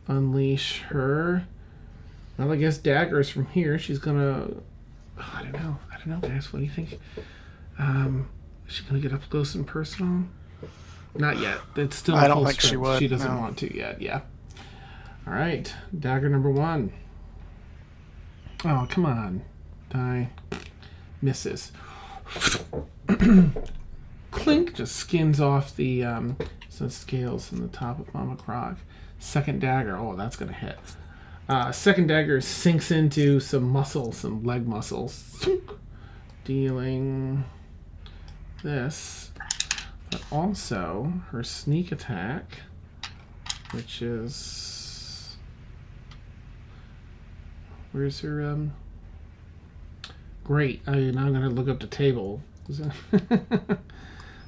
Unleash her. Well, I guess daggers from here. She's gonna. I don't know, guys. What do you think? Is she gonna get up close and personal? Not yet. It's still. I don't full think she strength. would. She doesn't no. want to yet. Yeah. All right. Dagger number 1. Oh, come on. Die. Misses. Clink just skins off the some scales in the top of Mama Croc. Second dagger. Oh, that's gonna hit. Second dagger sinks into some leg muscles, dealing this, but also her sneak attack, which is where's her great. Now I'm gonna look up the table.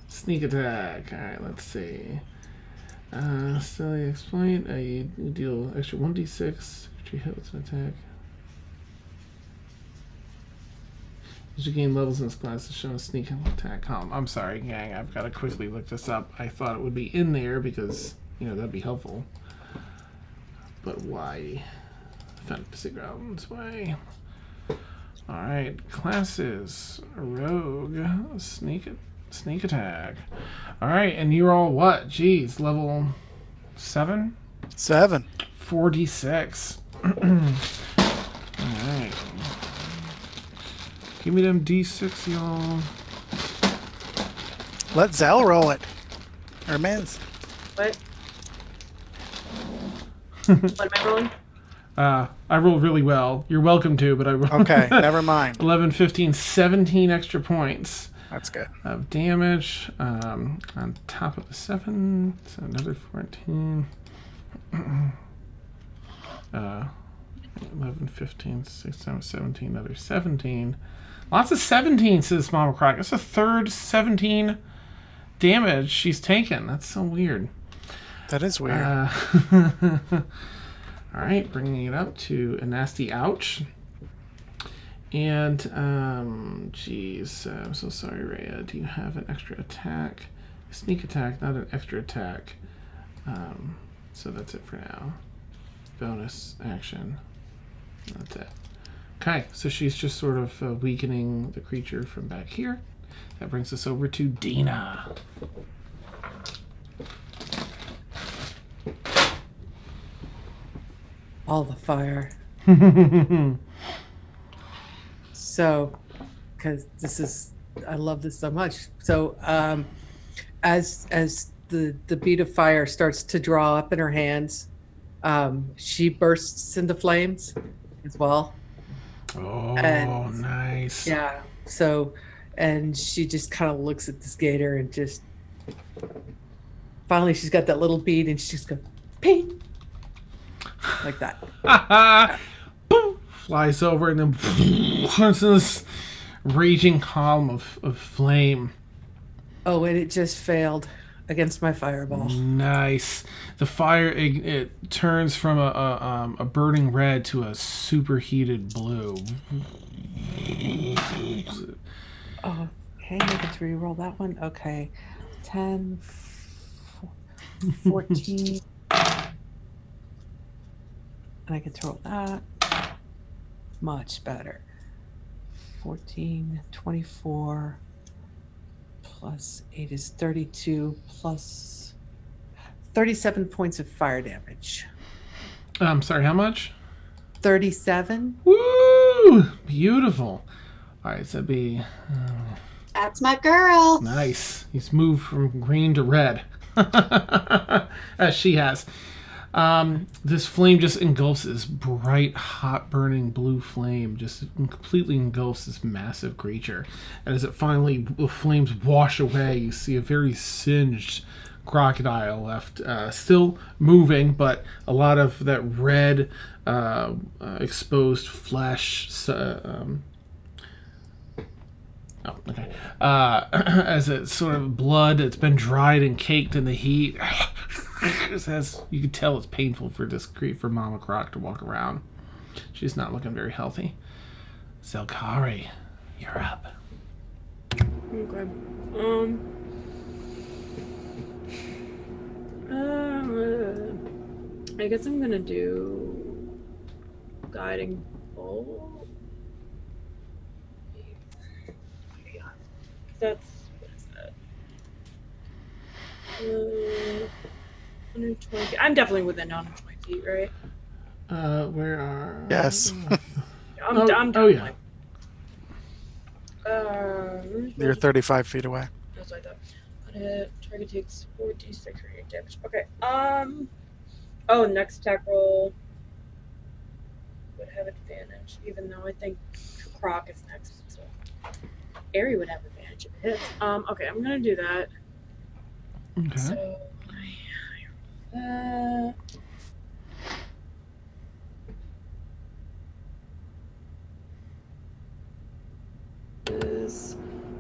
Sneak attack. All right, let's see. Still exploit. You deal extra 1d6. Extra hit with an attack. As you gain levels in this class to show a sneak attack column. I'm sorry, gang. I've got to quickly look this up. I thought it would be in there because that'd be helpful. But why? Fantasy Grounds. Why? All right, classes. Rogue. Sneak attack. All right, and you're all what? Jeez, level 7? 7. 4d6. All right. Give me them d6, y'all. Let Zell roll it. Or Miz. What? What am I rolling? I rolled really well. You're welcome to, but I rolled Okay, never mind. 11, 15, 17 extra points That's good. of damage on top of the 7. So another 14. 11, 15, 16, 17, another 17. Lots of 17, says Mama Croc. That's the third 17 damage she's taken. That's so weird. That is weird. All right, bringing it up to a nasty ouch. And, geez, I'm so sorry, Rhea. Do you have an extra attack? Sneak attack, not an extra attack. So that's it for now. Bonus action. That's it. Okay, so she's just sort of weakening the creature from back here. That brings us over to Dina. All the fire. So, because I love this so much. So, as the bead of fire starts to draw up in her hands, she bursts into flames as well. Oh, And- nice. Yeah. So, and she just kind of looks at this gator and just finally she's got that little bead and she just goes ping like that. Boom! Flies over and then into this raging column of flame. Oh, and it just failed against my fireball. Nice. The fire it turns from a burning red to a superheated blue. Oh, okay. I get to re-roll that one. Okay. 10, 14. And I get to roll that. Much better. 14, 24, plus 8 is 32, plus 37 points of fire damage. I'm sorry, how much? 37? Woo! Beautiful. All right, so that'd be That's my girl. nice. He's moved from green to red, as she has. This flame just engulfs this bright, hot, burning blue flame. Just completely engulfs this massive creature. And as the flames wash away, you see a very singed crocodile left, still moving, but a lot of that red, exposed flesh. Oh, okay. As it's sort of blood, it's been dried and caked in the heat. As you can tell, it's painful for Mama Croc to walk around. She's not looking very healthy. Zelkari, you're up. Okay. I guess I'm gonna do guiding bolt. That's what is that? 120. I'm definitely within 120 feet, right? Where are? Yes. I'm Oh definitely. yeah. You're 35 feet away. That's what I thought. Target takes 4d6 radiant damage. Okay. Oh, next attack roll would have advantage, even though I think Croc is next. So Airy would have advantage if it hits. Okay, I'm gonna do that. Okay. So that.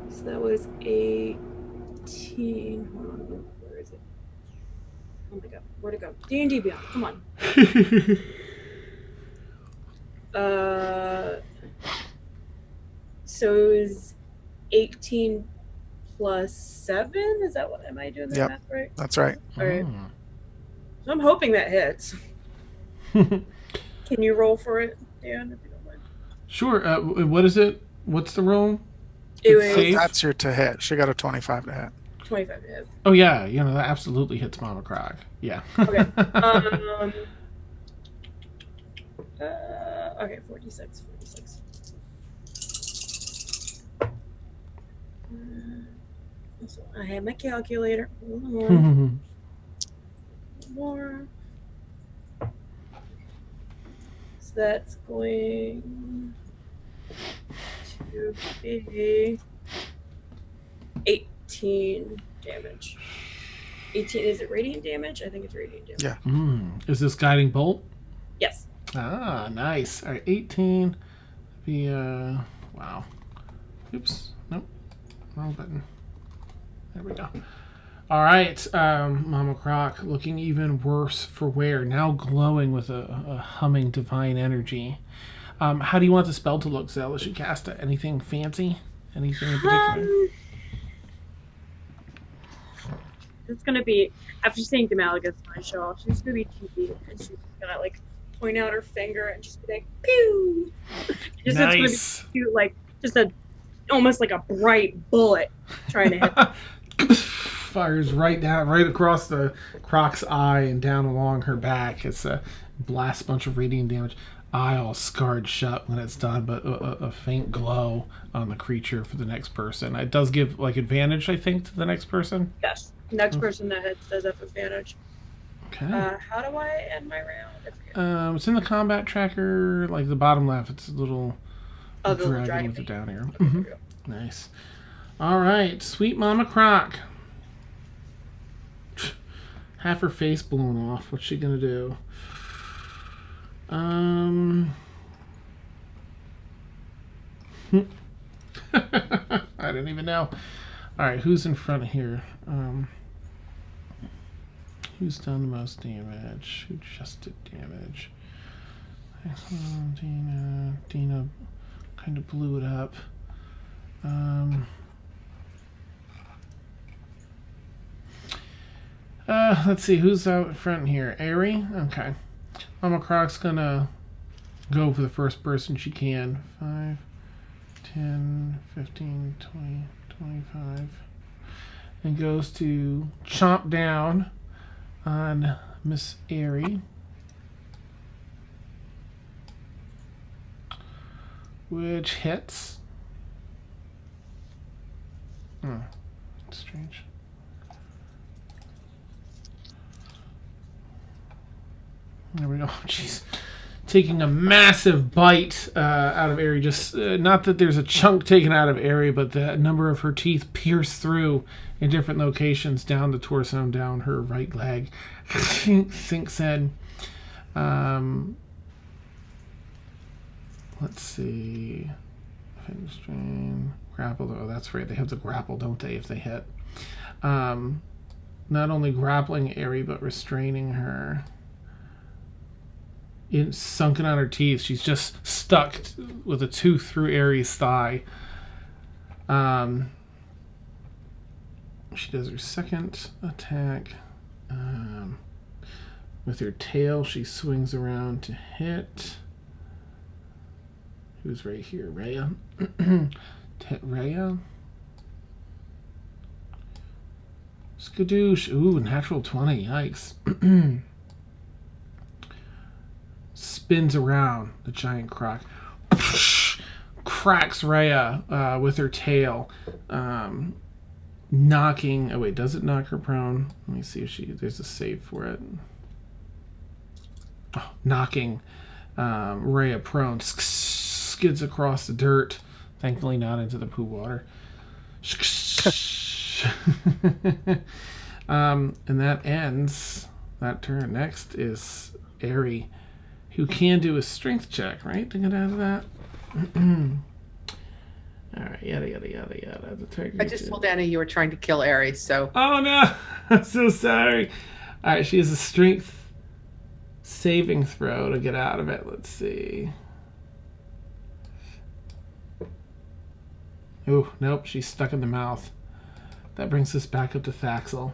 So that was 18. Hold on, where is it? Oh my god, where'd it go? D&D Beyond, come on. So it was 18 plus 7? Is that what, am I doing that Yep. math right? That's right. All right. Oh. So I'm hoping that hits. Can you roll for it, Dan, if you don't mind? Sure. What is it? What's the roll? It It's was safe. That's your to hit. She got a 25 to hit. 25 hits. Oh yeah, that absolutely hits Mama Croc. Yeah. Okay. Okay, 46. So I have my calculator. Hold on. More. So that's going to be 18 damage. 18, is it radiant damage? I think it's radiant damage. Yeah. Is this guiding bolt? Yes. Ah, nice. All right, 18. Wow. Oops. Nope. Wrong button. There we go. All right, Mama Croc, looking even worse for wear, now glowing with a humming divine energy. How do you want the spell to look, Zell? Is she cast it? Anything fancy? Anything in particular? It's gonna be, after seeing Demalagus when I show off, she's gonna be cheeky and she's gonna like point out her finger and just be like, pew! Just Nice. It's gonna be cute, like just almost like a bright bullet trying to hit. Fires right across the Croc's eye and down along her back. It's a blast bunch of radiant damage. Eye all scarred shut when it's done, but a faint glow on the creature for the next person. It does give like advantage, I think, to the next person. Yes. Next person that hits does have advantage. Okay. How do I end my round? I forget. It's in the combat tracker, like the bottom left. It's a little Oh, the little dragon dragon with the thing. down arrow. Okay, there we go. Nice. All right, sweet Mama Croc. Half her face blown off. What's she gonna do? I don't even know. All right, who's in front here? Who's done the most damage? Who just did damage? Dina kind of blew it up. Let's see, who's out front here? Airy? Okay. Mama Croc's gonna go for the first person she can. 5, 10, 15, 20, 25. And goes to chomp down on Miss Airy. Which hits. Oh, that's strange. There we go. Jeez. Taking a massive bite out of Airy. Just not that there's a chunk taken out of Airy, but the number of her teeth pierce through in different locations down the torso and down her right leg. Sinks in. Let's see. Strain. Grapple. Oh, that's right. They have to grapple, don't they, if they hit? Not only grappling Aerie, but restraining her. It's sunken on her teeth. She's just stuck with a tooth through Aerie's thigh. She does her second attack. With her tail, she swings around to hit. Who's right here? Rhea. Rhea. Skadoosh. Ooh, natural 20. Yikes. Spins around the giant croc. Cracks Rhea with her tail. Knocking. Oh, wait. Does it knock her prone? Let me see if there's a save for it. Oh, knocking Rhea prone. Skids across the dirt. Thankfully not into the poo water. And that ends that turn. Next is Aerie, who can do a strength check, right, to get out of that. All right, yada yada yada yada. The tiger. I just told Anna you were trying to kill Aerie, so. Oh no! I'm so sorry. All right, she has a strength saving throw to get out of it. Let's see. Oh, nope, she's stuck in the mouth. That brings us back up to Thaxel.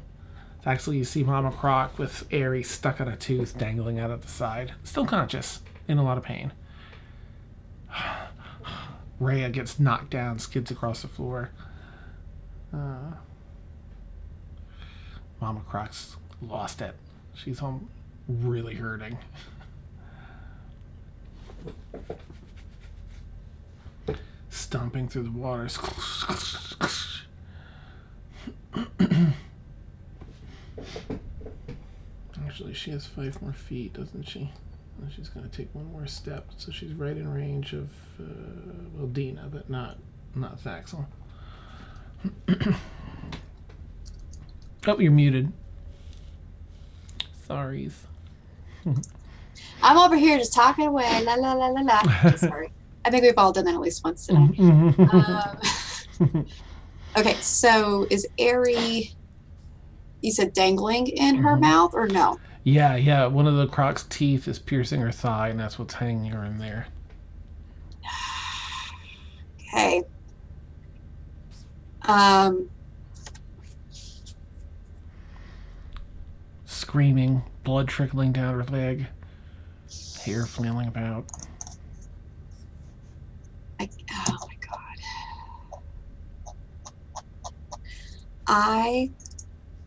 Thaxel, you see Mama Croc with Aerie stuck on a tooth dangling out of the side. Still conscious, in a lot of pain. Rhea gets knocked down, skids across the floor. Mama Croc's lost it. She's home really hurting. Stomping through the water. Actually, she has 5 more feet, doesn't she? And she's going to take one more step, so she's right in range of, well, Dina, but not Thaxel. Oh, you're muted. Sorries. I'm over here just talking away. La la la la la. Sorry. I think we've all done that at least once today. Okay, so is Aerie, you said dangling in her mouth or no? Yeah. One of the croc's teeth is piercing her thigh, and that's what's hanging her in there. Okay. Screaming, blood trickling down her leg, hair flailing about. Oh my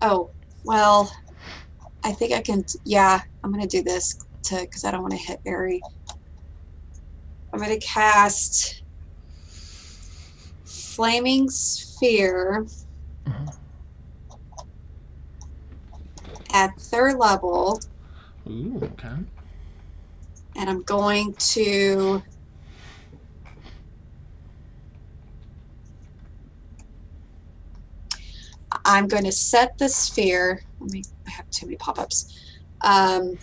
god. Well, I think I can, I'm going to do this because I don't want to hit Aerie. I'm going to cast Flaming Sphere at 3rd level. Ooh, okay. And I'm going to set the sphere. I have too many pop-ups. A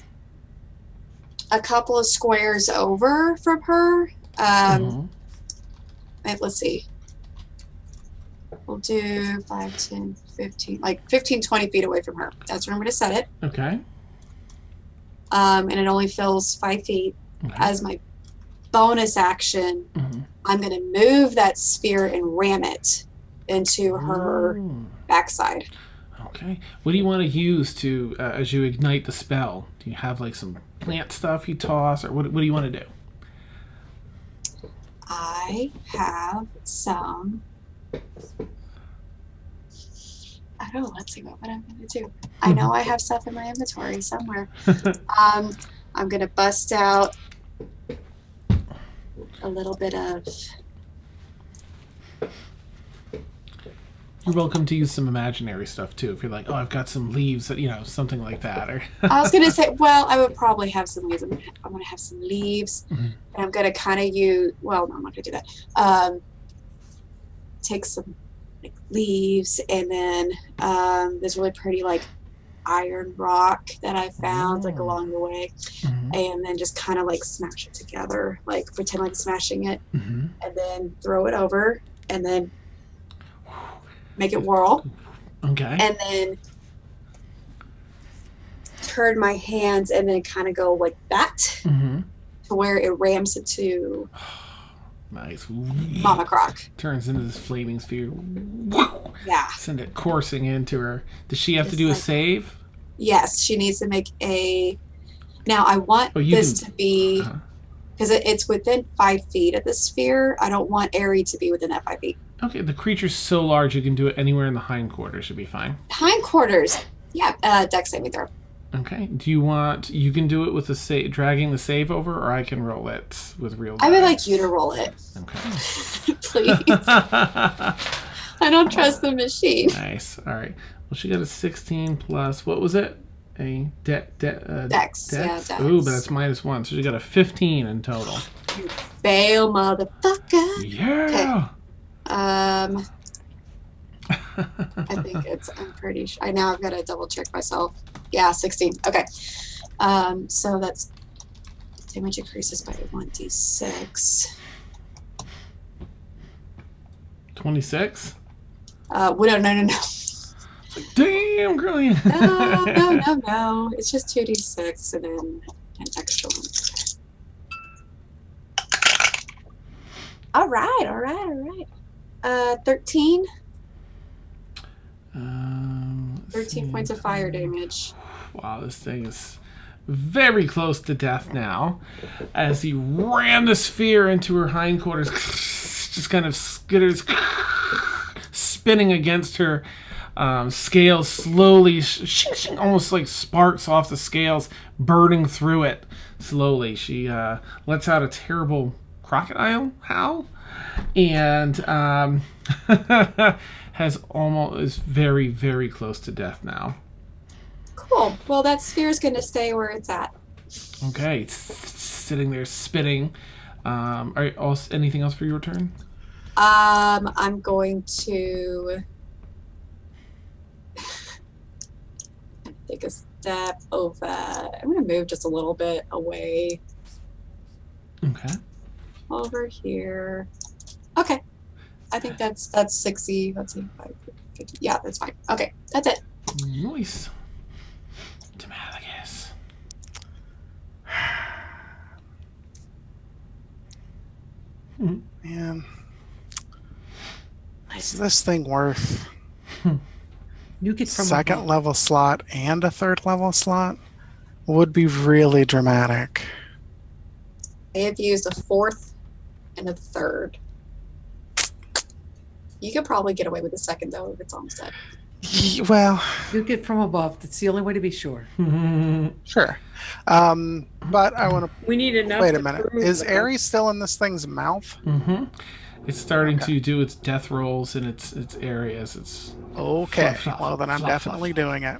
couple of squares over from her. Let's see. We'll do 5, 10, 15, like 15, 20 feet away from her. That's where I'm going to set it. Okay. And it only fills 5 feet. Okay. As my bonus action, I'm going to move that sphere and ram it into her backside. Okay. What do you want to use to as you ignite the spell? Do you have like some plant stuff you toss, or what do you want to do? I have some. I don't know. Let's see what I'm going to do. I know I have stuff in my inventory somewhere. I'm going to bust out a little bit of. You're welcome to use some imaginary stuff too. If you're like, oh, I've got some leaves, that something like that. Or I was going to say, well, I would probably have some leaves. I'm going to have some leaves, and I'm going to kind of use. Well, no, I'm not going to do that. Take some leaves, and then this really pretty like iron rock that I found like along the way, and then just kind of like smash it together, like pretend like smashing it, and then throw it over, and then make it whirl, Okay. and then turn my hands and then kind of go like that Mm-hmm. to where it rams it to Nice. Mama Croc. Turns into this flaming sphere. Yeah. Send it coursing into her. Does she have to Just do a like- save? Yes, she needs to make a. Now I want Oh, you this can- to be Uh-huh. because it's within 5 feet of the sphere. I don't want Airy to be within that 5 feet. Okay, the creature's so large you can do it anywhere in the hindquarters. Should be fine. Hindquarters. Yeah, Dex saving throw. Okay. Do you want? You can do it with the dragging the save over, or I can roll it with real. I would dice. like you to roll it, Okay. please. I don't trust the machine. Nice. All right. Well, she got a 16 plus. What was it? A Dex. Yeah, Dex. Ooh, but that's -1, so she got a 15 in total. Fail, motherfucker. Yeah. I think it's. I'm pretty sure. Now I've got to double check myself. Yeah, 16. Okay. So that's damage increases by 1d6. 26. No. Damn, girl. No. It's just 2d6 and then an extra one. All right. 13. 13 points of fire damage. Wow, this thing is very close to death now. As he rammed the sphere into her hindquarters, just kind of skitters, spinning against her scales slowly, almost like sparks off the scales, burning through it slowly. She lets out a terrible crocodile howl, and is very, very close to death now. Cool. Well, that sphere's going to stay where it's at. Okay, it's sitting there spinning. Anything else for your turn? I'm going to take a step over. I'm going to move just a little bit away Okay. over here. Okay. I think that's 60. Let's see. 50. Yeah, that's fine. Okay, that's it. Nice. Demalagus. Man, is this thing worth You get from second above. level slot and a third level slot? Would be really dramatic. I have used a 4th and a 3rd. You could probably get away with the 2nd though if it's almost dead. Well, You get from above. That's the only way to be sure. sure. But I want to We need enough. wait a to minute. prove Is that- Aerie still in this thing's mouth? It's starting Okay. to do its death rolls in its areas. It's Okay, Fluff, fluff, well then I'm fluff, definitely fluff. doing it.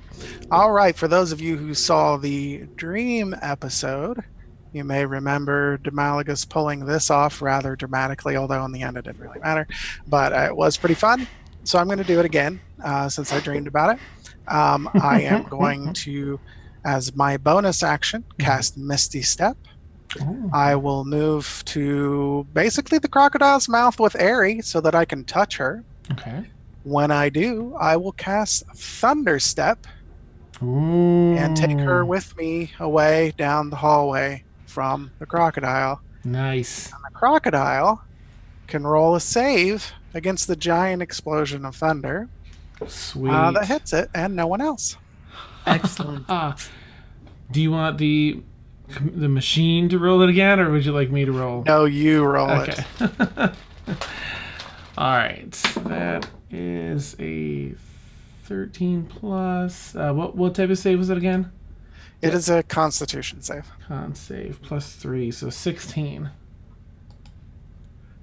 All right, for those of you who saw the Dream episode, you may remember Demalagus pulling this off rather dramatically, although in the end it didn't really matter. But it was pretty fun, so I'm going to do it again since I dreamed about it. I am going to, as my bonus action, cast Misty Step. oh, I will move to basically the crocodile's mouth with Aerie so that I can touch her. okay. When I do, I will cast Thunder Step Ooh. and take her with me away down the hallway from the crocodile. Nice. The crocodile can roll a save against the giant explosion of thunder Sweet. that hits it and no one else. Excellent. Do you want the machine to roll it again, or would you like me to roll? No, you roll Okay. it. All right. That is a 13 plus. What type of save was it again? It is a Constitution save. Con save plus 3, so 16.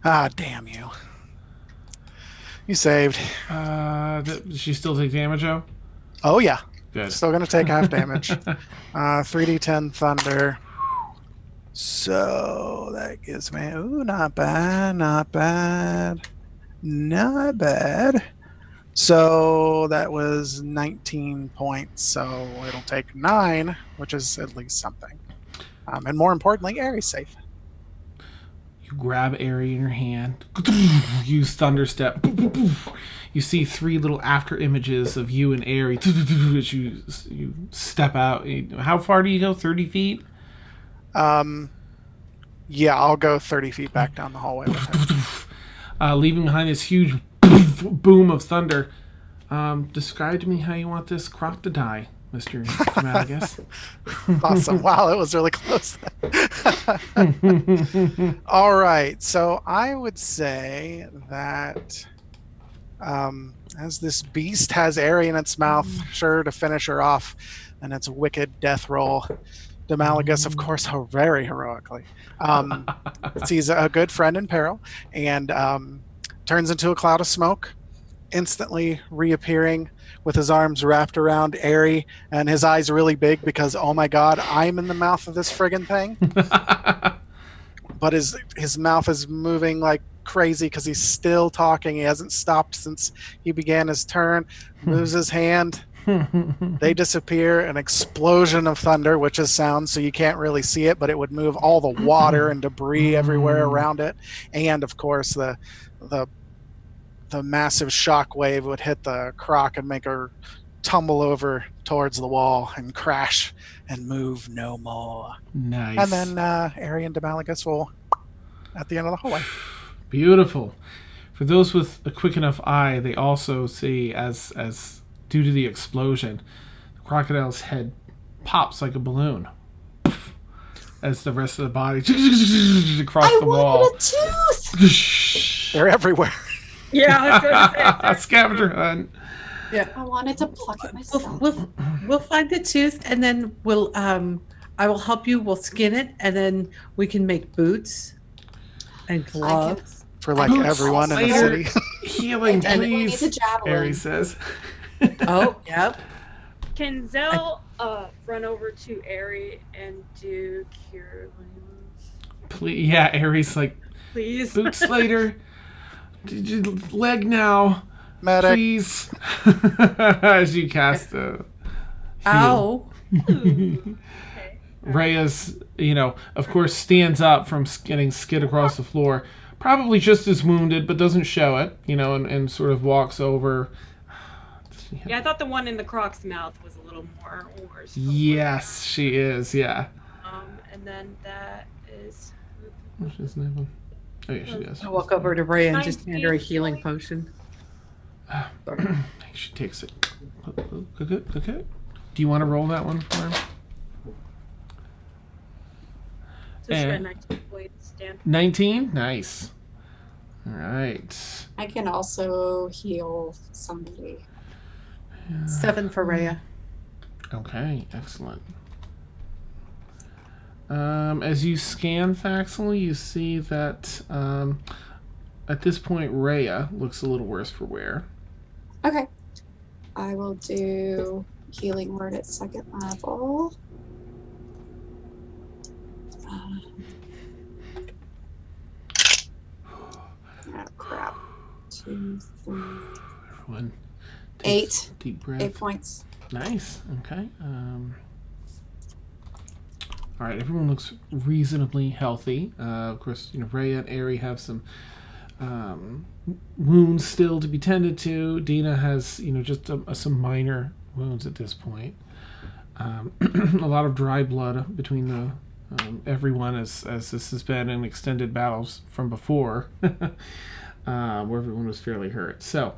Ah, damn you. You saved. Does she still take damage, though? Oh, yeah. Good. Still going to take half damage. 3d10 thunder. So that gives me, ooh, not bad, not bad, not bad. So that was 19 points. So it'll take 9, which is at least something. And more importantly, Aries safe. You You grab Airy in your hand. Use thunder step. You see 3 little after images of you and Airy as you step out. How far do you go? 30 feet? Yeah, I'll go 30 feet back down the hallway with him. Leaving behind this huge boom of thunder. Describe to me how you want this croc to die, Mr. Malagus. Awesome. Wow, it was really close. All right. So I would say that as this beast has Airy in its mouth, sure to finish her off, and its wicked death roll, Demalagus, of course, very heroically, sees a good friend in peril and turns into a cloud of smoke, instantly reappearing with his arms wrapped around Airy and his eyes really big because, oh my god, I'm in the mouth of this friggin' thing. But his mouth is moving like crazy because he's still talking. He hasn't stopped since he began his turn. Moves his hand. They disappear. An explosion of thunder, which is sound, so you can't really see it, but it would move all the water and debris everywhere around it. And of course, the massive shock wave would hit the croc and make her tumble over towards the wall and crash and move no more. Nice. And then Airy and Demalagus will at the end of the hallway. Beautiful. For those with a quick enough eye, they also see as due to the explosion, the crocodile's head pops like a balloon as the rest of the body across the wall. I wanted a tooth. They're everywhere. Yeah, I was gonna say. Scavenger hunt. Yeah. I wanted to pluck it myself. We'll find the tooth, and then I will help you. We'll skin it, and then we can make boots and gloves. For like Boots everyone in the later. city. Healing, And we need please. a javelin. Airy says. Oh, yep. Can Zell run over to Airy and do cure wounds? Please, yeah, Airy's like, Please. boots later. Leg now. Medic. Please. As you cast a Ow. Okay. Rhea's, of course, stands up from getting skid across the floor. Probably just as wounded, but doesn't show it, and sort of walks over. Yeah, I thought the one in the croc's mouth was a little more worse. Yes, she is, yeah. And then that is. What's his name? Oh, yeah, she does. I'll walk over to Rhea and just hand her a healing potion. She takes it. Okay. Do you want to roll that one for him? So she got 19 points, Dan. 19? Nice. All right. I can also heal somebody. 7 for Rhea. Okay, excellent. As you scan Thaxel, you see that at this point, Rhea looks a little worse for wear. Okay. I will do healing word at 2nd level. Oh crap. 2, 3, Everyone 8. takes a deep breath. 8 points. Nice. Okay. All right. Everyone looks reasonably healthy. Of course, Rhea and Airy have some wounds still to be tended to. Dina has, just some minor wounds at this point. A lot of dry blood between the everyone as this has been an extended battles from before, where everyone was fairly hurt. So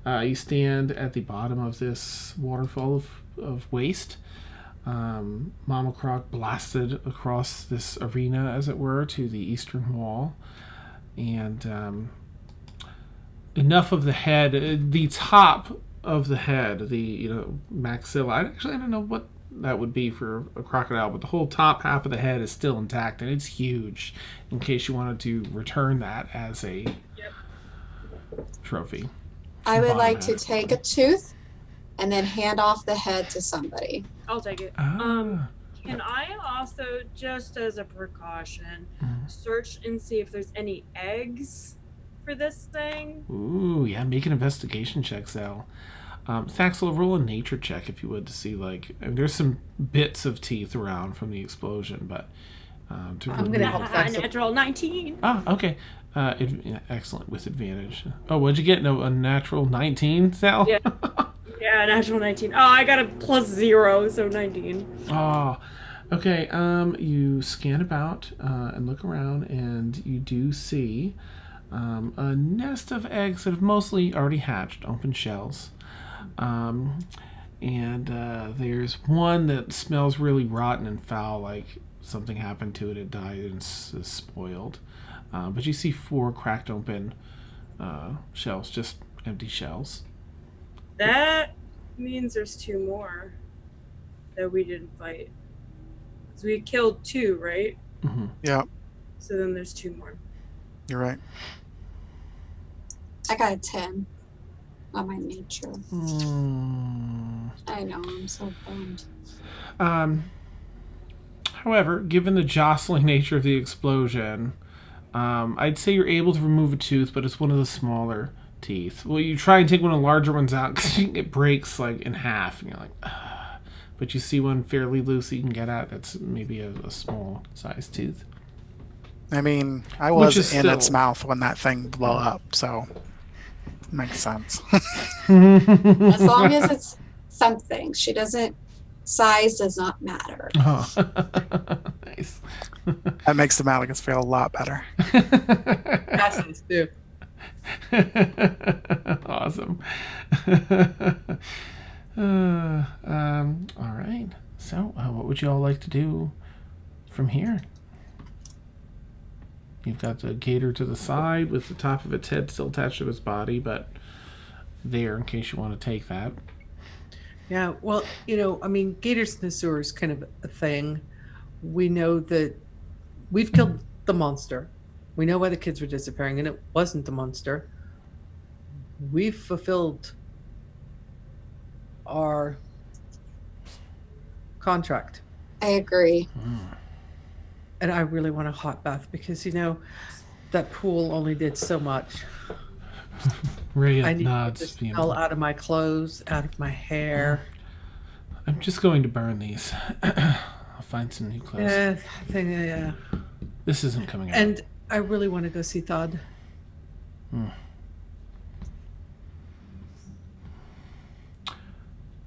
you stand at the bottom of this waterfall of waste. Mama Croc blasted across this arena, as it were, to the eastern wall. And enough of the head, the top of the head, the maxilla. I don't know what that would be for a crocodile, but the whole top half of the head is still intact, and it's huge. In case you wanted to return that as a trophy. I would Bottom like to half. take a tooth and then hand off the head to somebody. I'll take it. Ah. Can I also, just as a precaution, Mhm. search and see if there's any eggs for this thing? Ooh, yeah, make an investigation check, Zell. Thaxel, roll a nature check if you would to see, there's some bits of teeth around from the explosion, but To I'm gonna remove help it. that. Natural 19. Okay. Yeah, excellent with advantage. Oh, what'd you get? No, a natural 19, Sal? Yeah. Yeah, natural 19. Oh, I got a +0, so 19. Oh, okay. You scan about and look around, and you do see a nest of eggs that have mostly already hatched, open shells. And there's one that smells really rotten and foul, like something happened to it. It died and is spoiled. But you see 4 cracked open shells, just empty shells. That means there's 2 more that we didn't fight. So we killed 2, right? Mm-hmm. Yeah, So then there's 2 more. you're right. I got a 10 on my nature. I know, I'm so bummed. However, given the jostling nature of the explosion, I'd say you're able to remove a tooth, but it's one of the smaller teeth. Well, you try and take one of the larger ones out because it breaks like in half, and you're like, ugh. But you see one fairly loose that you can get at that's maybe a small sized tooth. I mean, I Which was is in its still- mouth when that thing blew up, so makes sense. As long as it's something. She doesn't, size does not matter. Oh. Nice. That makes the Malagas feel a lot better. Passes too. Awesome. All right. So, what would you all like to do from here? You've got the gator to the side with the top of its head still attached to its body, but there in case you want to take that. Yeah, well, I mean, gators in the sewer is kind of a thing. We know that we've killed the monster. We know why the kids were disappearing, and it wasn't the monster. We've fulfilled our contract. I agree. And I really want a hot bath because, that pool only did so much. Rhea I need nods. the smell out of my clothes, out of my hair. I'm just going to burn these. I'll find some new clothes. Yeah. This isn't coming out. And I really want to go see Thod.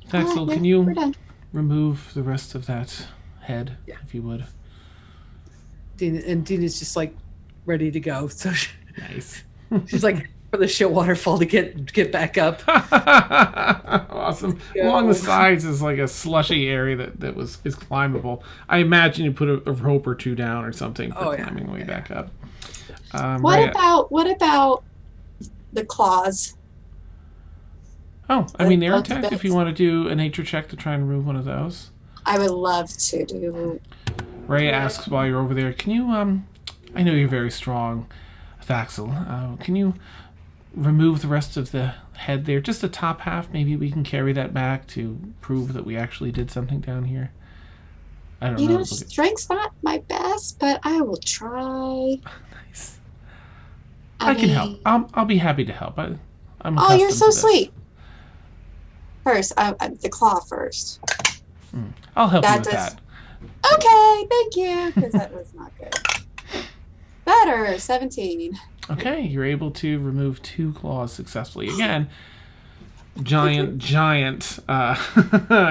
Thaxel, Yeah, can we're you done. remove the rest of that head, Yeah. if you would? Dina's just like ready to go. So Nice. she's like for the shit waterfall to get back up. Awesome. Go. Along the sides is like a slushy area that is climbable. I imagine you put a rope or 2 down or something for climbing the way back up. What Rhea- about the claws? Oh, I mean, they're both intact. If bits? you want to do a nature check to try and remove one of those. I would love to do. Ray asks while you're over there, can you, I know you're very strong, Thaxel. Can you remove the rest of the head there? Just the top half. Maybe we can carry that back to prove that we actually did something down here. I don't know. Strength's not my best, but I will try. Nice. I can help. I'll be happy to help. I'm Oh, you're accustomed so to this. sweet. First, the claw first. I'll help you That with does- that. Okay, thank you, because that was not good. Better, 17. Okay, you're able to remove 2 claws successfully. Again, giant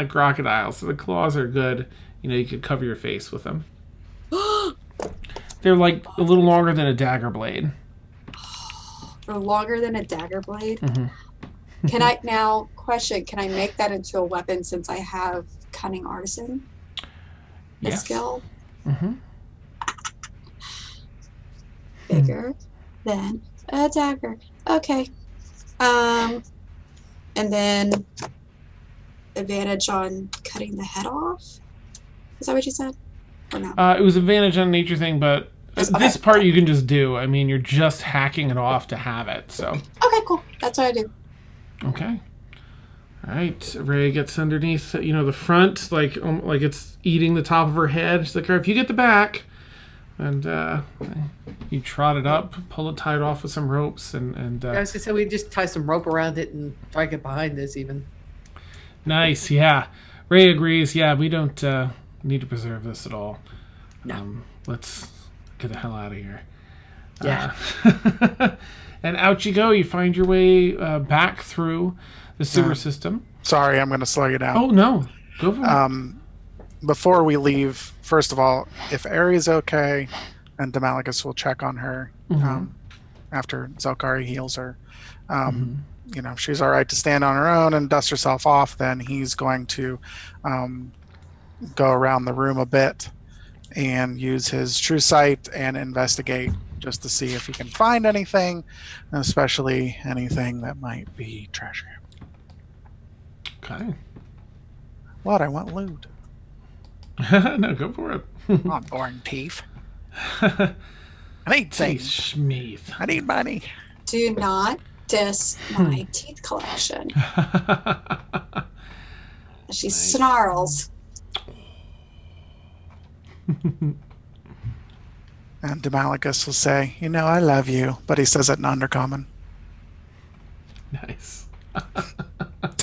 crocodiles. So the claws are good. You could cover your face with them. They're like a little longer than a dagger blade. Or longer than a dagger blade. Mhm. Can I now question? Can I make that into a weapon since I have cunning artisan? The Yes. skill Mm-hmm. bigger than a dagger. Okay. And then advantage on cutting the head off. Is that what you said? Or no? It was advantage on a nature thing, but Yes, this okay. part you can just do. I mean, you're just hacking it off to have it. So, Okay, cool. That's what I do. okay. All right. Ray gets underneath, the front, like it's eating the top of her head. She's like, if you get the back, and you trot it up, pull it tight off with some ropes, and I was gonna say we just tie some rope around it and drag it behind us even. nice. Yeah. Ray agrees. Yeah, we don't need to preserve this at all. No. let's get the hell out of here. Yeah. And out you go. You find your way back through the sewer system. Sorry, I'm going to slow you down. Oh, no. Go for it. Before we leave, first of all, if Ari's okay, and Demalagus will check on her after Zelkari heals her. You know, if she's all right to stand on her own and dust herself off, then he's going to go around the room a bit and use his true sight and investigate just to see if he can find anything, especially anything that might be treasure. Okay. What? I want loot. No, go for it. I'm not boring teeth. I need things. Schmeath. I need money. Do not diss my teeth collection. She snarls. And Demalagus will say, "You know, I love you," but he says it in Undercommon. Nice.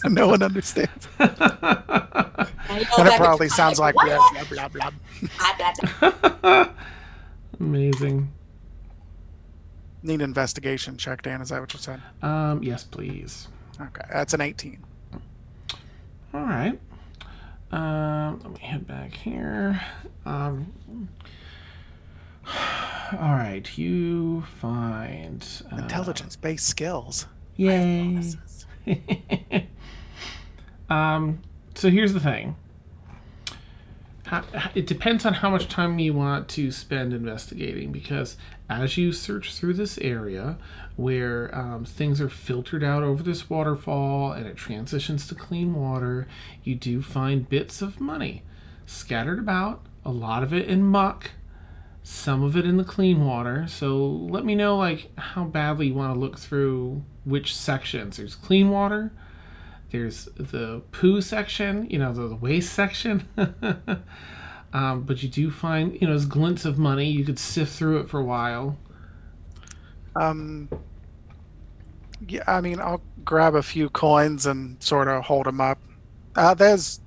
No one understands. And And it probably sounds like blah, blah, blah, blah. Amazing. Need investigation check, Dan. Is that what you said? Yes, please. Okay, that's an 18. All right. Let me head back here. All right. You find Intelligence-based skills. Yay. So here's the thing. It depends on how much time you want to spend investigating, because as you search through this area where things are filtered out over this waterfall and it transitions to clean water, you do find bits of money scattered about, a lot of it in muck, some of it in the clean water. So let me know like how badly you want to look through which sections. There's clean water, there's the poo section, you know, the waste section. But you do find, you know, there's glints of money. You could sift through it for a while. Yeah, I mean, I'll grab a few coins and sort of hold them up. There's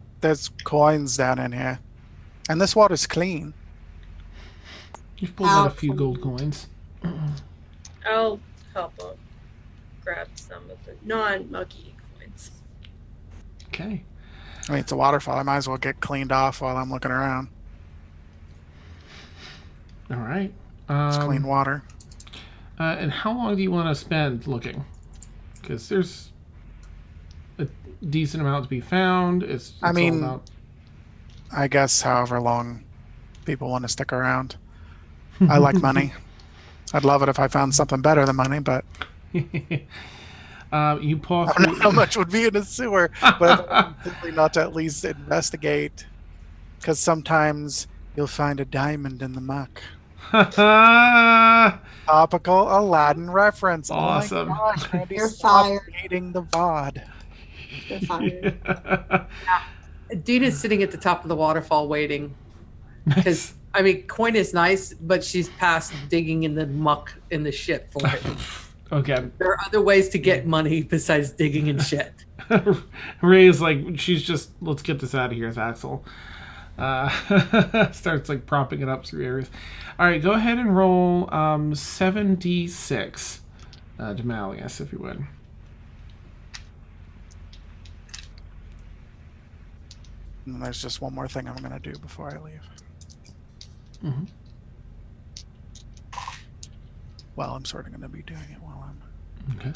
coins down in here, and this water's clean. You've pulled out a few gold coins. I'll help out grab some of the non-mucky coins. Okay. I mean, it's a waterfall. I might as well get cleaned off while I'm looking around. All right. It's clean water. And how long do you want to spend looking? Because there's a decent amount to be found. It's I mean, all about... I guess however long people want to stick around. I like money. I'd love it if I found something better than money, but you paw I through... don't know how much would be in a sewer, but I'm simply not to at least investigate, because sometimes you'll find a diamond in the muck. Topical Aladdin reference. Awesome. Oh my gosh, Randy, You're stop fired. hating the VOD. You're fired. Dina's sitting at the top of the waterfall waiting. Nice. Because, I mean, coin is nice, but she's past digging in the muck in the shit for it. Okay. There are other ways to get money besides digging in shit. Ray is like, she's just, let's get this out of here, Thaxel. Starts like propping it up through areas. All right, go ahead and roll 7d6 to Malleus, if you would. And there's just one more thing I'm going to do before I leave. Mm-hmm. Well, I'm sort of going to be doing it while I'm... Okay.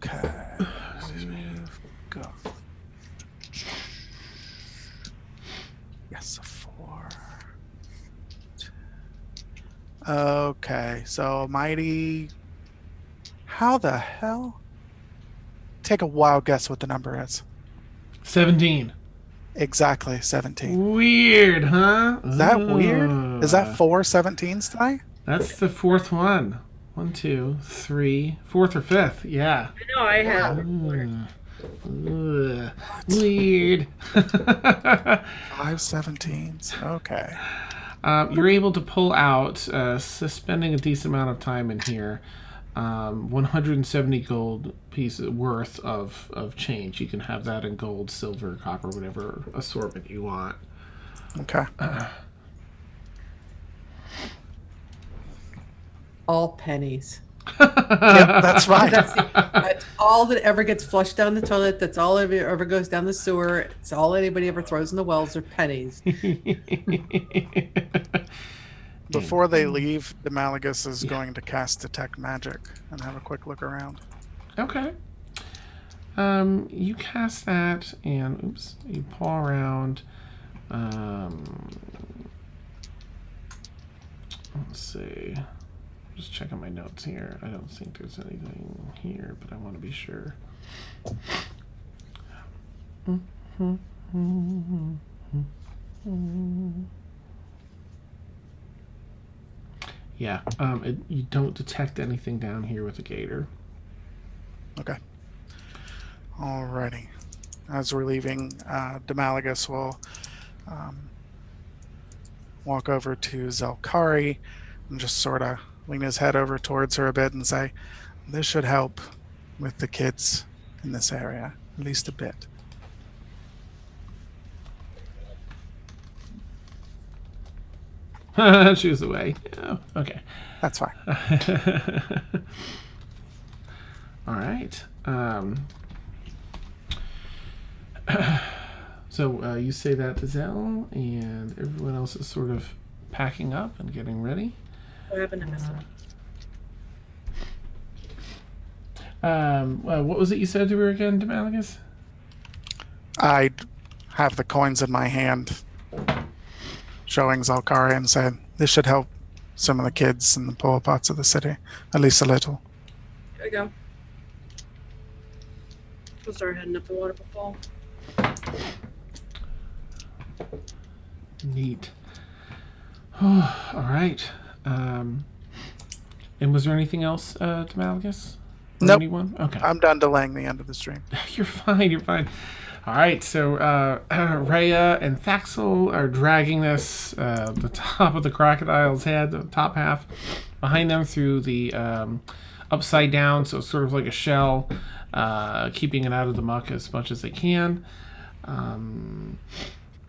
Okay. Go. Yes, a 4. Okay, so mighty... How the hell? Take a wild guess what the number is. 17. Exactly, 17. Weird, huh? Is that weird? Is that 4 17s tonight? That's the fourth one. 1, 2, 3, fourth or fifth. Yeah. I know I have. Weird. 5 17s. Okay. You're able to pull out, spending a decent amount of time in here, 170 gold pieces worth of change. You can have that in gold, silver, copper, whatever assortment you want. Okay. all pennies. Yep, that's fine. That's all that ever gets flushed down the toilet. That's all ever goes down the sewer. It's all anybody ever throws in the wells are pennies. Before they leave, Demalagus is going to cast Detect Magic and have a quick look around. Okay. You cast that, and oops, you paw around. Let's see. Just checking my notes here. I don't think there's anything here, but I want to be sure. Yeah, you don't detect anything down here with the gator. Okay. Alrighty. As we're leaving, Demalagus will walk over to Zelkari and just sort of lean his head over towards her a bit and say, "This should help with the kids in this area, at least a bit." Choose away. Oh, okay. That's fine. All right. So you say that to Zell, and everyone else is sort of packing up and getting ready. What happened to Missile? What was it you said to her again, Demalagus? I have the coins in my hand, showing Zelkari, and said, "This should help some of the kids in the poor parts of the city, at least a little." There we go. We'll start heading up the waterfall. Neat. All right. And was there anything else, Demalagus? Or Nope. Anyone? Okay. I'm done delaying the end of the stream. You're fine. You're fine. All right. So Rhea and Thaxel are dragging this the top of the crocodile's head, the top half, behind them through the upside down, so it's sort of like a shell, keeping it out of the muck as much as they can.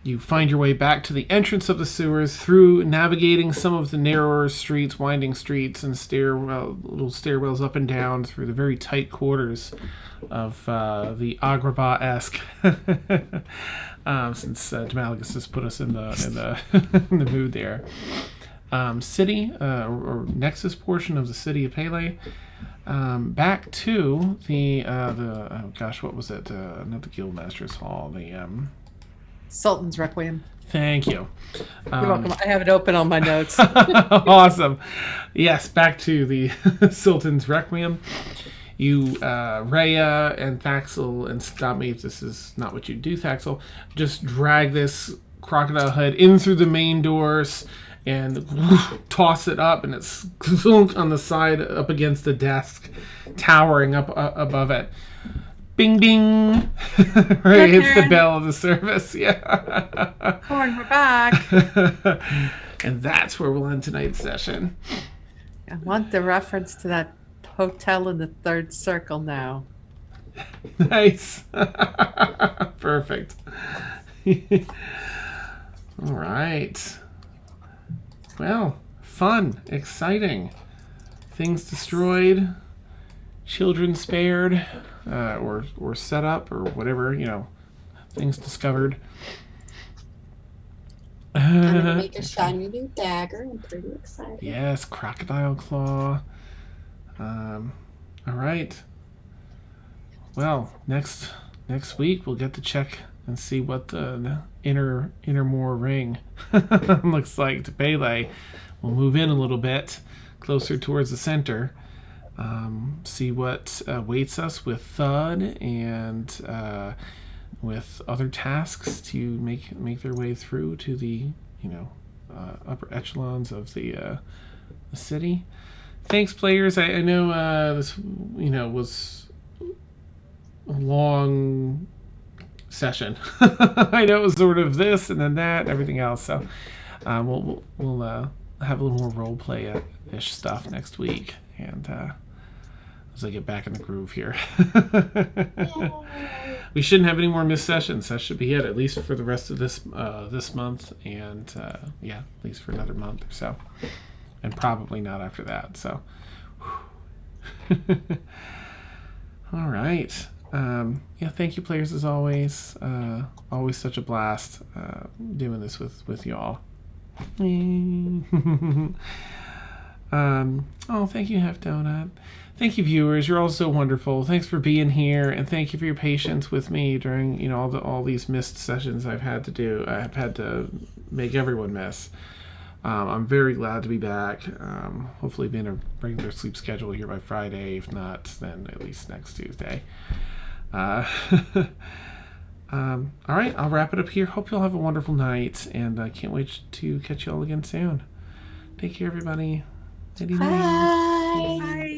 You find your way back to the entrance of the sewers through navigating some of the narrower streets, winding streets, and little stairwells up and down through the very tight quarters of the Agrabah-esque, since Demalagus has put us in the in the mood there. City or nexus portion of the city of Pele. Back to the oh gosh, what was it? Not the Guildmaster's Hall. The Sultan's Requiem. Thank you. You're welcome. I have it open on my notes. Awesome. Yes, back to the Sultan's Requiem. You, Rhea and Thaxel, and stop me if this is not what you do, Thaxel, just drag this crocodile head in through the main doors and toss it up, and it's on the side up against the desk, towering up above it. Bing, bing. Right, hits the bell of the service. Yeah. Corn, we're back. And that's where we'll end tonight's session. I want the reference to that hotel in the third circle now. Nice. Perfect. All right. Well, fun, exciting. Things destroyed, children spared, or set up, or whatever, things discovered. I'm gonna make a shiny new dagger. I'm pretty excited. Yes, crocodile claw. All right. Well, next week we'll get to check and see what the innermoor ring looks like to Pele. We'll move in a little bit closer towards the center. See what awaits us with Thud and with other tasks to make their way through to the upper echelons of the city. Thanks, players. I know this was a long session. I know it was sort of this and then that and everything else. So we'll have a little more role play ish stuff next week, and as I get back in the groove here. We shouldn't have any more missed sessions. That should be it, at least for the rest of this month, and at least for another month or so. and probably not after that. So, all right. Yeah, thank you, players, as always. Always such a blast doing this with y'all. Oh, thank you, Half Donut. Thank you, viewers. You're all so wonderful. Thanks for being here, and thank you for your patience with me during all these missed sessions I've had to do. I've had to make everyone miss. I'm very glad to be back. Hopefully, be in a regular sleep schedule here by Friday. If not, then at least next Tuesday. All right, I'll wrap it up here. Hope you all have a wonderful night, and I can't wait to catch you all again soon. Take care, everybody. Nighty night. Bye. Bye.